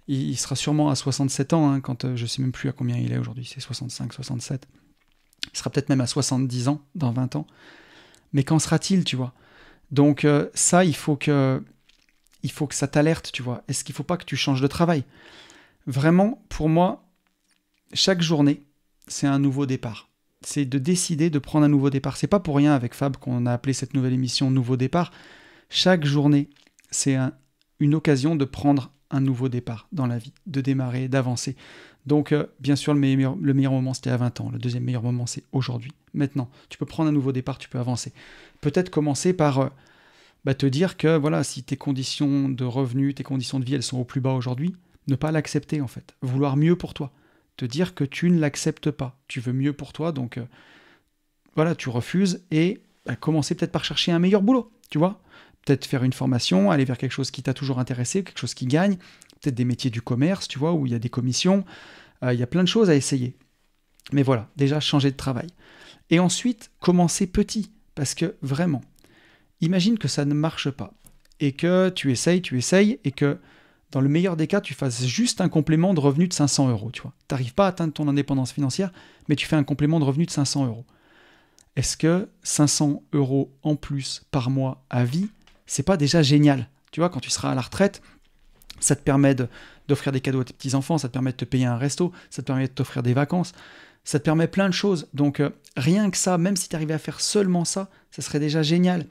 il sera sûrement à 67 ans, hein, quand je ne sais même plus à combien il est aujourd'hui, c'est 65, 67. Il sera peut-être même à 70 ans dans 20 ans. Mais qu'en sera-t-il, tu vois? Donc ça, il faut que ça t'alerte, tu vois. Est-ce qu'il ne faut pas que tu changes de travail? Vraiment, pour moi, chaque journée, c'est un nouveau départ. C'est de décider de prendre un nouveau départ. C'est pas pour rien avec Fab qu'on a appelé cette nouvelle émission Nouveau départ. Chaque journée, c'est une occasion de prendre un nouveau départ dans la vie, de démarrer, d'avancer. Donc, bien sûr, le meilleur moment, c'était à 20 ans. Le deuxième meilleur moment, c'est aujourd'hui. Maintenant, tu peux prendre un nouveau départ, tu peux avancer. Peut-être commencer par te dire que voilà, si tes conditions de revenus, tes conditions de vie, elles sont au plus bas aujourd'hui, ne pas l'accepter en fait. Vouloir mieux pour toi. Te dire que tu ne l'acceptes pas. Tu veux mieux pour toi, donc voilà, tu refuses et commencer peut-être par chercher un meilleur boulot, tu vois. Peut-être faire une formation, aller vers quelque chose qui t'a toujours intéressé, quelque chose qui gagne, peut-être des métiers du commerce, tu vois, où il y a des commissions. Il y a plein de choses à essayer. Mais voilà, déjà changer de travail. Et ensuite, commencer petit, parce que vraiment, imagine que ça ne marche pas, et que tu essayes, et que dans le meilleur des cas, tu fasses juste un complément de revenu de 500 €, tu vois. Tu n'arrives pas à atteindre ton indépendance financière, mais tu fais un complément de revenu de 500 €. Est-ce que 500 € en plus par mois à vie, c'est pas déjà génial? Tu vois, quand tu seras à la retraite, ça te permet d'offrir des cadeaux à tes petits-enfants, ça te permet de te payer un resto, ça te permet de t'offrir des vacances, ça te permet plein de choses. Donc rien que ça, même si tu arrivais à faire seulement ça, ça serait déjà génial.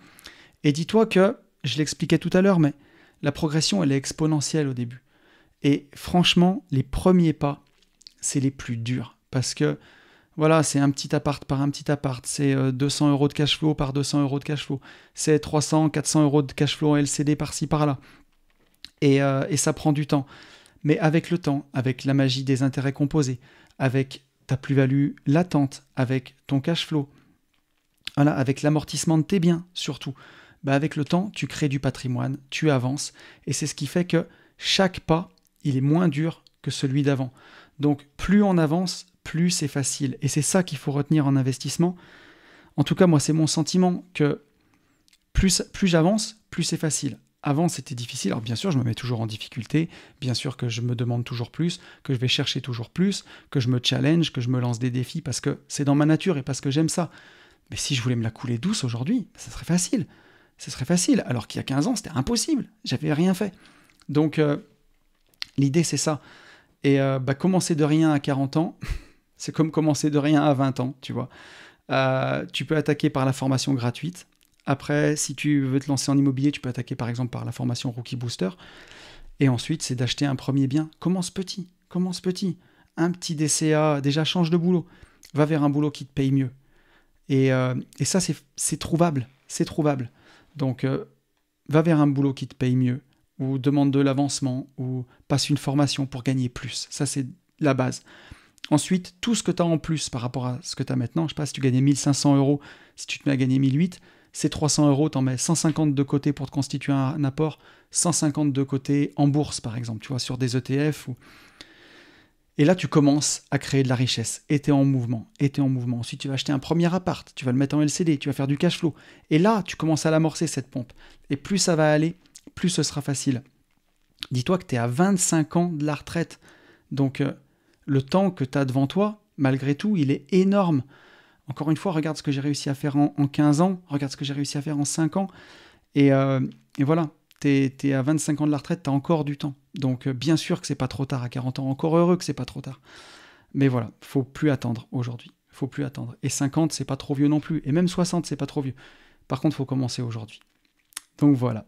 Et dis-toi que, je l'expliquais tout à l'heure, mais la progression, elle est exponentielle au début. Et franchement, les premiers pas, c'est les plus durs. Parce que, voilà, c'est un petit appart par un petit appart, c'est 200 € de cash flow par 200 € de cash flow, c'est 300, 400 € de cash flow LCD par-ci, par-là. Et ça prend du temps. Mais avec le temps, avec la magie des intérêts composés, avec ta plus-value latente, avec ton cash flow, voilà, avec l'amortissement de tes biens surtout, avec le temps, tu crées du patrimoine, tu avances, et c'est ce qui fait que chaque pas, il est moins dur que celui d'avant. Donc plus on avance, plus c'est facile. Et c'est ça qu'il faut retenir en investissement. En tout cas, moi, c'est mon sentiment que plus j'avance, plus c'est facile. Avant, c'était difficile. Alors bien sûr, je me mets toujours en difficulté. Bien sûr que je me demande toujours plus, que je vais chercher toujours plus, que je me challenge, que je me lance des défis parce que c'est dans ma nature et parce que j'aime ça. Mais si je voulais me la couler douce aujourd'hui, ça serait facile. Ce serait facile. Alors qu'il y a 15 ans, c'était impossible. J'avais rien fait. Donc, l'idée, c'est ça. Et commencer de rien à 40 ans, c'est comme commencer de rien à 20 ans, tu vois. Tu peux attaquer par la formation gratuite. Après, si tu veux te lancer en immobilier, tu peux attaquer par exemple par la formation Rookie Booster. Et ensuite, c'est d'acheter un premier bien. Commence petit. Un petit DCA, déjà change de boulot. Va vers un boulot qui te paye mieux. Et ça, c'est trouvable. C'est trouvable. Donc, va vers un boulot qui te paye mieux, ou demande de l'avancement, ou passe une formation pour gagner plus. Ça, c'est la base. Ensuite, tout ce que tu as en plus par rapport à ce que tu as maintenant, je sais pas, si tu gagnais 1500 €, si tu te mets à gagner 1008, c'est 300 €, tu en mets 150 de côté pour te constituer un apport, 150 de côté en bourse, par exemple, tu vois, sur des ETF. Et là, tu commences à créer de la richesse. Et tu es en mouvement. Ensuite, tu vas acheter un premier appart, tu vas le mettre en LCD, tu vas faire du cash flow. Et là, tu commences à l'amorcer, cette pompe. Et plus ça va aller, plus ce sera facile. Dis-toi que tu es à 25 ans de la retraite. Donc, le temps que tu as devant toi, malgré tout, il est énorme. Encore une fois, regarde ce que j'ai réussi à faire en 15 ans, regarde ce que j'ai réussi à faire en 5 ans. Et voilà, t'es à 25 ans de la retraite, t'as encore du temps. Donc bien sûr que c'est pas trop tard à 40 ans, encore heureux que c'est pas trop tard. Mais voilà, faut plus attendre aujourd'hui. Faut plus attendre. Et 50, c'est pas trop vieux non plus. Et même 60, c'est pas trop vieux. Par contre, faut commencer aujourd'hui. Donc voilà,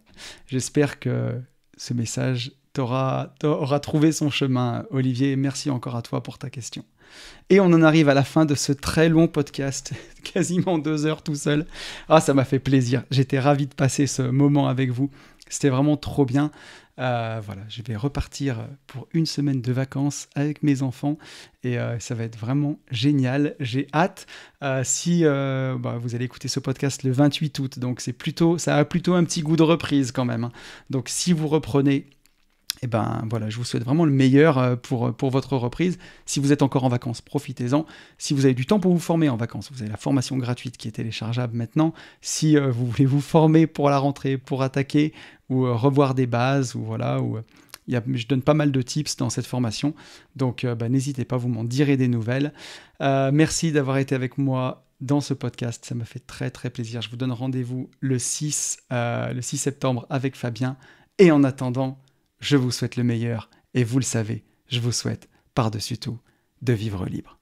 j'espère que ce message aura trouvé son chemin, Olivier. Merci encore à toi pour ta question. Et on en arrive à la fin de ce très long podcast, quasiment 2 heures tout seul. Ah, ça m'a fait plaisir. J'étais ravi de passer ce moment avec vous. C'était vraiment trop bien. Voilà, je vais repartir pour une semaine de vacances avec mes enfants et ça va être vraiment génial. J'ai hâte. Si vous allez écouter ce podcast le 28 août, donc ça a plutôt un petit goût de reprise quand même. Hein. Donc si vous reprenez, et voilà, je vous souhaite vraiment le meilleur pour votre reprise. Si vous êtes encore en vacances, profitez-en. Si vous avez du temps pour vous former en vacances, vous avez la formation gratuite qui est téléchargeable maintenant. Si vous voulez vous former pour la rentrée, pour attaquer, ou revoir des bases, ou voilà, je donne pas mal de tips dans cette formation. Donc n'hésitez pas, vous m'en direz des nouvelles. Merci d'avoir été avec moi dans ce podcast, ça me fait très très plaisir. Je vous donne rendez-vous le 6 septembre avec Fabien. Et en attendant, je vous souhaite le meilleur, et vous le savez, je vous souhaite, par-dessus tout, de vivre libre.